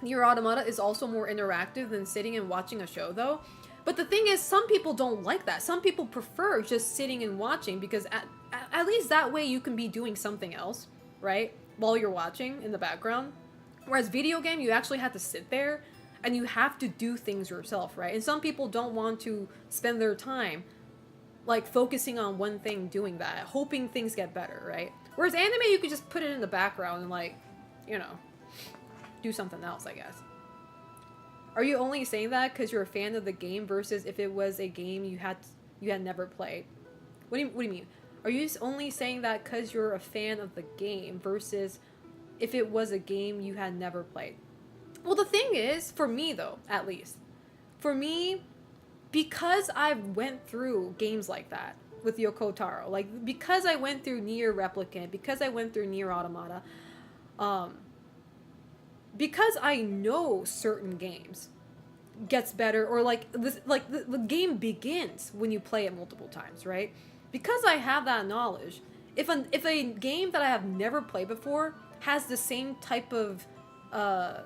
Nier Automata is also more interactive than sitting and watching a show, though. But the thing is, some people don't like that. Some people prefer just sitting and watching, because at least that way you can be doing something else, right? While you're watching in the background. Whereas video game, you actually have to sit there and you have to do things yourself, right? And some people don't want to spend their time, like, focusing on one thing, doing that, hoping things get better, right? Whereas anime, you could just put it in the background and, like, you know, do something else, I guess. Are you only saying that because you're a fan of the game versus if it was a game you had never played? What do you mean? Are you only saying that because you're a fan of the game versus if it was a game you had never played? Well, the thing is, for me though, at least, for me, because I went through games like that with Yoko Taro, like because I went through Nier Replicant, because I went through Nier Automata, um, because I know certain games gets better, or like this, like the game begins when you play it multiple times, right? Because I have that knowledge, if a game that I have never played before has the same type of uh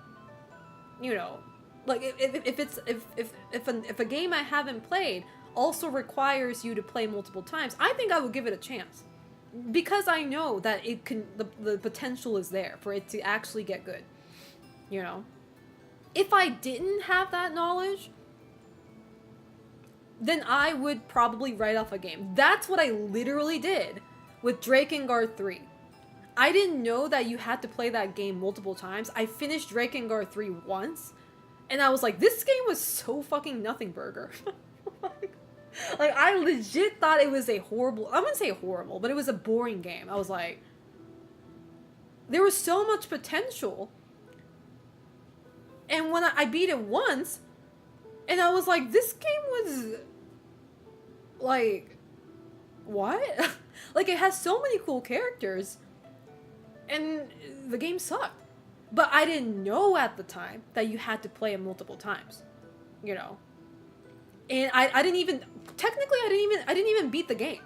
you know, like if a game I haven't played also requires you to play multiple times, I think I would give it a chance because I know that it can, the potential is there for it to actually get good. You know, if I didn't have that knowledge, then I would probably write off a game. That's what I literally did with Drakengard 3. I didn't know that you had to play that game multiple times. I finished Drakengard 3 once, and I was like, this game was so fucking nothing burger. like, I legit thought it was a horrible, I wouldn't say horrible, but it was a boring game. I was like, there was so much potential. And when I beat it once, and I was like, this game was, like, what? Like, it has so many cool characters, and the game sucked. But I didn't know at the time that you had to play it multiple times, you know. And I didn't even, technically I didn't even beat the game.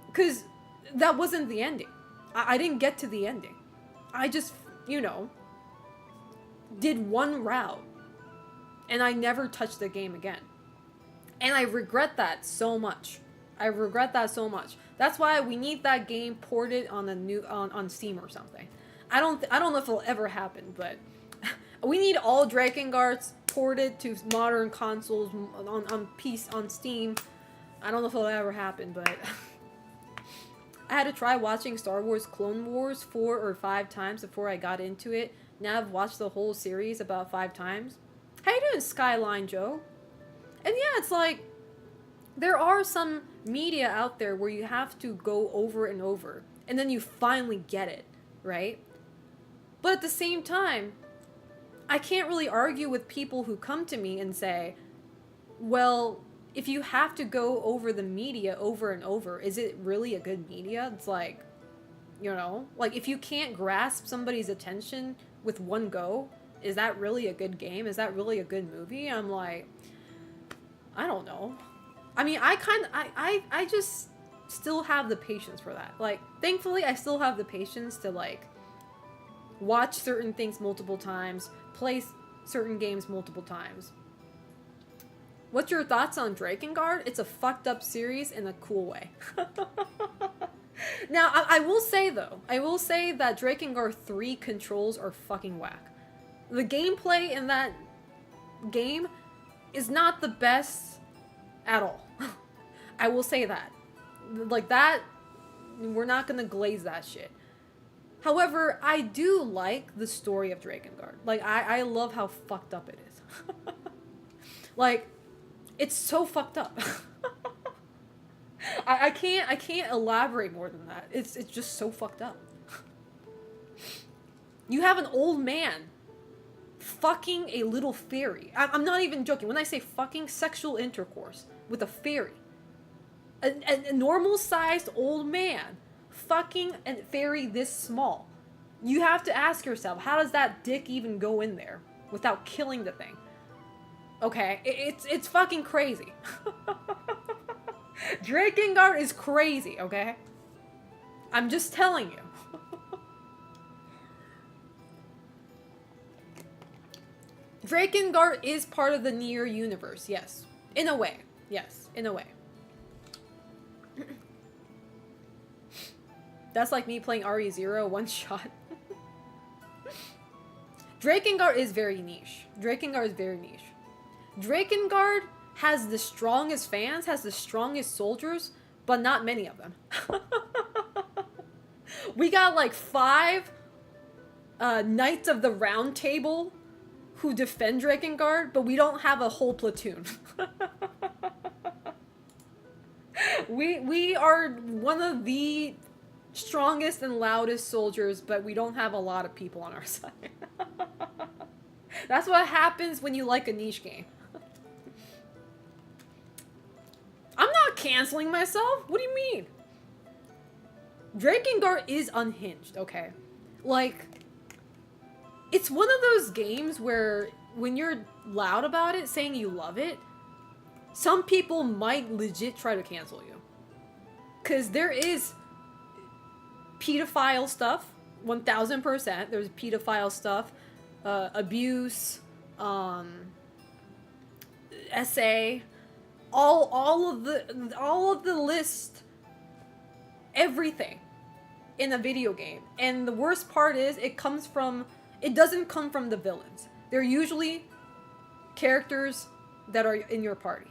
Because that wasn't the ending. I didn't get to the ending. I just, you know, did one route. And I never touched the game again. And I regret that so much. I regret that so much. That's why we need that game ported on a new on Steam or something. I don't know if it'll ever happen, but we need all Drakengards ported to modern consoles on Steam. I don't know if it'll ever happen, but I had to try watching Star Wars Clone Wars 4 or 5 times before I got into it. Now I've watched the whole series about 5 times. How you doing, Skyline Joe? And yeah, it's like, there are some media out there where you have to go over and over, and then you finally get it, right? But at the same time, I can't really argue with people who come to me and say, well, if you have to go over the media over and over, is it really a good media? It's like, you know, like if you can't grasp somebody's attention with one go, is that really a good game? Is that really a good movie? I'm like, I don't know. I mean, I just still have the patience for that. Like, thankfully, I still have the patience to, like, watch certain things multiple times, play certain games multiple times. What's your thoughts on Drakengard? It's a fucked up series in a cool way. Now, I will say, though, I will say that Drakengard 3 controls are fucking whack. The gameplay in that game is not the best at all. I will say that. Like that, we're not gonna glaze that shit. However, I do like the story of Drakengard. Like, I love how fucked up it is. Like, it's so fucked up. I can't elaborate more than that. It's just so fucked up. You have an old man fucking a little fairy. I'm not even joking. When I say fucking, sexual intercourse with a fairy. A normal-sized old man fucking a fairy this small. You have to ask yourself, how does that dick even go in there without killing the thing? Okay, it's fucking crazy. Drakengard is crazy, okay? I'm just telling you. Drakengard is part of the Nier universe, yes. In a way. Yes, in a way. That's like me playing RE0 one shot. Drakengard is very niche. Drakengard is very niche. Drakengard has the strongest fans, has the strongest soldiers, but not many of them. We got like 5 Knights of the Round Table who defend Drakengard, but we don't have a whole platoon. We are one of the strongest and loudest soldiers, but we don't have a lot of people on our side. That's what happens when you like a niche game. I'm not canceling myself. What do you mean? Drakengard is unhinged, okay? Like, it's one of those games where when you're loud about it, saying you love it, some people might legit try to cancel you. Because there is pedophile stuff, 1000%. There's pedophile stuff, abuse, SA, all of the list, everything in a video game. And the worst part is it doesn't come from the villains. They're usually characters that are in your party.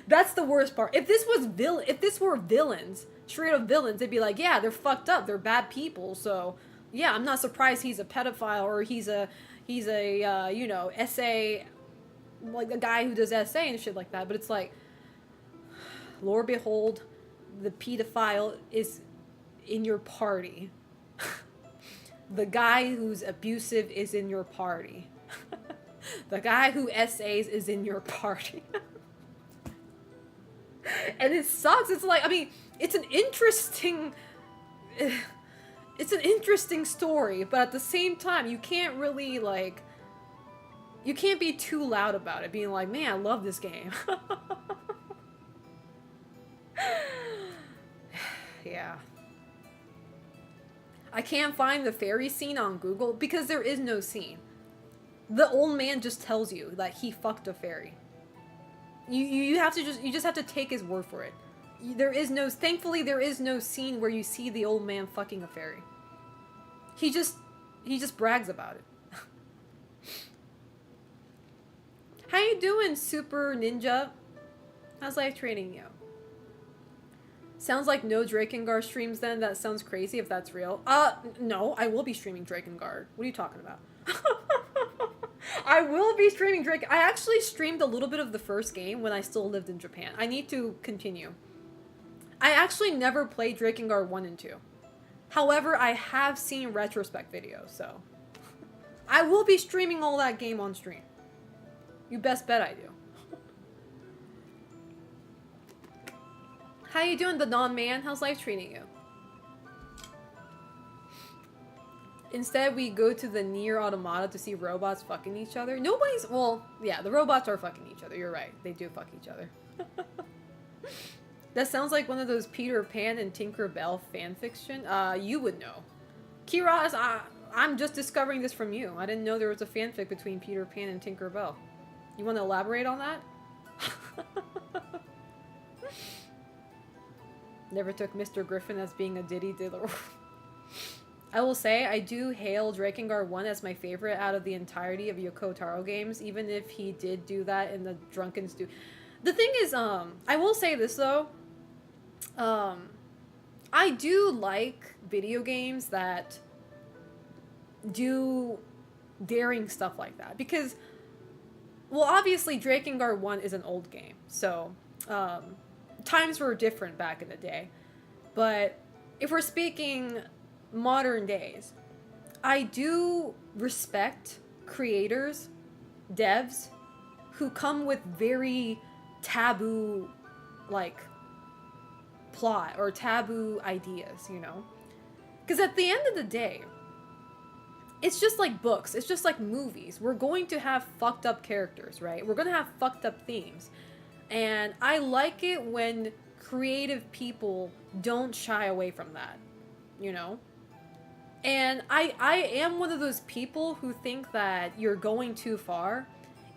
That's the worst part. If this were villains, straight up villains, they'd be like, yeah, they're fucked up, they're bad people, so yeah, I'm not surprised he's a pedophile or he's a you know, SA, like a guy who does SA and shit like that. But it's like, Lord behold, the pedophile is in your party. The guy who's abusive is in your party. The guy who SAs is in your party. And it sucks. It's like, I mean, it's an interesting story, but at the same time, you can't really, like, you can't be too loud about it, being like, man, I love this game. Yeah. I can't find the fairy scene on Google because there is no scene. The old man just tells you that he fucked a fairy. You just have to take his word for it. Thankfully there is no scene where you see the old man fucking a fairy. He just brags about it. How you doing, Super Ninja? How's life treating you? Sounds like no Drakengard streams then. That sounds crazy if that's real. No, I will be streaming Drakengard. What are you talking about? I will be streaming Drake. I actually streamed a little bit of the first game when I still lived in Japan. I need to continue. I actually never played Drakengard 1 and 2. However, I have seen retrospect videos, so I will be streaming all that game on stream. You best bet I do. How you doing, the non-man? How's life treating you? Instead, we go to the Nier Automata to see robots fucking each other. Well, yeah, the robots are fucking each other. You're right. They do fuck each other. That sounds like one of those Peter Pan and Tinker Bell fanfiction. You would know. Kiraz, I'm just discovering this from you. I didn't know there was a fanfic between Peter Pan and Tinker Bell. You want to elaborate on that? Never took Mr. Griffin as being a ditty diddler. I will say, I do hail Drakengard 1 as my favorite out of the entirety of Yoko Taro games, even if he did do that in the Drunken Stew. The thing is, I will say this though, I do like video games that do daring stuff like that, because, well, obviously Drakengard 1 is an old game, so, times were different back in the day, but if we're speaking modern days, I do respect creators, devs, who come with very taboo, like, plot or taboo ideas, you know? Because at the end of the day, it's just like books, it's just like movies. We're going to have fucked up characters, right? We're going to have fucked up themes. And I like it when creative people don't shy away from that, you know? And I am one of those people who think that you're going too far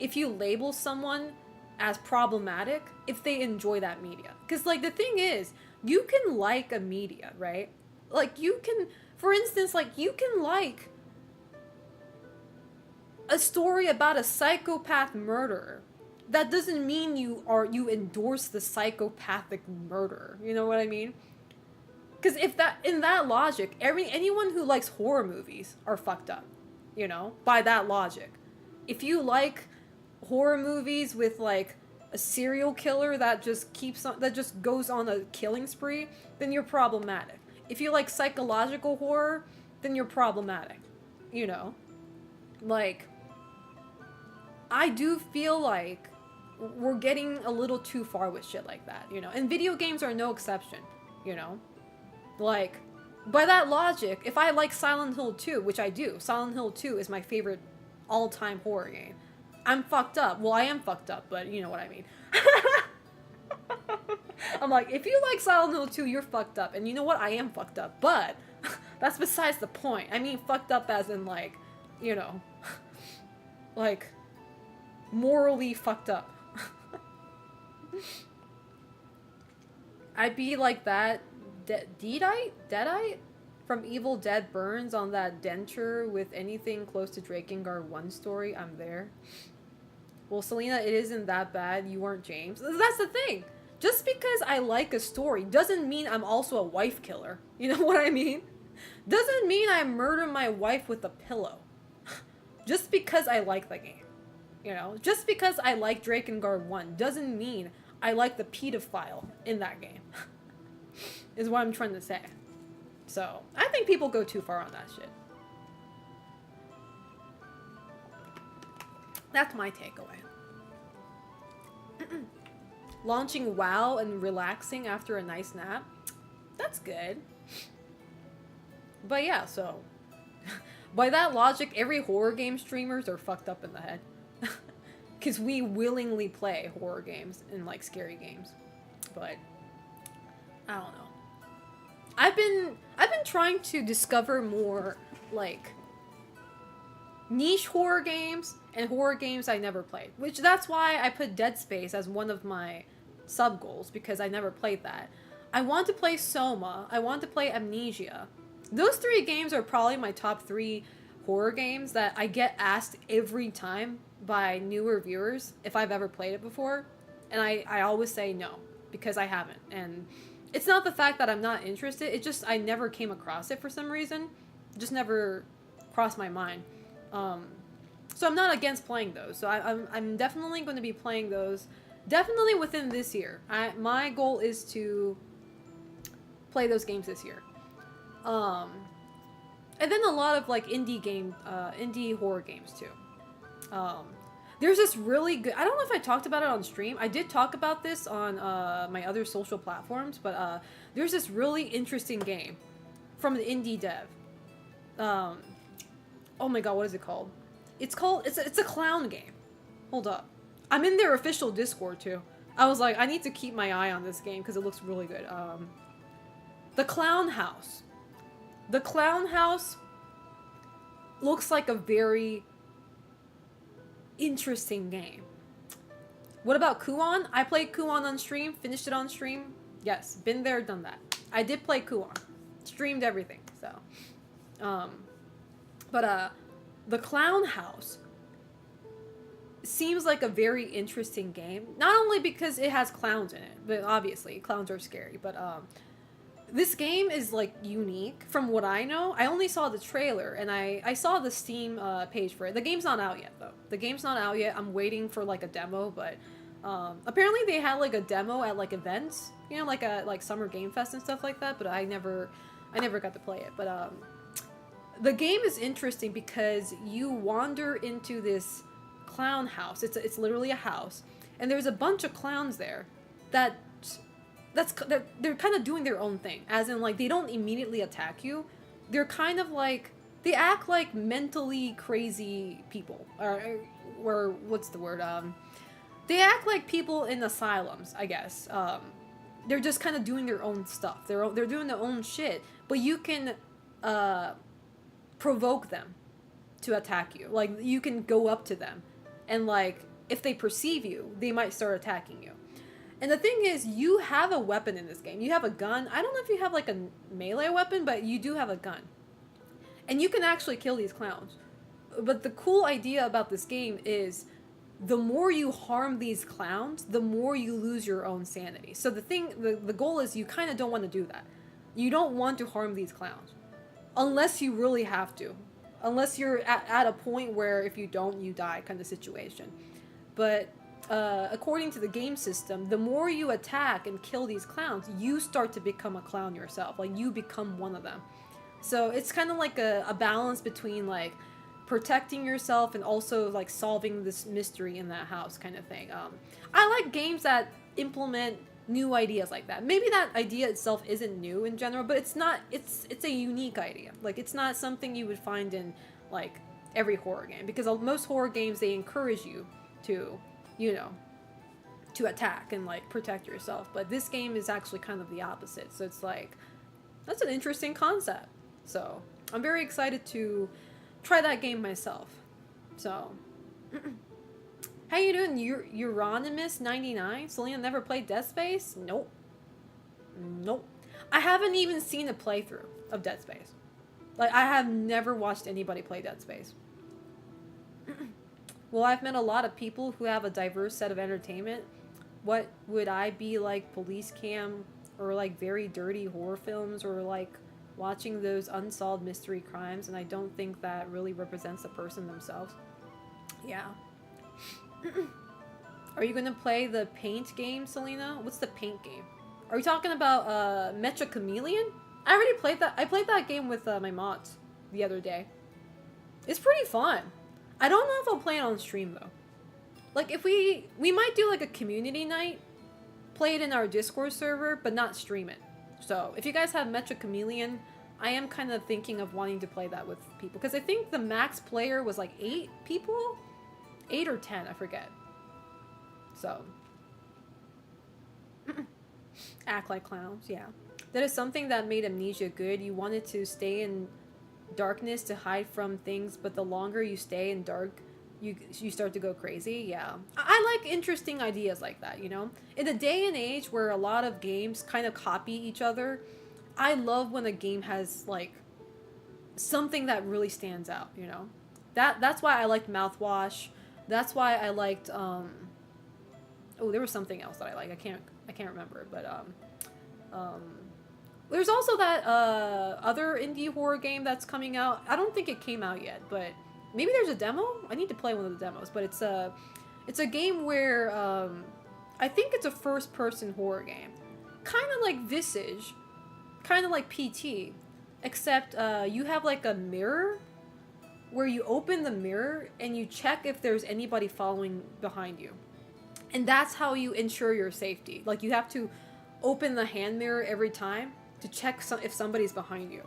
if you label someone as problematic if they enjoy that media. Because, like, the thing is, you can like a media, right? Like, you can, for instance, like, you can like a story about a psychopath murderer. That doesn't mean you endorse the psychopathic murderer. You know what I mean? Because in that logic, anyone who likes horror movies are fucked up, you know, by that logic. If you like horror movies with, like, a serial killer that just that just goes on a killing spree, then you're problematic. If you like psychological horror, then you're problematic. You know? Like, I do feel like we're getting a little too far with shit like that, you know? And video games are no exception, you know? Like, by that logic, if I like Silent Hill 2, which I do, Silent Hill 2 is my favorite all-time horror game. I'm fucked up. Well, I am fucked up, but you know what I mean. I'm like, if you like Silent Hill 2, you're fucked up. And you know what? I am fucked up. But that's besides the point. I mean fucked up as in, like, you know, like, morally fucked up. I'd be like that Deadite from Evil Dead Burns on that denture with anything close to Drakengard 1 story. I'm there. Well, Selena, it isn't that bad. You weren't James. That's the thing. Just because I like a story doesn't mean I'm also a wife killer. You know what I mean? Doesn't mean I murder my wife with a pillow. Just because I like the game. You know? Just because I like Drakengard 1 doesn't mean I like the pedophile in that game. Is what I'm trying to say. So, I think people go too far on that shit. That's my takeaway. Launching WoW and relaxing after a nice nap. That's good. But yeah, so by that logic, every horror game streamers are fucked up in the head. Because we willingly play horror games and like scary games. But I don't know. I've been trying to discover more like niche horror games and horror games I never played. Which that's why I put Dead Space as one of my sub goals, because I never played that. I want to play Soma. I want to play Amnesia. Those 3 games are probably my top 3 horror games that I get asked every time by new reviewers if I've ever played it before. And I always say no, because I haven't. And it's not the fact that I'm not interested. It's just I never came across it for some reason. It just never crossed my mind. So I'm not against playing those. So I'm definitely going to be playing those. Definitely within this year. My goal is to play those games this year. And then a lot of like indie horror games too. There's this really good, I don't know if I talked about it on stream. I did talk about this on my other social platforms, but there's this really interesting game from an indie dev. Oh my god, what is it called? It's a clown game. Hold up. I'm in their official Discord too. I was like, I need to keep my eye on this game because it looks really good. The Clown House. The Clown House looks like a very interesting game. What about Kuon? I played Kuon on stream, finished it on stream. Yes, been there, done that. I did play Kuon. Streamed everything, so. But the Clown House seems like a very interesting game. Not only because it has clowns in it, but obviously clowns are scary, but this game is like unique from what I know. I only saw the trailer and I saw the Steam page for it. The game's not out yet though. The game's not out yet. I'm waiting for like a demo, but apparently they had like a demo at like events, you know, like Summer Game Fest and stuff like that, but I never got to play it. But the game is interesting because you wander into this clown house. It's literally a house, and there's a bunch of clowns there they're kind of doing their own thing, as in like they don't immediately attack you. They're kind of like, they act like mentally crazy people, or what's the word, they act like people in asylums, I guess. They're just kind of doing their own stuff. They're doing their own shit, but you can provoke them to attack you. Like, you can go up to them, and like if they perceive you, they might start attacking you. And the thing is, you have a weapon in this game. You have a gun. I don't know if you have like a melee weapon, but you do have a gun. And you can actually kill these clowns. But the cool idea about this game is the more you harm these clowns, the more you lose your own sanity. So the goal is you kind of don't want to do that. You don't want to harm these clowns. Unless you really have to. Unless you're at a point where if you don't, you die kind of situation. But according to the game system, the more you attack and kill these clowns, you start to become a clown yourself. Like, you become one of them. So it's kind of like a balance between, like, protecting yourself and also, like, solving this mystery in that house kind of thing. I like games that implement new ideas like that. Maybe that idea itself isn't new in general, but it's a unique idea. Like, it's not something you would find in, like, every horror game. Because most horror games, they encourage you to, you know, to attack and, like, protect yourself. But this game is actually kind of the opposite. So it's like, that's an interesting concept. So I'm very excited to try that game myself. So, how you doing, Euronymous99? Selena never played Dead Space? Nope. Nope. I haven't even seen a playthrough of Dead Space. Like, I have never watched anybody play Dead Space. Well, I've met a lot of people who have a diverse set of entertainment. What would I be like, police cam, or like very dirty horror films, or like watching those unsolved mystery crimes, and I don't think that really represents the person themselves. Yeah. Are you gonna play the paint game, Selena? What's the paint game? Are we talking about Mecha Chameleon? I already played that. I played that game with my mods the other day. It's pretty fun. I don't know if I'll play it on stream though. Like, if we might do like a community night, play it in our Discord server, but not stream it. So if you guys have Mecha Chameleon, I am kind of thinking of wanting to play that with people, because I think the max player was like 8 people, 8 or 10, I forget. So act like clowns, yeah. That is something that made Amnesia good. You wanted to stay in darkness to hide from things, but the longer you stay in dark, you start to go crazy. Yeah, I like interesting ideas like that, you know? In a day and age where a lot of games kind of copy each other, I love when a game has, like, something that really stands out, you know? That's why I liked Mouthwash. That's why I liked, oh, there was something else that I like. I can't remember, but, there's also that, other indie horror game that's coming out. I don't think it came out yet, but maybe there's a demo? I need to play one of the demos, but it's a game where, I think it's a first-person horror game. Kind of like Visage, kind of like PT, except, you have, like, a mirror where you open the mirror and you check if there's anybody following behind you. And that's how you ensure your safety. Like, you have to open the hand mirror every time to check if somebody's behind you.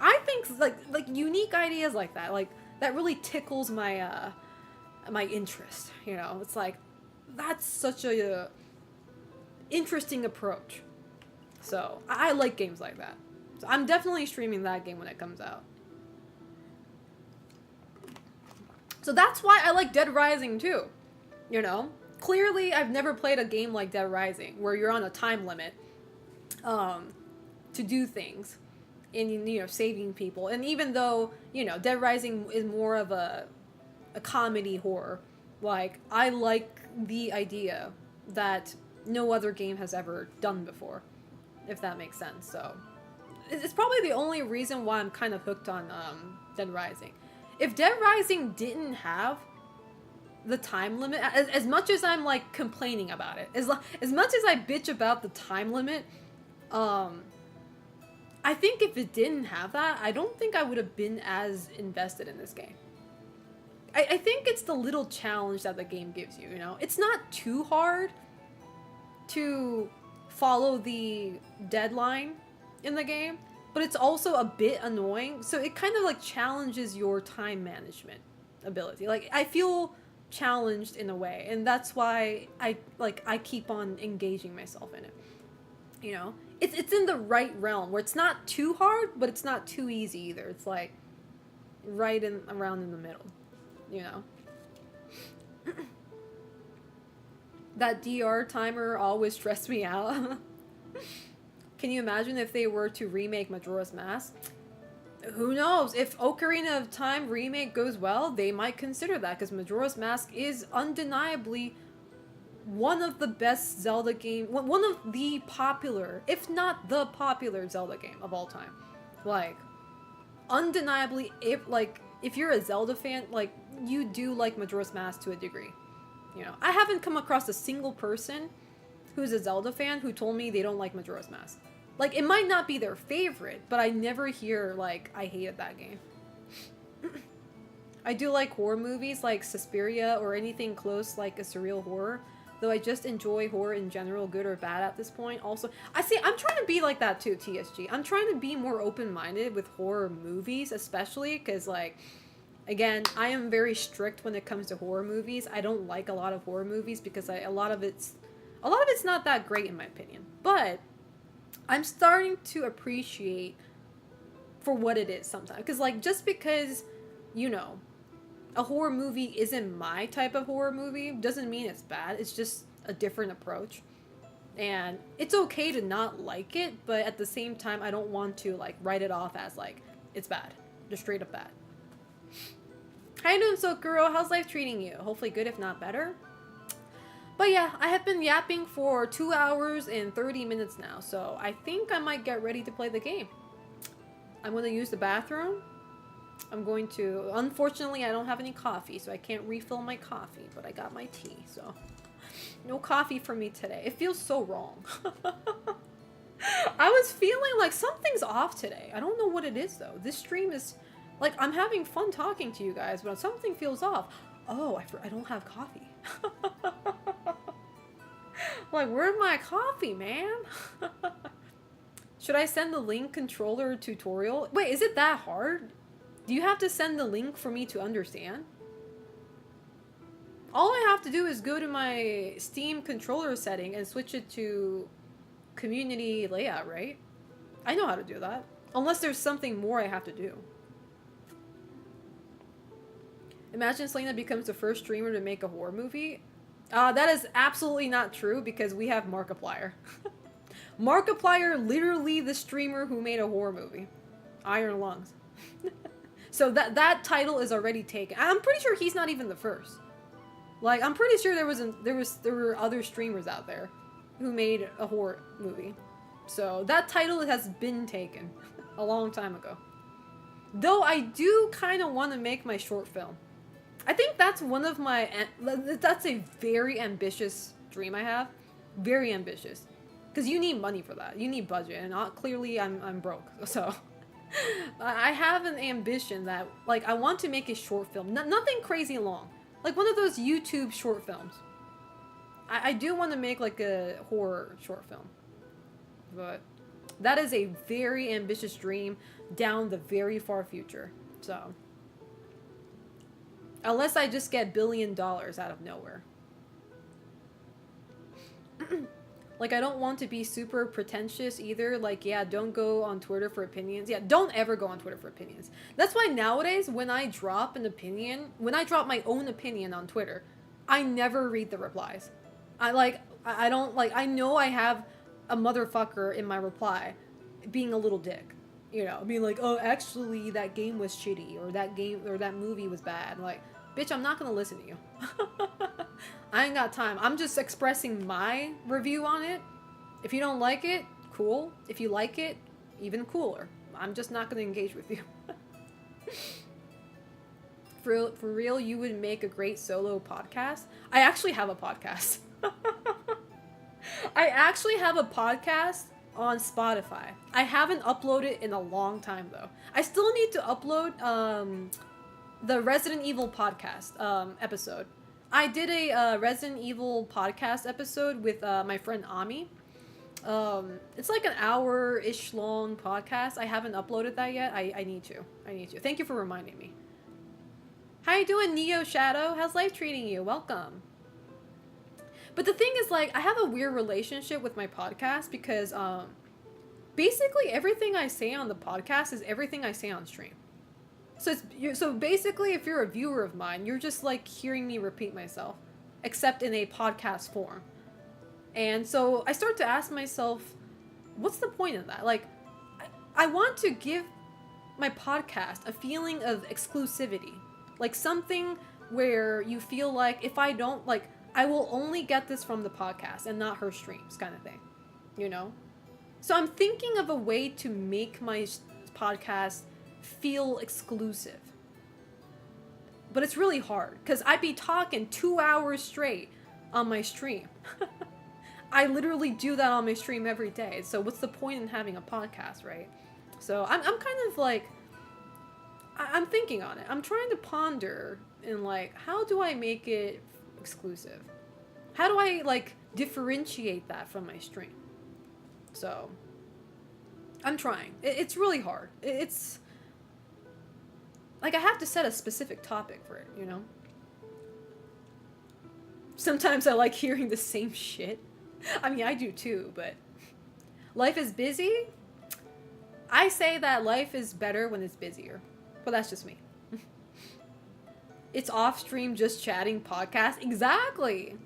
I think, like unique ideas like that, like, that really tickles my my interest, you know? It's like, that's such a interesting approach. So I like games like that. So I'm definitely streaming that game when it comes out. So that's why I like Dead Rising too, you know? Clearly, I've never played a game like Dead Rising where you're on a time limit to do things and, you know, saving people. And even though, you know, Dead Rising is more of a comedy horror, like, I like the idea that no other game has ever done before, if that makes sense. So it's probably the only reason why I'm kind of hooked on Dead Rising. If Dead Rising didn't have the time limit, as much as I'm, like, complaining about it, as much as I bitch about the time limit, I think if it didn't have that, I don't think I would have been as invested in this game. I think it's the little challenge that the game gives you, you know? It's not too hard to follow the deadline in the game, but it's also a bit annoying, so it kind of, like, challenges your time management ability. Like, I feel challenged in a way, and that's why I keep on engaging myself in it, you know? It's in the right realm where it's not too hard, but it's not too easy either. It's like right around in the middle, you know? That DR timer always stressed me out. Can you imagine if they were to remake Majora's Mask? Who knows? If Ocarina of Time remake goes well, they might consider that, because Majora's Mask is undeniably one of the best Zelda game, one of the popular, if not the popular Zelda game of all time. Like, undeniably, if you're a Zelda fan, like, you do like Majora's Mask to a degree. You know, I haven't come across a single person who's a Zelda fan who told me they don't like Majora's Mask. Like, it might not be their favorite, but I never hear, like, I hated that game. I do like horror movies like Suspiria or anything close like a surreal horror, though I just enjoy horror in general, good or bad at this point. Also, I'm trying to be like that too, TSG. I'm trying to be more open-minded with horror movies, especially because, like, again, I am very strict when it comes to horror movies. I don't like a lot of horror movies because a lot of it's not that great in my opinion. But I'm starting to appreciate for what it is sometimes. Because, like, just because, you know, a horror movie isn't my type of horror movie doesn't mean it's bad. It's just a different approach. And it's okay to not like it, but at the same time, I don't want to, like, write it off as, like, it's bad. Just straight up bad. How you doing, Sokuro? How's life treating you? Hopefully good, if not better. But yeah, I have been yapping for 2 hours and 30 minutes now, so I think I might get ready to play the game. I'm going to use the bathroom. I'm going to... Unfortunately, I don't have any coffee, so I can't refill my coffee, but I got my tea, so... No coffee for me today. It feels so wrong. I was feeling like something's off today. I don't know what it is, though. This stream is... Like, I'm having fun talking to you guys, but something feels off. Oh, I don't have coffee. Like, where's my coffee, man? Should I send the link controller tutorial? Wait, is it that hard? Do you have to send the link for me to understand? All I have to do is go to my Steam controller setting and switch it to community layout, right? I know how to do that. Unless there's something more I have to do. Imagine Selena becomes the first streamer to make a horror movie. That is absolutely not true because we have Markiplier. Markiplier, literally the streamer who made a horror movie. Iron Lungs. So that title is already taken. I'm pretty sure he's not even the first. Like, I'm pretty sure there were other streamers out there who made a horror movie. So that title has been taken a long time ago. Though I do kind of want to make my short film. I think that's one of my... That's a very ambitious dream I have. Very ambitious. Because you need money for that. You need budget. And clearly I'm broke. So... I have an ambition that... Like, I want to make a short film. Nothing crazy long. Like one of those YouTube short films. I do want to make like a horror short film. But... That is a very ambitious dream down the very far future. So... Unless I just get $1 billion out of nowhere. Like, I don't want to be super pretentious either. Like, yeah, don't go on Twitter for opinions. Yeah, don't ever go on Twitter for opinions. That's why nowadays, when I drop an opinion, when I drop my own opinion on Twitter, I never read the replies. I know I have a motherfucker in my reply being a little dick. You know, being like, oh, actually, that game was shitty, or that movie was bad. Like, bitch, I'm not gonna listen to you. I ain't got time. I'm just expressing my review on it. If you don't like it, cool. If you like it, even cooler. I'm just not gonna engage with you. For real, you would make a great solo podcast. I actually have a podcast. I actually have a podcast on Spotify. I haven't uploaded in a long time, though. I still need to upload, the Resident Evil podcast episode. I did a Resident Evil podcast episode with my friend Ami. It's like an hour-ish long podcast. I haven't uploaded that yet. I need to. Thank you for reminding me. How you doing, Neo Shadow? How's life treating you? Welcome. But the thing is, like, I have a weird relationship with my podcast because basically everything I say on the podcast is everything I say on stream. So basically, if you're a viewer of mine, you're just like hearing me repeat myself, except in a podcast form. And so I start to ask myself, what's the point of that? Like, I want to give my podcast a feeling of exclusivity, like something where you feel like if I don't, like, I will only get this from the podcast and not her streams, kind of thing, you know? So I'm thinking of a way to make my podcast feel exclusive. But it's really hard because I'd be talking 2 hours straight on my stream. I literally do that on my stream every day. So what's the point in having a podcast, right? So I'm kind of like, I'm thinking on it. I'm trying to ponder in like, how do I make it exclusive? How do I like differentiate that from my stream? So I'm trying. It's really hard. It's like I have to set a specific topic for it, you know? Sometimes I like hearing the same shit. I mean, I do too, but life is busy. I say that life is better when it's busier, but that's just me. It's off stream, just chatting podcast. Exactly.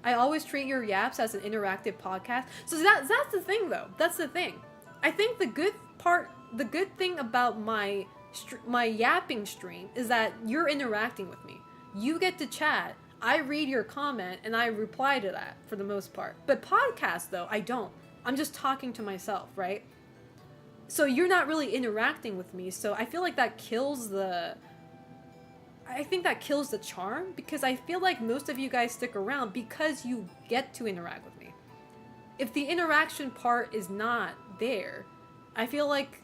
I always treat your yaps as an interactive podcast. So that's the thing, though. That's the thing. I think the good thing about my yapping stream is that you're interacting with me. You get to chat. I read your comment and I reply to that for the most part. But podcast, though, I don't. I'm just talking to myself, right? So you're not really interacting with me. So I feel like that kills the charm, because I feel like most of you guys stick around because you get to interact with me. If the interaction part is not there, I feel like,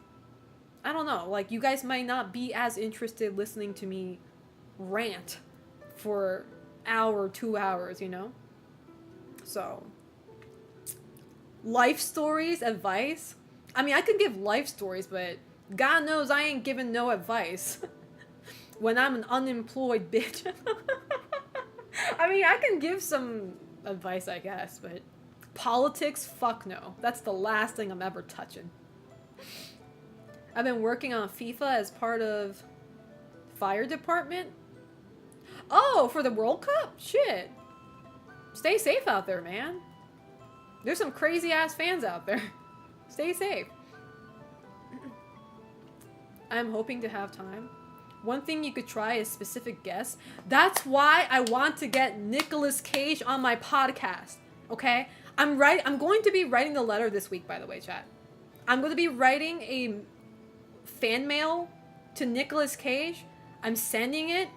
I don't know, like you guys might not be as interested listening to me rant for hour, 2 hours, you know? So, life stories, advice. I mean, I could give life stories, but God knows I ain't giving no advice when I'm an unemployed bitch. I mean, I can give some advice, I guess, but politics, fuck no. That's the last thing I'm ever touching. I've been working on FIFA as part of fire department. Oh, for the World Cup? Shit. Stay safe out there, man. There's some crazy ass fans out there. Stay safe. I'm hoping to have time. One thing you could try is specific guests. That's why I want to get Nicolas Cage on my podcast. Okay? I'm going to be writing the letter this week, by the way, chat. I'm going to be writing a fan mail to Nicolas Cage. I'm sending it.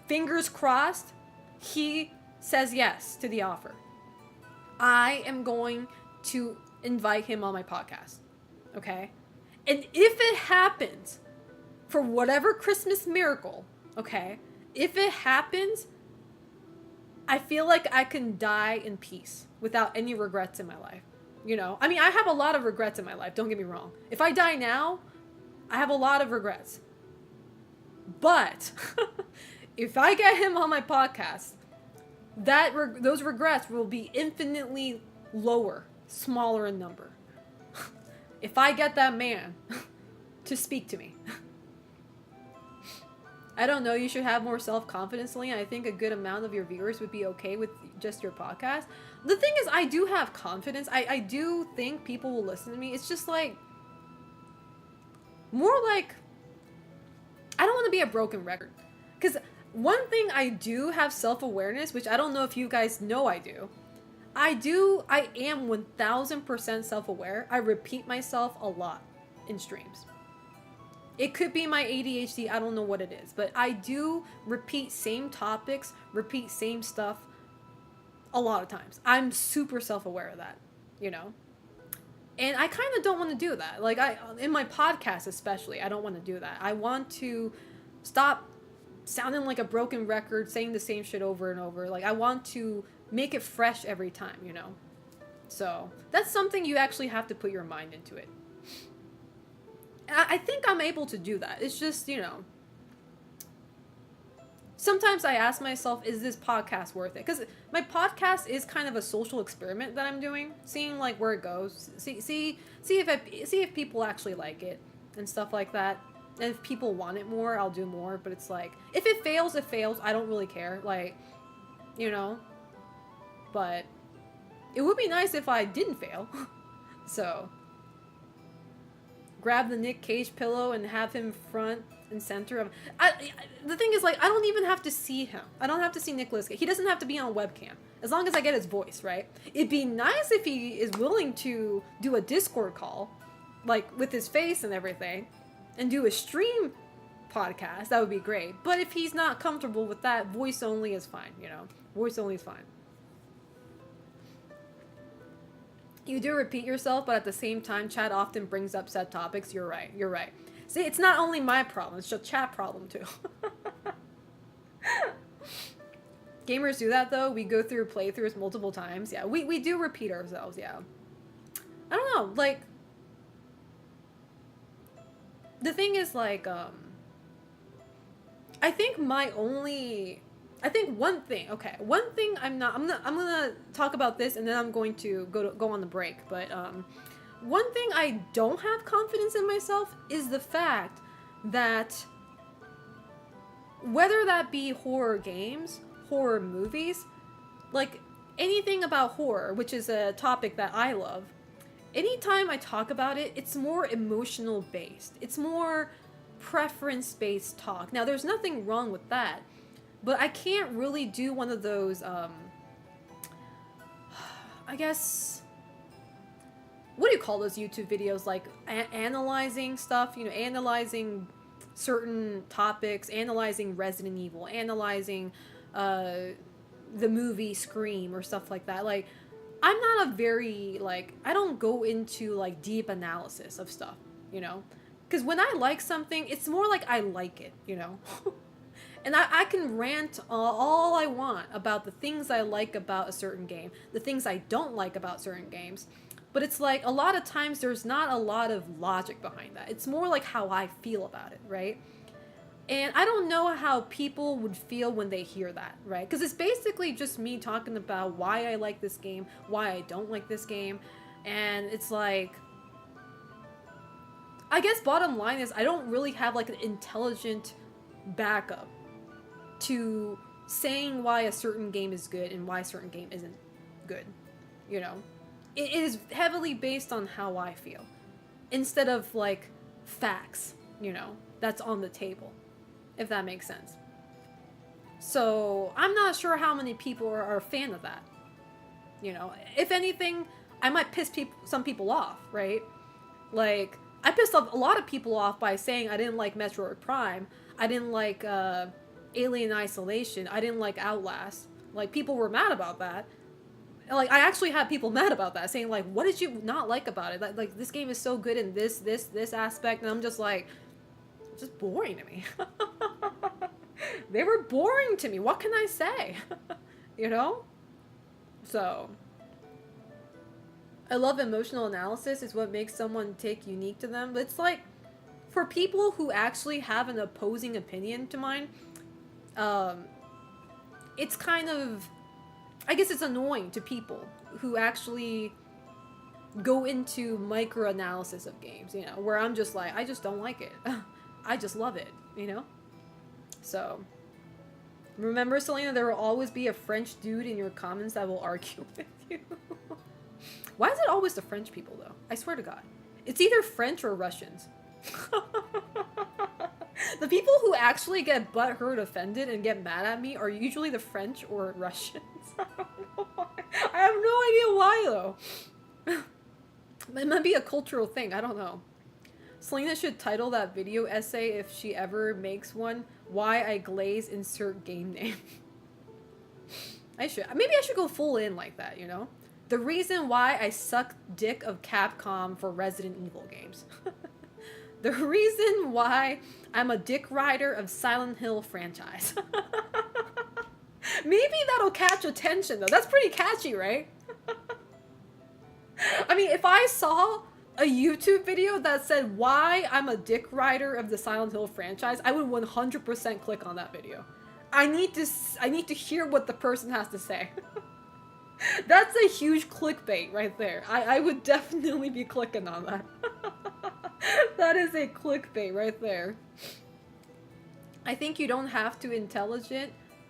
Fingers crossed, he says yes to the offer. I am going to invite him on my podcast. Okay? And if it happens, for whatever Christmas miracle, okay, if it happens, I feel like I can die in peace without any regrets in my life. You know? I mean, I have a lot of regrets in my life, don't get me wrong. If I die now, I have a lot of regrets. But if I get him on my podcast, those regrets will be infinitely lower, smaller in number. If I get that man to speak to me. I don't know, you should have more self-confidence, Lena. I think a good amount of your viewers would be okay with just your podcast. The thing is, I do have confidence. I do think people will listen to me. It's just like, more like, I don't want to be a broken record. Because one thing I do have self-awareness, which I don't know if you guys know I do. I am 1000% self-aware. I repeat myself a lot in streams. It could be my ADHD, I don't know what it is. But I do repeat same topics, repeat same stuff a lot of times. I'm super self-aware of that, you know? And I kind of don't want to do that. Like, in my podcast especially, I don't want to do that. I want to stop sounding like a broken record, saying the same shit over and over. Like, I want to make it fresh every time, you know? So, that's something you actually have to put your mind into it. And I think I'm able to do that. It's just, you know, sometimes I ask myself, is this podcast worth it? Because my podcast is kind of a social experiment that I'm doing, seeing like where it goes, see if people actually like it and stuff like that. And if people want it more, I'll do more. But it's like, if it fails, it fails. I don't really care. Like, you know. But it would be nice if I didn't fail. So, grab the Nick Cage pillow and have him front and center of. The thing is, like, I don't even have to see him. I don't have to see Nicolas Cage. He doesn't have to be on webcam. As long as I get his voice, right? It'd be nice if he is willing to do a Discord call, like, with his face and everything, and do a stream podcast, that would be great. But if he's not comfortable with that, voice only is fine, you know? Voice only is fine. You do repeat yourself, but at the same time, chat often brings up said topics. You're right. You're right. See, it's not only my problem. It's a chat problem, too. Gamers do that, though. We go through playthroughs multiple times. Yeah, we do repeat ourselves, yeah. I don't know, like... The thing is, like, I think one thing I'm gonna talk about this and then I'm going to go on the break, but one thing I don't have confidence in myself is the fact that whether that be horror games, horror movies, like anything about horror, which is a topic that I love, anytime I talk about it, it's more emotional based. It's more preference based talk. Now there's nothing wrong with that. But I can't really do one of those, I guess, what do you call those YouTube videos? Like, analyzing stuff, you know, analyzing certain topics, analyzing Resident Evil, analyzing, the movie Scream or stuff like that. Like, I'm not a very, like, I don't go into, like, deep analysis of stuff, you know? Because when I like something, it's more like I like it, you know? And I can rant all I want about the things I like about a certain game, the things I don't like about certain games. But it's like, a lot of times there's not a lot of logic behind that. It's more like how I feel about it, right? And I don't know how people would feel when they hear that, right? Because it's basically just me talking about why I like this game, why I don't like this game. And it's like... I guess bottom line is I don't really have like an intelligent backup to saying why a certain game is good and why a certain game isn't good, you know? It is heavily based on how I feel, instead of, like, facts, you know, that's on the table, if that makes sense. So, I'm not sure how many people are a fan of that, you know? If anything, I might piss some people off, right? Like, I pissed off a lot of people off by saying I didn't like Metroid Prime, I didn't like, Alien Isolation, I didn't like Outlast. Like, people were mad about that. Like, I actually had people mad about that, saying, like, what did you not like about it? Like, this game is so good in this aspect, and I'm just like, it's just boring to me. They were boring to me, what can I say? You know? So, I love emotional analysis, is what makes someone tick unique to them, but it's like, for people who actually have an opposing opinion to mine, it's kind of, I guess it's annoying to people who actually go into micro-analysis of games, you know, where I'm just like, I just don't like it. I just love it, you know? So, remember, Selena, there will always be a French dude in your comments that will argue with you. Why is it always the French people, though? I swear to God. It's either French or Russians. The people who actually get butthurt offended and get mad at me are usually the French or Russians. I don't know why. I have no idea why, though. It might be a cultural thing. I don't know. Selena should title that video essay, if she ever makes one, Why I Glaze Insert Game Name. I should. Maybe I should go full in like that, you know? The reason why I suck dick of Capcom for Resident Evil games. The reason why I'm a dick rider of Silent Hill franchise. Maybe that'll catch attention, though. That's pretty catchy, right? I mean, if I saw a YouTube video that said why I'm a dick rider of the Silent Hill franchise, I would 100% click on that video. I need to hear what the person has to say. That's a huge clickbait right there. I would definitely be clicking on that. That is a clickbait right there. I think you don't have to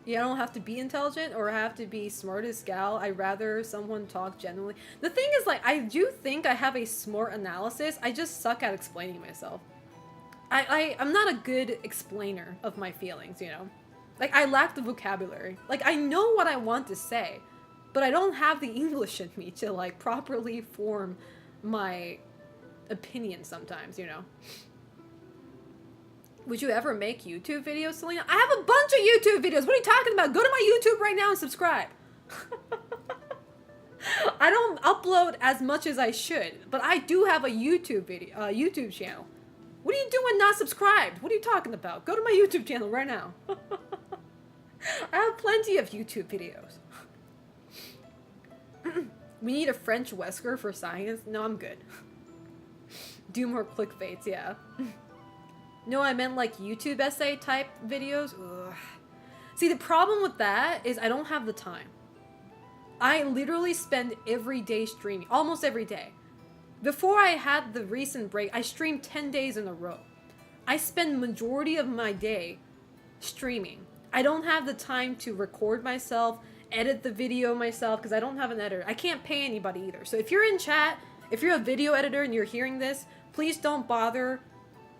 you don't have to be intelligent or have to be smart as gal. I'd rather someone talk genuinely. The thing is, like, I do think I have a smart analysis. I just suck at explaining myself. I'm not a good explainer of my feelings, you know? Like, I lack the vocabulary. Like, I know what I want to say, but I don't have the English in me to, like, properly form my opinion sometimes, you know? Would you ever make YouTube videos, Selena? I have a bunch of YouTube videos. What are you talking about? Go to my YouTube right now and subscribe. I don't upload as much as I should, but I do have a YouTube channel. What are you doing not subscribed? What are you talking about? Go to my YouTube channel right now. I have plenty of YouTube videos. We need a French Wesker for science? No, I'm good. Do more clickbaits, yeah. No, I meant like YouTube essay type videos. Ugh. See, the problem with that is I don't have the time. I literally spend every day streaming, almost every day. Before I had the recent break, I streamed 10 days in a row. I spend majority of my day streaming. I don't have the time to record myself, edit the video myself, because I don't have an editor. I can't pay anybody either. So if you're in chat, if you're a video editor and you're hearing this, please don't bother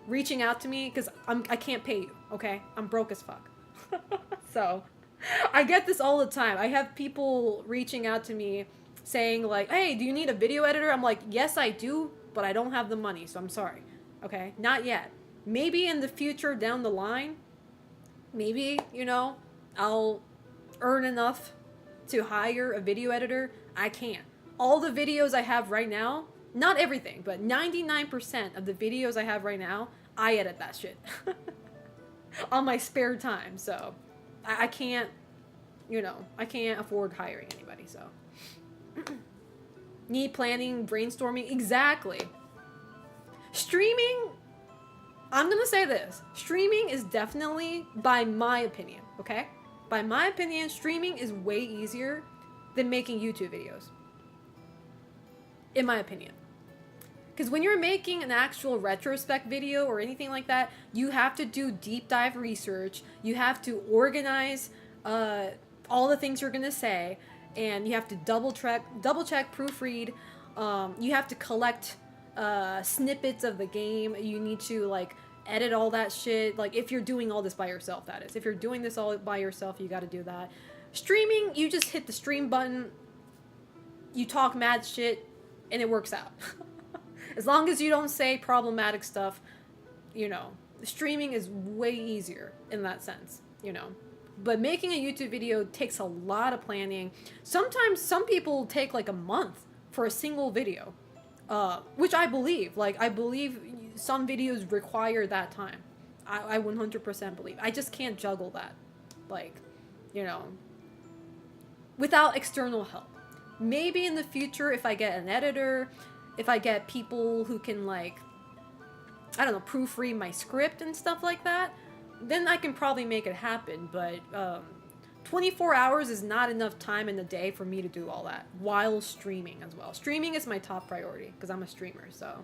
reaching out to me, because I can't pay you, okay? I'm broke as fuck. So, I get this all the time. I have people reaching out to me saying like, hey, do you need a video editor? I'm like, yes, I do, but I don't have the money, so I'm sorry. Okay? Not yet. Maybe in the future down the line, maybe, you know, I'll earn enough to hire a video editor. I can't. All the videos I have right now, not everything, but 99% of the videos I have right now, I edit that shit. On my spare time, so I can't, you know, I can't afford hiring anybody, so. Need planning, brainstorming, exactly. Streaming, I'm gonna say this. Streaming is definitely, by my opinion, okay? By my opinion, streaming is way easier than making YouTube videos. In my opinion. Because when you're making an actual retrospect video or anything like that, you have to do deep dive research. You have to organize all the things you're going to say. And you have to double check, proofread. You have to collect snippets of the game. You need to like edit all that shit. Like if you're doing all this by yourself, that is. If you're doing this all by yourself, you got to do that. Streaming, you just hit the stream button. You talk mad shit and it works out. As long as you don't say problematic stuff, you know, streaming is way easier in that sense, you know. But making a YouTube video takes a lot of planning. Sometimes some people take like a month for a single video, which I believe. Like, I believe some videos require that time. I 100% believe. I just can't juggle that, like, you know, without external help. Maybe in the future, if I get an editor, if I get people who can, like, I don't know, proofread my script and stuff like that, then I can probably make it happen. But 24 hours is not enough time in the day for me to do all that while streaming as well. Streaming is my top priority because I'm a streamer, so.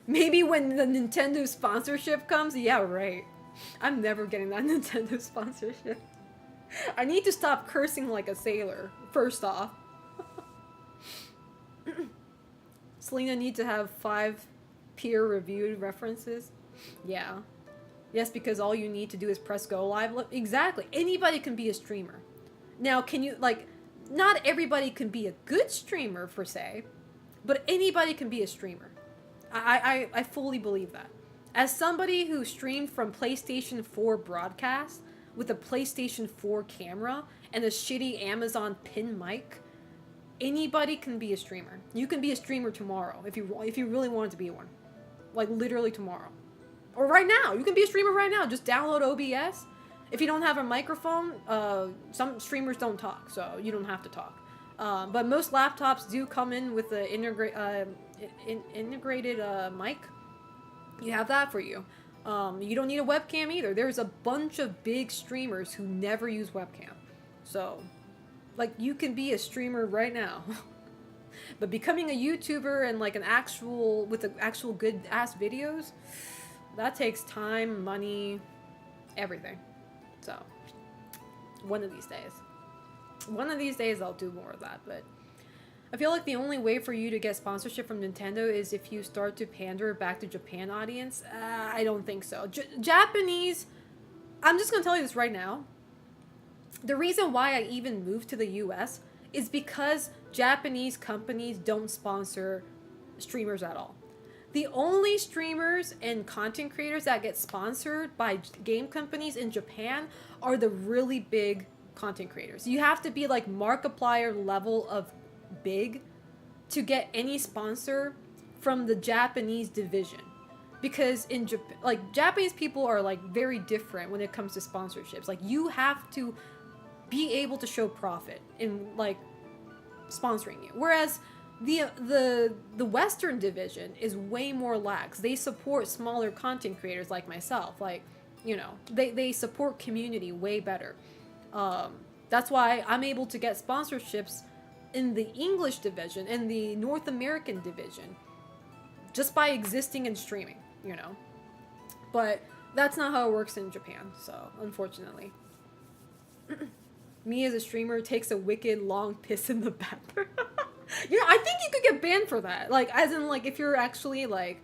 Maybe when the Nintendo sponsorship comes, yeah, right. I'm never getting that Nintendo sponsorship. I need to stop cursing like a sailor, first off. Selena need to have 5 peer-reviewed references. Yeah. Yes, because all you need to do is press go live. Exactly. Anybody can be a streamer. Now, can you, like, not everybody can be a good streamer, per se, but anybody can be a streamer. I fully believe that. As somebody who streamed from PlayStation 4 broadcast with a PlayStation 4 camera and a shitty Amazon pin mic, anybody can be a streamer. You can be a streamer tomorrow if you really wanted to be one. Like, literally tomorrow. Or right now. You can be a streamer right now. Just download OBS. If you don't have a microphone, some streamers don't talk, so you don't have to talk. But most laptops do come in with the integrated mic. You have that for you. You don't need a webcam either. There's a bunch of big streamers who never use webcam. So, like, you can be a streamer right now. But becoming a YouTuber and, like, with actual good ass videos, that takes time, money, everything. So, one of these days I'll do more of that. But I feel like the only way for you to get sponsorship from Nintendo is if you start to pander back to Japan audience. I don't think so. Japanese, I'm just gonna tell you this right now. The reason why I even moved to the US is because Japanese companies don't sponsor streamers at all. The only streamers and content creators that get sponsored by game companies in Japan are the really big content creators. You have to be like Markiplier level of big to get any sponsor from the Japanese division. Because in Japan, like, Japanese people are like very different when it comes to sponsorships. Like, you have to be able to show profit in like sponsoring you. Whereas the Western division is way more lax. They support smaller content creators like myself. Like, you know, they support community way better. That's why I'm able to get sponsorships in the English division, in the North American division, just by existing and streaming, you know. But that's not how it works in Japan, so unfortunately. Me as a streamer takes a wicked long piss in the bathroom. You know, I think you could get banned for that. Like, as in, like, if you're actually, like,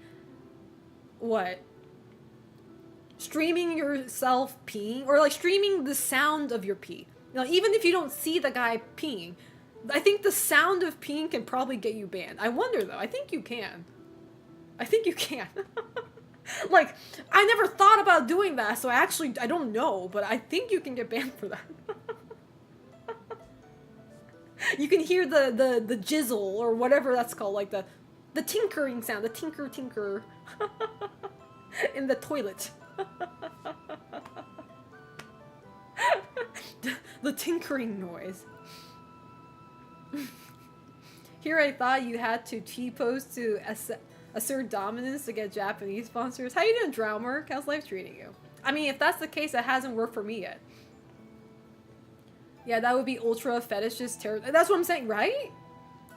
what? Streaming yourself peeing? Or, like, streaming the sound of your pee. You know, even if you don't see the guy peeing, I think the sound of peeing can probably get you banned. I wonder, though. I think you can. I think you can. Like, I never thought about doing that, so I don't know, but I think you can get banned for that. You can hear the jizzle or whatever that's called, like the tinkering sound, the tinker in the toilet. The tinkering noise. Here I thought you had to T-pose to assert dominance to get Japanese sponsors. How you doing, Drowmer? How's life treating you? I mean, if that's the case, it hasn't worked for me yet. Yeah, that would be ultra fetishist terror. That's what I'm saying, right?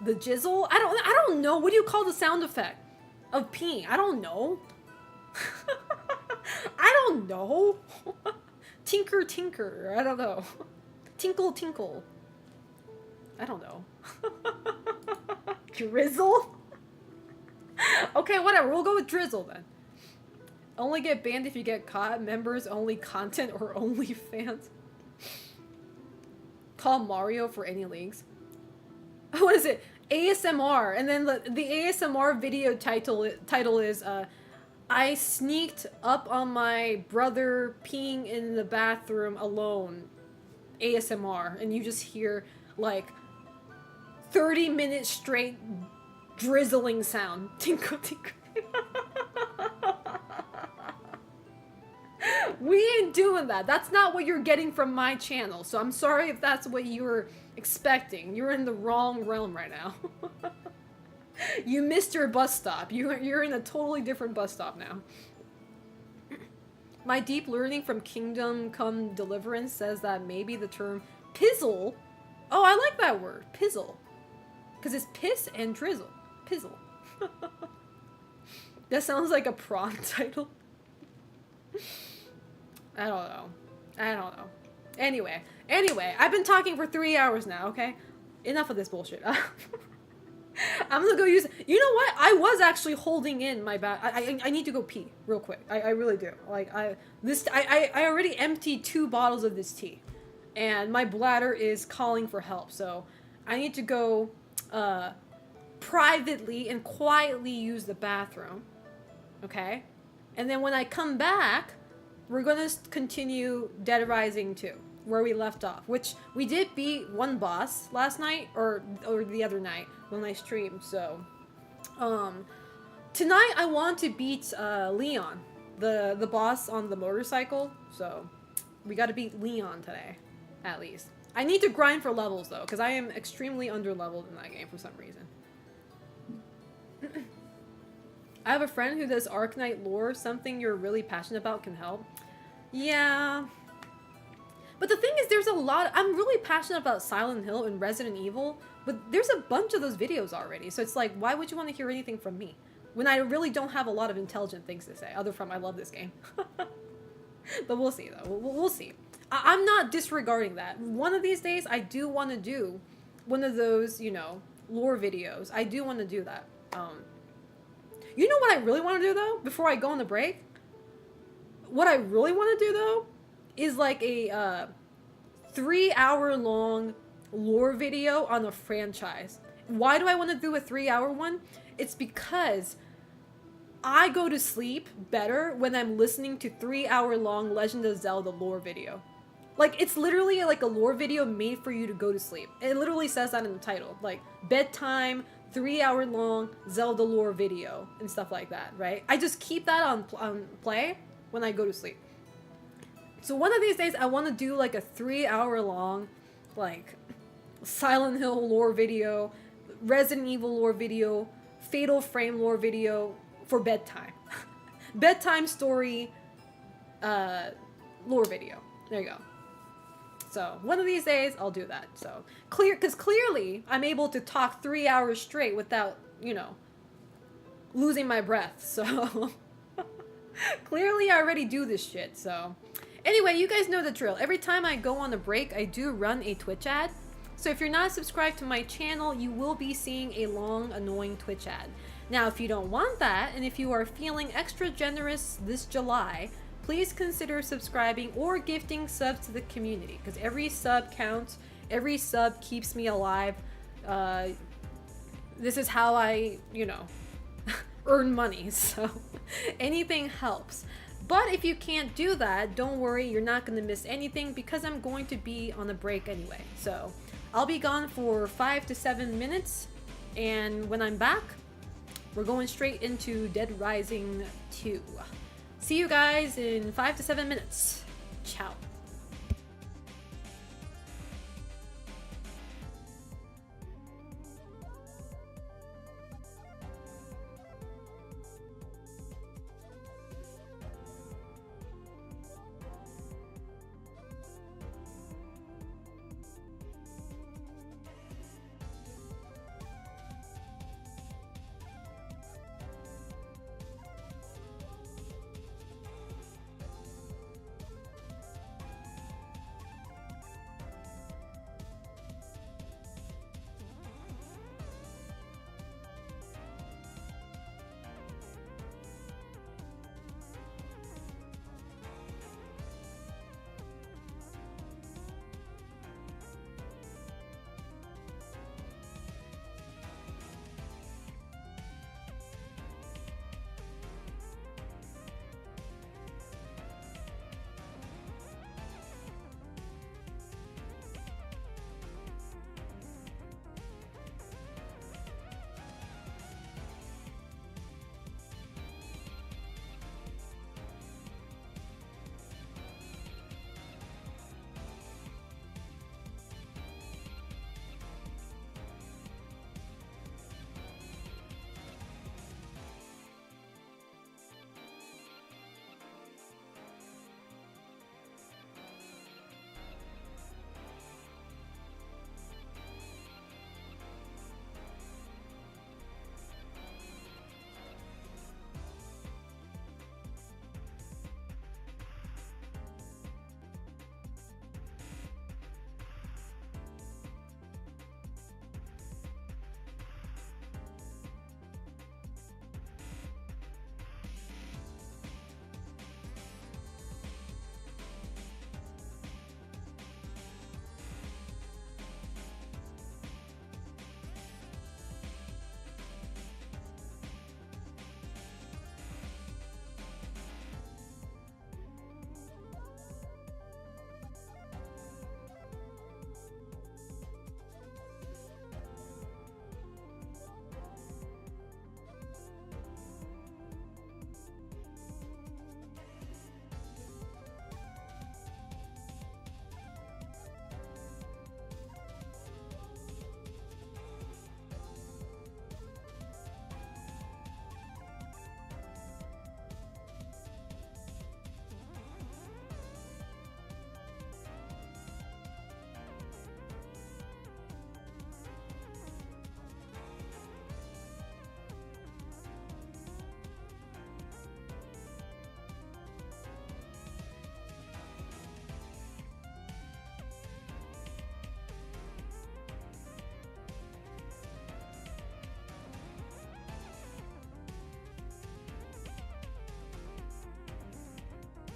The jizzle? I don't know. What do you call the sound effect of peeing? I don't know. I don't know. Tinker, tinker. I don't know. Tinkle, tinkle. I don't know. Drizzle? Okay, whatever. We'll go with drizzle then. Only get banned if you get caught. Members only content or only fans. Call Mario for any links. What is it? ASMR. And then the ASMR video title is I sneaked up on my brother peeing in the bathroom alone. ASMR. And you just hear like 30 minutes straight drizzling sound. Tinkle, tinkle. We ain't doing that. That's not what you're getting from my channel. So I'm sorry if that's what you were expecting. You're in the wrong realm right now. You missed your bus stop. You're in a totally different bus stop now. My deep learning from Kingdom Come Deliverance says that maybe the term pizzle. Oh, I like that word. Pizzle. Because it's piss and drizzle. Pizzle. That sounds like a prawn title. I don't know. Anyway, I've been talking for 3 hours now, okay? Enough of this bullshit. I'm gonna go use... You know what? I was actually holding in my back. I need to go pee real quick. I really do. Like, I already emptied 2 bottles of this tea. And my bladder is calling for help. So I need to go privately and quietly use the bathroom. Okay? And then when I come back, we're gonna continue Dead Rising 2, where we left off. Which, we did beat one boss last night, or the other night, when I streamed, so... tonight I want to beat Leon, the boss on the motorcycle, so... We gotta beat Leon today, at least. I need to grind for levels, though, because I am extremely under-leveled in that game for some reason. I have a friend who does Arknight lore. Something you're really passionate about can help. Yeah. But the thing is, there's a lot... I'm really passionate about Silent Hill and Resident Evil, but there's a bunch of those videos already. So it's like, why would you want to hear anything from me? When I really don't have a lot of intelligent things to say, other from I love this game. But we'll see, though. We'll see. I'm not disregarding that. One of these days, I do want to do one of those, you know, lore videos. I do want to do that. You know what I really want to do, though, before I go on the break? What I really want to do, though, is like a 3-hour-long lore video on a franchise. Why do I want to do a 3-hour one? It's because I go to sleep better when I'm listening to 3-hour-long Legend of Zelda lore video. Like, it's literally like a lore video made for you to go to sleep. It literally says that in the title. Like, bedtime, 3-hour-long Zelda lore video, and stuff like that, right? I just keep that on play when I go to sleep. So one of these days, I want to do like a 3-hour-long, like, Silent Hill lore video, Resident Evil lore video, Fatal Frame lore video for bedtime. Bedtime story lore video. There you go. So one of these days I'll do that. So because clearly I'm able to talk 3 hours straight without, you know, losing my breath. So clearly I already do this shit. So anyway, you guys know the drill. Every time I go on a break, I do run a Twitch ad. So if you're not subscribed to my channel, you will be seeing a long, annoying Twitch ad. Now, if you don't want that, and if you are feeling extra generous this July, please consider subscribing or gifting subs to the community, because every sub counts. Every sub keeps me alive. This is how I, you know, earn money, so anything helps. But if you can't do that, don't worry, you're not going to miss anything, because I'm going to be on a break anyway. So I'll be gone for 5 to 7 minutes, and when I'm back, we're going straight into Dead Rising 2. See you guys in 5 to 7 minutes. Ciao.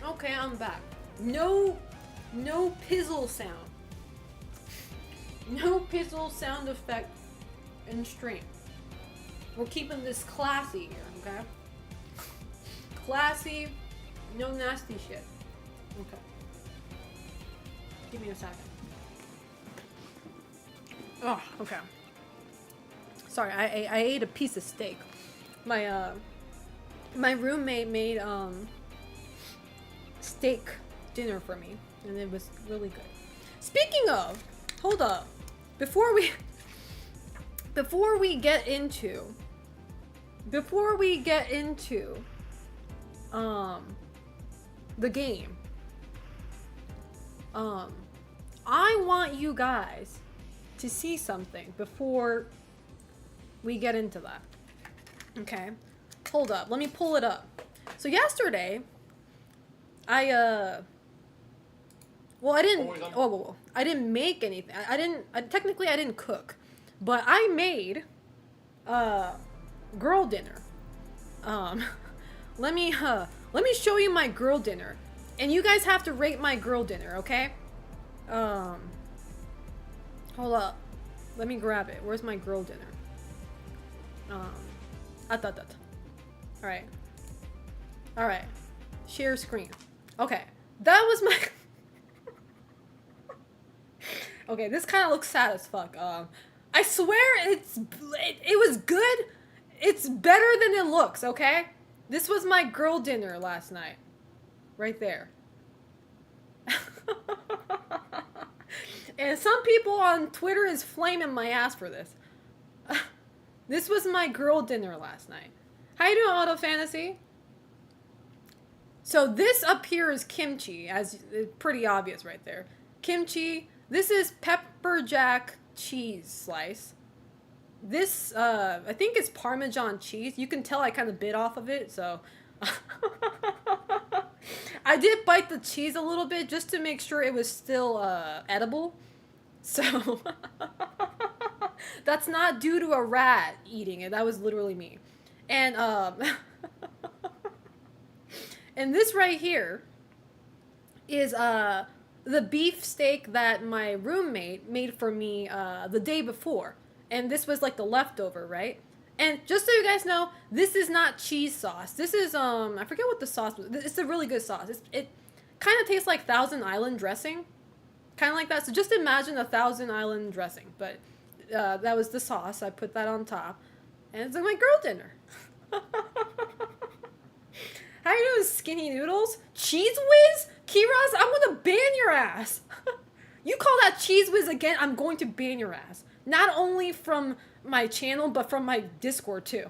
Okay, I'm back. No pizzle sound. No pizzle sound effect in stream. We're keeping this classy here, okay? classy, no nasty shit. Okay. Give me a second. Oh, okay. Sorry, I ate a piece of steak. My roommate made steak dinner for me, and it was really good. Speaking of, hold up. Before we get into the game, I want you guys to see something before we get into that. Okay, hold up, let me pull it up. So yesterday I didn't make anything. I didn't cook, but I made girl dinner. Let me show you my girl dinner, and you guys have to rate my girl dinner, okay? Hold up, let me grab it. Where's my girl dinner? All right, share screen. Okay, that was my okay, this kind of looks sad as fuck. I swear it was good. It's better than it looks, okay? This was my girl dinner last night. Right there. And some people on Twitter is flaming my ass for this. This was my girl dinner last night. How you doing, Auto Fantasy? So this up here is kimchi, as pretty obvious right there. Kimchi. This is pepper jack cheese slice. This, I think it's Parmesan cheese. You can tell I kind of bit off of it, so. I did bite the cheese a little bit just to make sure it was still edible. So, that's not due to a rat eating it. That was literally me. And, and this right here is, the beef steak that my roommate made for me the day before. And this was like the leftover, right? And just so you guys know, this is not cheese sauce. This is, I forget what the sauce was. It's a really good sauce. It kind of tastes like Thousand Island dressing. Kind of like that. So just imagine a Thousand Island dressing. But that was the sauce. I put that on top. And it's like my girl dinner. How you doing, Skinny Noodles? Cheese Whiz? Kiraz, I'm gonna ban your ass. You call that Cheese Whiz again, I'm going to ban your ass. Not only from my channel, but from my Discord too.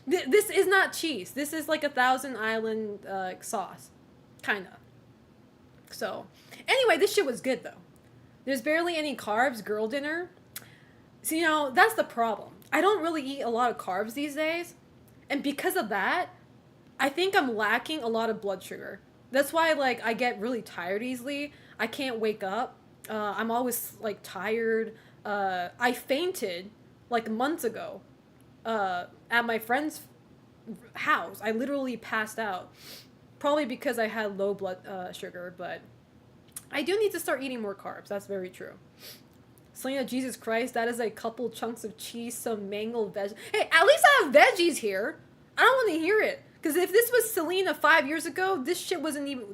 This is not cheese. This is like a Thousand Island sauce. Kinda. So, anyway, this shit was good though. There's barely any carbs, girl dinner. So, you know, that's the problem. I don't really eat a lot of carbs these days. And because of that, I think I'm lacking a lot of blood sugar. That's why, like, I get really tired easily. I can't wake up. I'm always, like, tired. I fainted, like, months ago at my friend's house. I literally passed out. Probably because I had low blood sugar, but I do need to start eating more carbs. That's very true. Selena, Jesus Christ, that is a couple chunks of cheese, some mangled veg. Hey, at least I have veggies here. I don't want to hear it. Because if this was Selena 5 years ago, this shit wasn't even,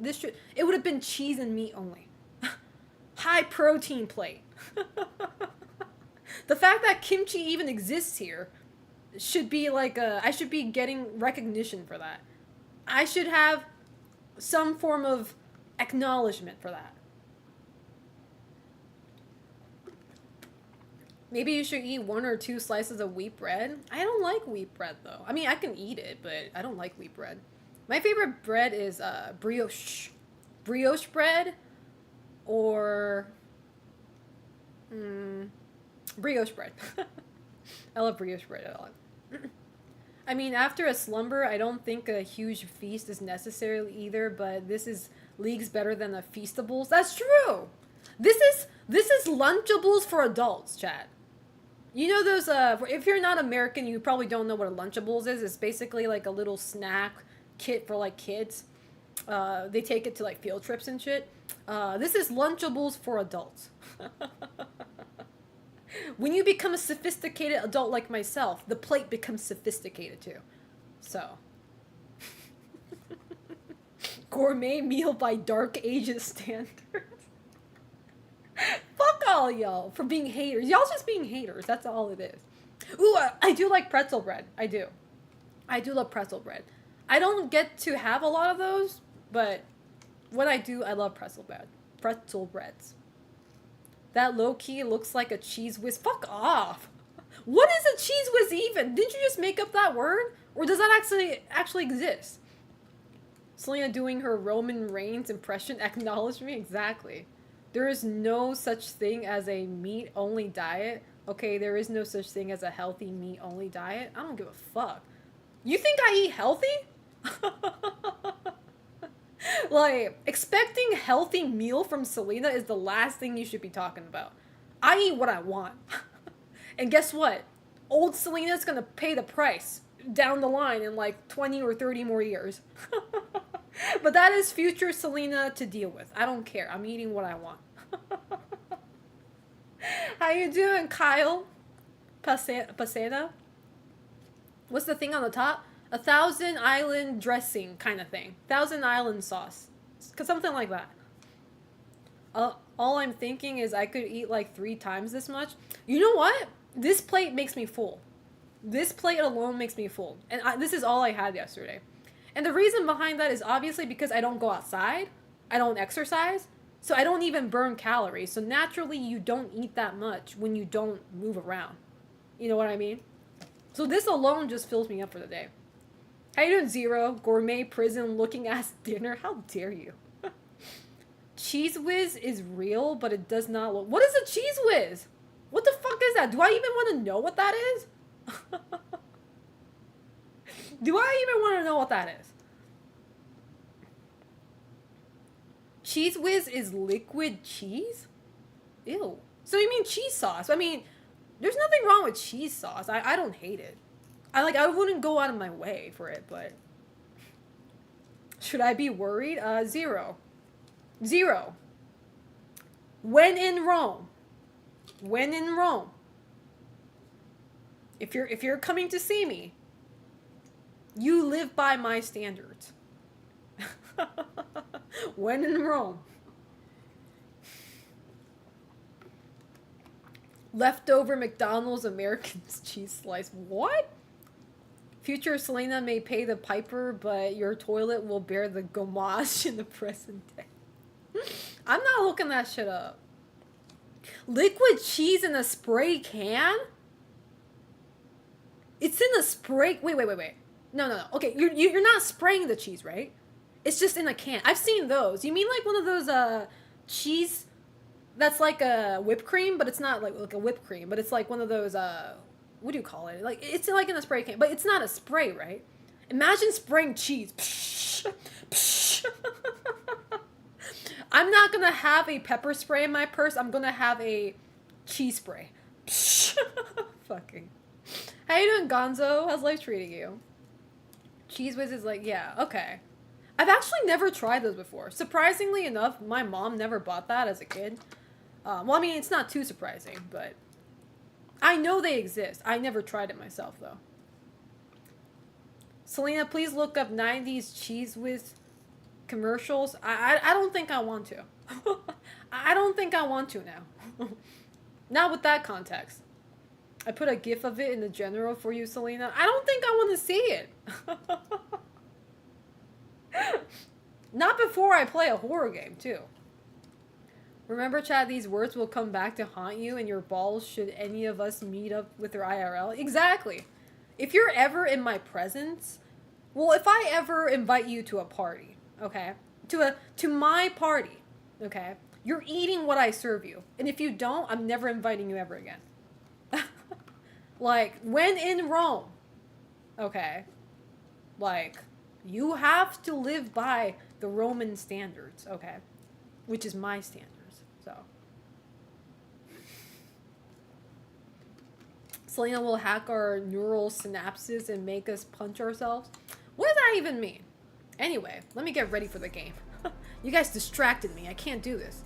it would have been cheese and meat only. High protein plate. The fact that kimchi even exists here should be like I should be getting recognition for that. I should have some form of acknowledgement for that. Maybe you should eat 1 or 2 slices of wheat bread. I don't like wheat bread, though. I mean, I can eat it, but I don't like wheat bread. My favorite bread is brioche. Brioche bread or brioche bread. I love brioche bread a lot. I mean, after a slumber, I don't think a huge feast is necessary either, but this is leagues better than a Feastables. That's true! This is Lunchables for adults, chat. You know those, if you're not American, you probably don't know what a Lunchables is. It's basically like a little snack kit for, like, kids. They take it to, like, field trips and shit. This is Lunchables for adults. When you become a sophisticated adult like myself, the plate becomes sophisticated too. So. Gourmet meal by Dark Ages standards. Fuck all y'all for being haters. Y'all just being haters. That's all it is. Ooh, I do like pretzel bread. I do. I do love pretzel bread. I don't get to have a lot of those, but when I do, I love pretzel bread. Pretzel breads. That low-key looks like a cheese whiz. Fuck off. What is a cheese whiz even? Didn't you just make up that word? Or does that actually exist? Selena doing her Roman Reigns impression. Acknowledge me? Exactly. There is no such thing as a meat-only diet. Okay, there is no such thing as a healthy meat-only diet. I don't give a fuck. You think I eat healthy? Like, expecting healthy meal from Selena is the last thing you should be talking about. I eat what I want. And guess what? Old Selena's gonna pay the price down the line in like 20 or 30 more years. But that is future Selena to deal with. I don't care. I'm eating what I want. How you doing, Kyle? Paseda? What's the thing on the top? 1,000 island dressing kind of thing. 1,000 island sauce. Something like that. All I'm thinking is I could eat like 3 times this much. You know what? This plate makes me full. This plate alone makes me full. And this is all I had yesterday. And the reason behind that is obviously because I don't go outside. I don't exercise. So I don't even burn calories. So naturally you don't eat that much when you don't move around. You know what I mean? So this alone just fills me up for the day. How you doing, Zero? Gourmet prison looking ass dinner? How dare you? Cheese Whiz is real, but it does not look... What is a Cheese Whiz? What the fuck is that? Do I even want to know what that is? Do I even want to know what that is? Cheese Whiz is liquid cheese? Ew. So you mean cheese sauce? I mean, there's nothing wrong with cheese sauce. I don't hate it. I wouldn't go out of my way for it, but... Should I be worried? Zero. Zero. When in Rome. When in Rome. If you're coming to see me, you live by my standards. When in Rome. Leftover McDonald's American's cheese slice. What? Future Selena may pay the piper, but your toilet will bear the gomage in the present day. I'm not looking that shit up. Liquid cheese in a spray can? It's in a spray... Wait. No. Okay, you're not spraying the cheese, right? It's just in a can. I've seen those. You mean like one of those cheese that's like a whipped cream, but it's not like a whipped cream, but it's like one of those what do you call it? Like it's like in a spray can, but it's not a spray, right? Imagine spraying cheese. Psh, psh. I'm not gonna have a pepper spray in my purse. I'm gonna have a cheese spray. Psh. Fucking. How you doing, Gonzo? How's life treating you? Cheese Whiz is like, yeah, okay. I've actually never tried those before. Surprisingly enough, my mom never bought that as a kid. Well, I mean, it's not too surprising, but I know they exist. I never tried it myself, though. Selena, please look up 90s Cheese Whiz commercials. I don't think I want to. I don't think I want to now. Not with that context. I put a gif of it in the general for you, Selena. I don't think I want to see it. Not before I play a horror game, too. Remember, Chad, these words will come back to haunt you and your balls should any of us meet up with their IRL. Exactly. If you're ever in my presence, well, if I ever invite you to a party, okay, to my party, okay, you're eating what I serve you. And if you don't, I'm never inviting you ever again. Like, when in Rome, okay, like, you have to live by the Roman standards, okay, which is my standards, so. Selena will hack our neural synapses and make us punch ourselves. What does that even mean? Anyway, let me get ready for the game. You guys distracted me. I can't do this.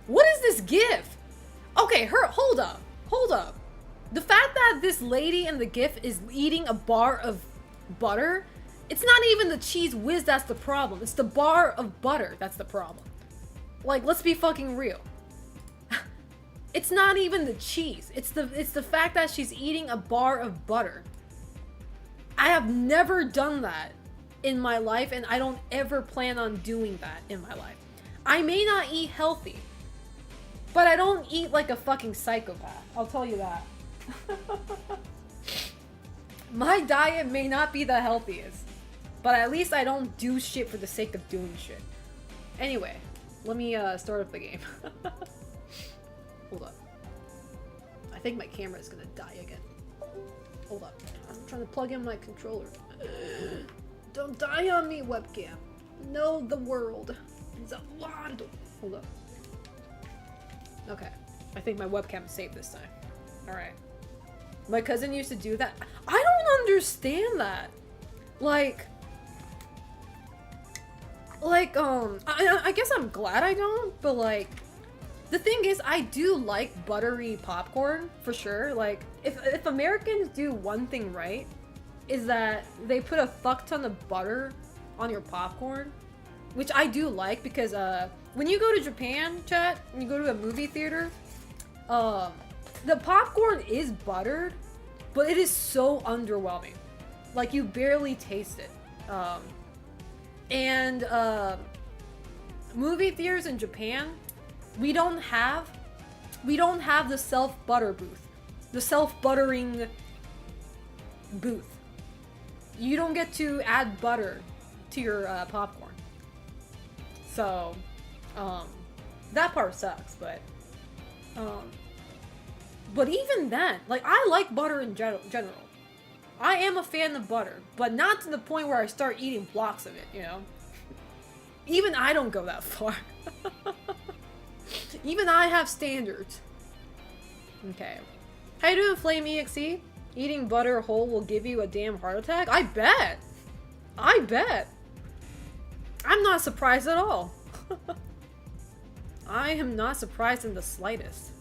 What is this GIF? A Okay, hold up. Hold up. The fact that this lady in the GIF is eating a bar of butter, it's not even the cheese whiz that's the problem. It's the bar of butter that's the problem. Like, let's be fucking real. It's not even the cheese. It's the fact that she's eating a bar of butter. I have never done that in my life, and I don't ever plan on doing that in my life. I may not eat healthy, but I don't eat like a fucking psychopath. I'll tell you that. My diet may not be the healthiest, but at least I don't do shit for the sake of doing shit. Anyway, let me start up the game. Hold up. I think my camera is gonna die again. Hold up. I'm trying to plug in my controller. Don't die on me, webcam. Know the world is a lot. Hold up. Okay. I think my webcam is safe this time. Alright. My cousin used to do that. I don't understand that. I guess I'm glad I don't, but like, the thing is, I do like buttery popcorn, for sure. Like, if Americans do one thing right, is that they put a fuck ton of butter on your popcorn, which I do like, because when you go to Japan, chat, when you go to a movie theater, the popcorn is buttered, but it is so underwhelming. Like, you barely taste it. Movie theaters in Japan, we don't have the self-butter booth. The self-buttering booth. You don't get to add butter to your popcorn. So, that part sucks, but even then, like, I like butter in general. I am a fan of butter, but not to the point where I start eating blocks of it, you know? Even I don't go that far. Even I have standards. Okay. How you doing, Flame EXE? Eating butter whole will give you a damn heart attack? I bet! I bet! I'm not surprised at all. I am not surprised in the slightest.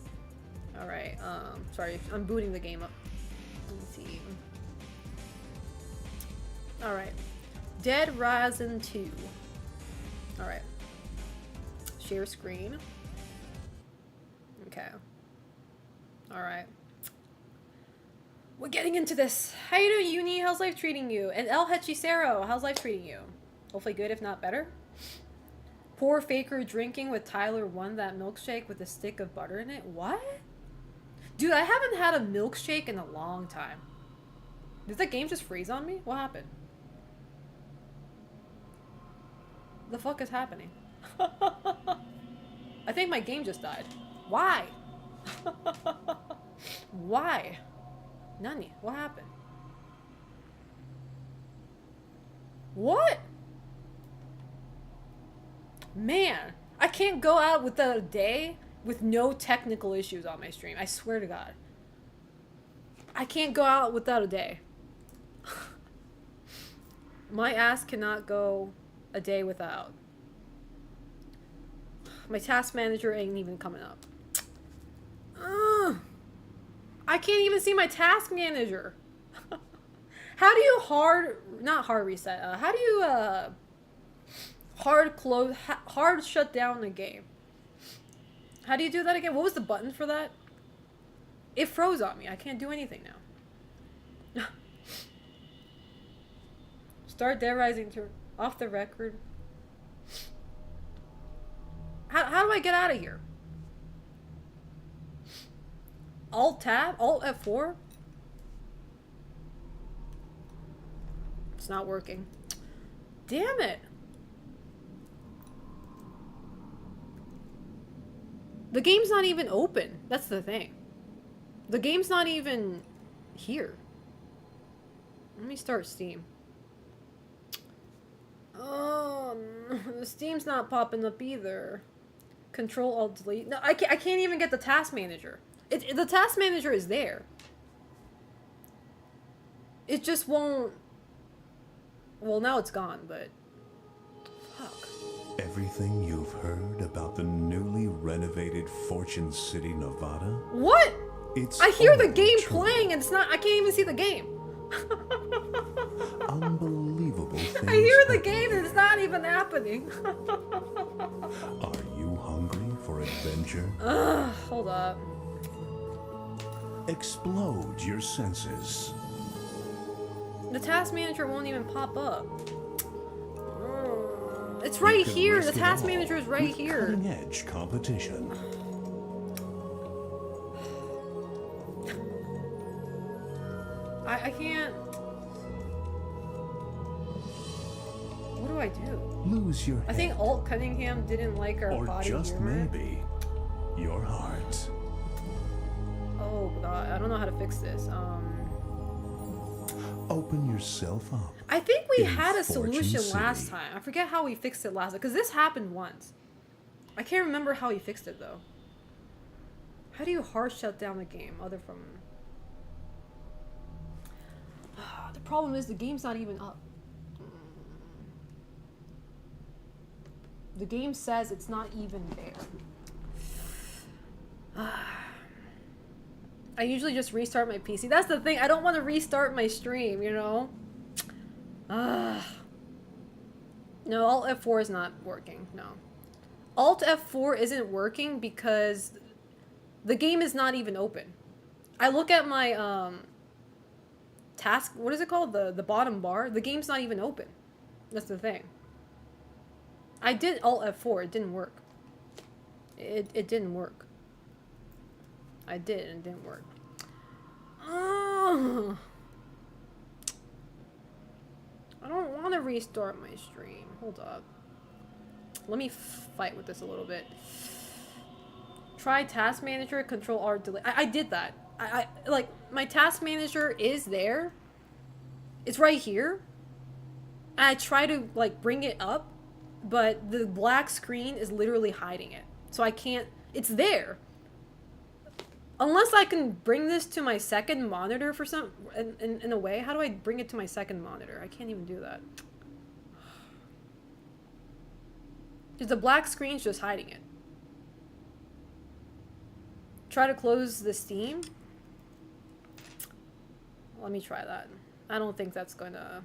Alright, sorry, I'm booting the game up. Let me see. Alright. Dead Rising 2. Alright. Share screen. Okay. Alright. We're getting into this. How you doing, Uni? How's life treating you? And El Hechicero, how's life treating you? Hopefully good, if not better. Poor Faker drinking with Tyler won that milkshake with a stick of butter in it. What? Dude, I haven't had a milkshake in a long time. Did the game just freeze on me? What happened? The fuck is happening? I think my game just died. Why? Why? Nani, what happened? What? Man, I can't go out without a day with no technical issues on my stream. I swear to God. I can't go out without a day. My ass cannot go a day without. My task manager ain't even coming up. I can't even see my task manager. How do you not hard reset, how do you hard shut down the game? How do you do that again? What was the button for that? It froze on me. I can't do anything now. Start Dead Rising 2 off the record. How do I get out of here? Alt tab? Alt F4? It's not working. Damn it. The game's not even open. That's the thing. The game's not even here. Let me start Steam. Oh, the Steam's not popping up either. Control Alt Delete. No, I can't even get the task manager. The task manager is there. It just won't. Well, now it's gone, but fuck. Everything you've heard about the newly renovated Fortune City, Nevada? What? It's I hear the all game true. playing and it's not, I can't even see the game. Unbelievable things I hear the happen game and here. it's not even happening. Are you hungry for adventure? Hold up. Explode your senses. The task manager won't even pop up. It's right You can here. The risk it task all manager is right with here. Cutting-edge competition. I can't. What do I do? Lose your head. I think Alt Cunningham didn't like our or body just humor. maybe your heart. Oh god, I don't know how to fix this. Open yourself up. I think we in had a Fortune solution last City. time. I forget how we fixed it last time, because this happened once. I can't remember how we fixed it though. How do you hard shut down the game other from... The problem is the game's not even up. The game says it's not even there. I usually just restart my PC. That's the thing. I don't want to restart my stream, you know? No, Alt F4 is not working. No. Alt F4 isn't working because the game is not even open. I look at my task, what is it called? The bottom bar. The game's not even open. That's the thing. I did Alt F4. It didn't work. It didn't work. I did and it didn't work. I don't want to restart my stream. Hold up. Let me fight with this a little bit. Try task manager, control R, delete. I did that. I like, my task manager is there. It's right here. And I try to like bring it up, but the black screen is literally hiding it. So I can't, it's there. Unless I can bring this to my second monitor for some, in a way. How do I bring it to my second monitor? I can't even do that. Because the black screen's just hiding it. Try to close the Steam. Let me try that. I don't think that's gonna...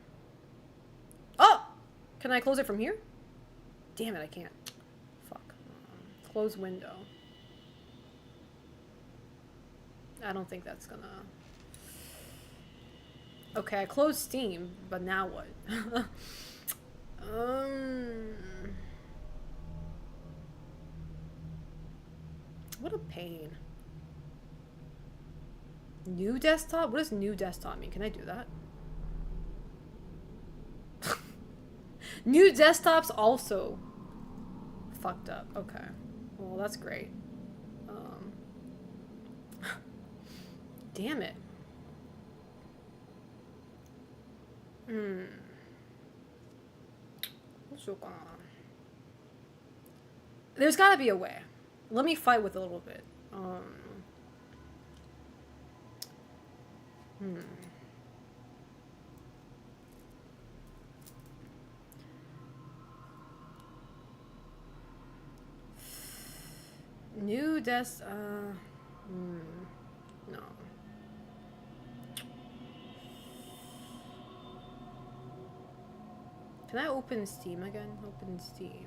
Oh! Can I close it from here? Damn it, I can't. Fuck. Close window. I don't think that's gonna... Okay, I closed Steam, but now what? What a pain. New desktop? What does new desktop mean? Can I do that? New desktop's also fucked up. Okay. Well, that's great. Damn it. There's gotta be a way. Let me fight with it a little bit. New desk, no. Can I open Steam again? Open Steam.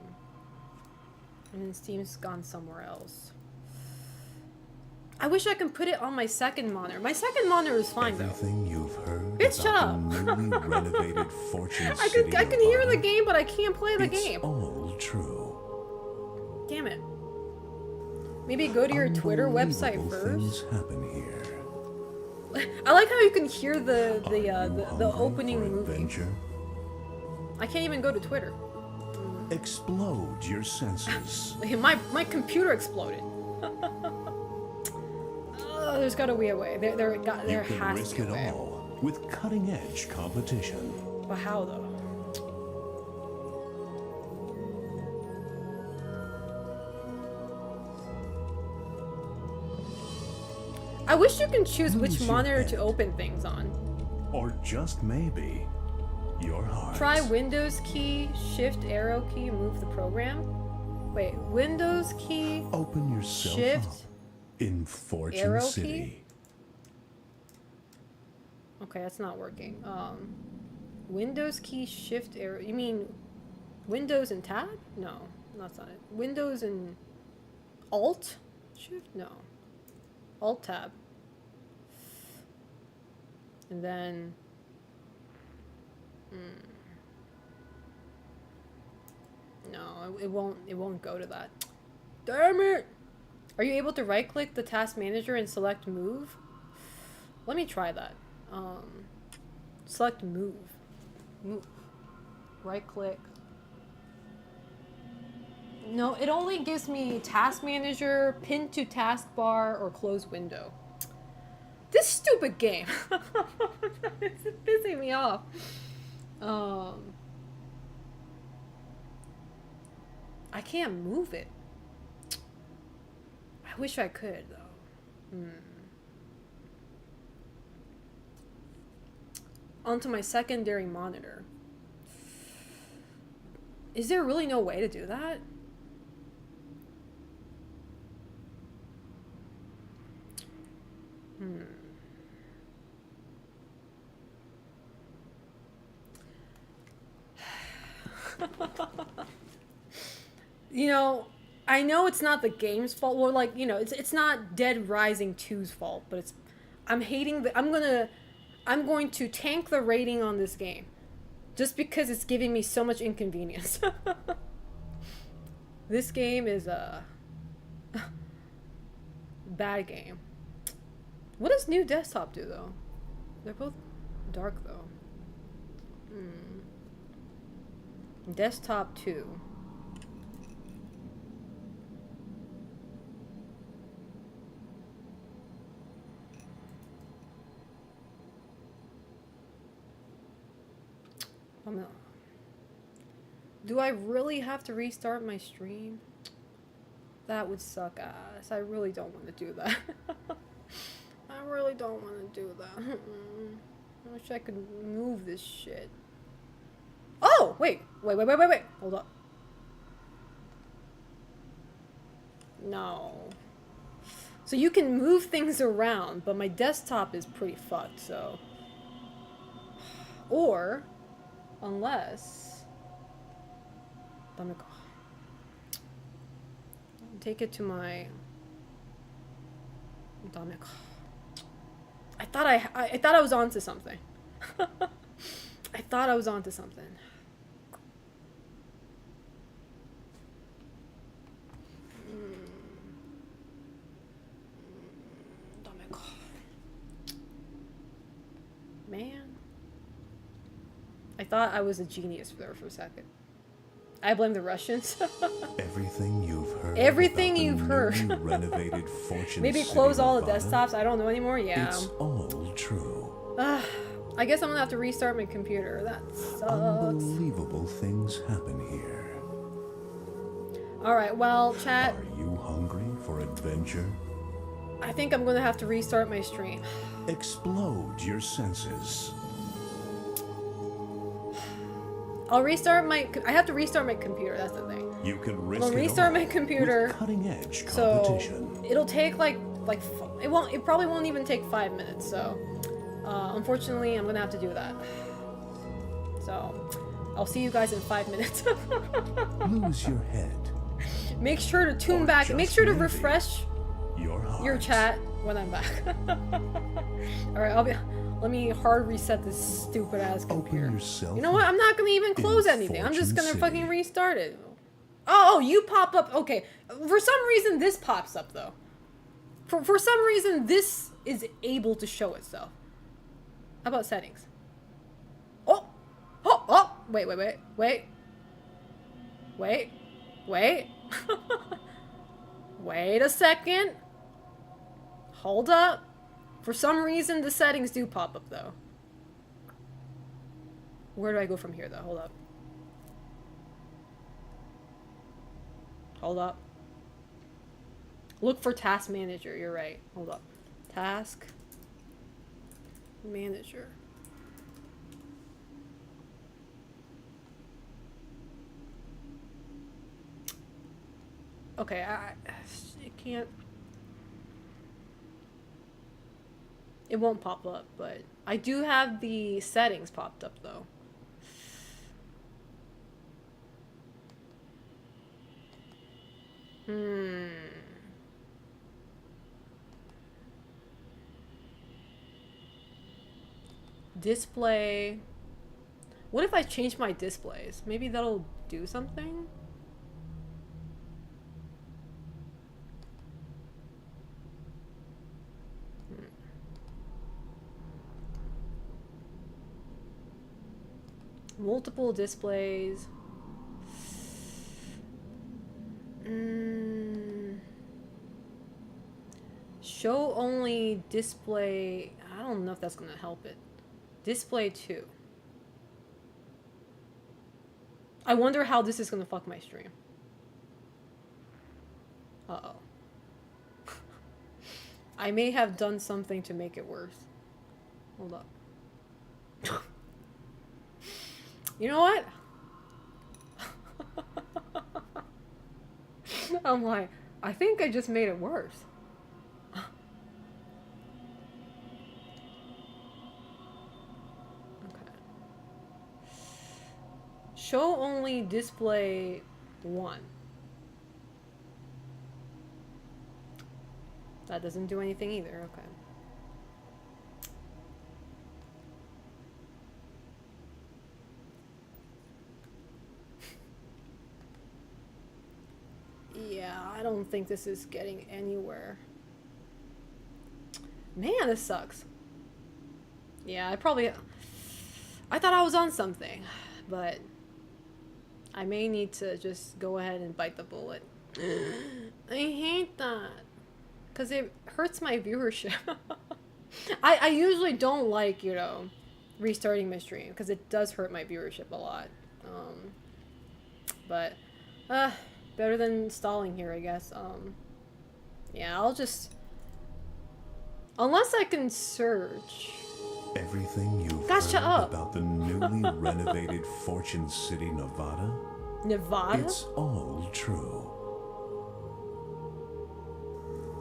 And then Steam's gone somewhere else. I wish I could put it on my second monitor. My second monitor is fine though. Everything you've heard Bitch, shut about up. the newly renovated Fortune I City, can hear the Nevada, game, but I can't play the it's game. all true. Damn it. Maybe go to your Twitter website Unbelievable first. things happen here. I like how you can hear the Are you hungry opening for movie. adventure? I can't even go to Twitter. Explode your senses. My computer exploded. There's gotta be a way. There You can has risk to be it a way. all with cutting-edge competition. But how though? I wish you can choose which Lose your monitor head. to open things on. Or just maybe Your heart. Try Windows key, Shift arrow key, move the program. Wait, Windows key, Open yourself Shift, up in Fortune arrow City. key? Okay, that's not working. Windows key, Shift arrow. You mean Windows and Tab? No, that's not it. Windows and Alt? Shift? No. Alt Tab. And then... No, it won't go to that. Damn it! Are you able to right-click the task manager and select move? Let me try that. Select move. Move. Right-click. No, it only gives me task manager, pin to taskbar, or close window. This stupid game. It's pissing me off. I can't move it. I wish I could, though. Onto my secondary monitor. Is there really no way to do that? You know, I know it's not the game's fault. Well, like, you know, it's not Dead Rising 2's fault, but it's... I'm going to tank the rating on this game. Just because it's giving me so much inconvenience. This game is a... bad game. What does new desktop do, though? They're both dark, though. Desktop 2. Do I really have to restart my stream? That would suck ass. I really don't want to do that. I really don't want to do that. I wish I could move this shit. Oh! Wait. Hold up. No. So you can move things around, but my desktop is pretty fucked, so... Or... Unless... Take it to my... I thought I was onto something. I thought I was onto something. Man. I thought I was a genius there for a second. I blame the Russians. Everything you've heard. Everything you've heard. Renovated Fortune Maybe City, close all the Nevada. desktops. I don't know anymore. Yeah. It's all true. I guess I'm gonna have to restart my computer. That sucks. Unbelievable things happen here. All right. Well, chat. Are you hungry for adventure? I think I'm gonna have to restart my stream. Explode your senses. I'll restart my... I have to restart my computer, that's the thing. You can risk I'll it restart all my computer. with cutting-edge So competition. it'll take it probably won't even take 5 minutes, so unfortunately I'm gonna have to do that. So I'll see you guys in 5 minutes. Lose your head. Make sure to tune Or back. just Make sure to maybe refresh your heart. your chat when I'm back. Alright, let me hard reset this stupid ass computer. Open yourself. You know what? I'm not gonna even close anything. I'm just Fortune gonna fucking City. restart it. Oh, you pop up. Okay. For some reason, this pops up, though. For some reason, this is able to show itself. How about settings? Oh! Wait. Wait a second. Hold up. For some reason, the settings do pop up, though. Where do I go from here, though? Hold up. Look for task manager. You're right. Hold up. Task manager. Okay, it can't. It won't pop up, but I do have the settings popped up though. Display. What if I change my displays? Maybe that'll do something? Multiple displays. Show only display. I don't know if that's gonna help it. Display 2. I wonder how this is gonna fuck my stream. Uh-oh. I may have done something to make it worse. Hold up. You know what? I'm like, I think I just made it worse. Okay. Show only display 1. That doesn't do anything either. Okay. Yeah, I don't think this is getting anywhere. Man, this sucks. Yeah, I thought I was on something, but I may need to just go ahead and bite the bullet. I hate that. Because it hurts my viewership. I usually don't like, you know, restarting my stream. Because it does hurt my viewership a lot. But, better than stalling here, I guess. Yeah, I'll just... Unless I can search... Everything you've Gotcha heard up. about the newly renovated Fortune City, Nevada? Nevada? It's all true.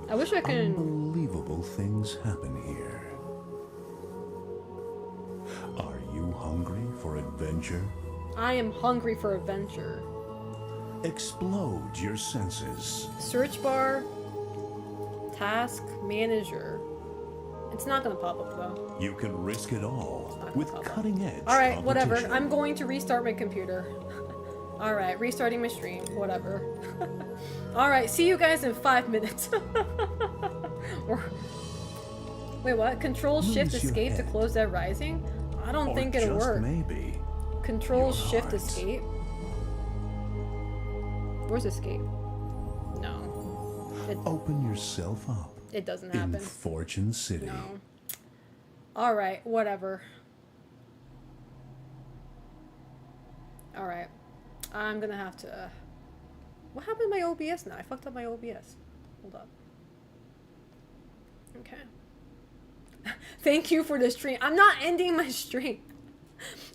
I wish I could... Unbelievable things happen here. Are you hungry for adventure? I am hungry for adventure. Explode your senses. Search bar. Task manager. It's not gonna pop up though. You can risk it all with cutting-edge Alright, whatever. competition. I'm going to restart my computer. Alright, restarting my stream. Whatever. Alright, see you guys in 5 minutes. Wait, what? Control Shift Lose your Escape to head. close that rising? I don't Or think it'll just work. maybe Control your Shift heart. Escape? Where's Escape? No. Open yourself up It doesn't in happen. Fortune City. No. Alright, whatever. Alright. I'm gonna have to... What happened to my OBS now? I fucked up my OBS. Hold up. Okay. Thank you for the stream. I'm not ending my stream.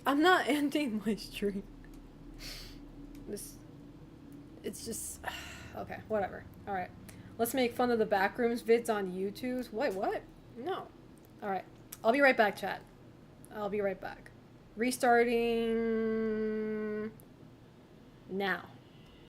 I'm not ending my stream. It's just... Okay, whatever. Alright. Let's make fun of the backrooms vids on YouTube. Wait, what? No. Alright. I'll be right back, chat. I'll be right back. Restarting... now.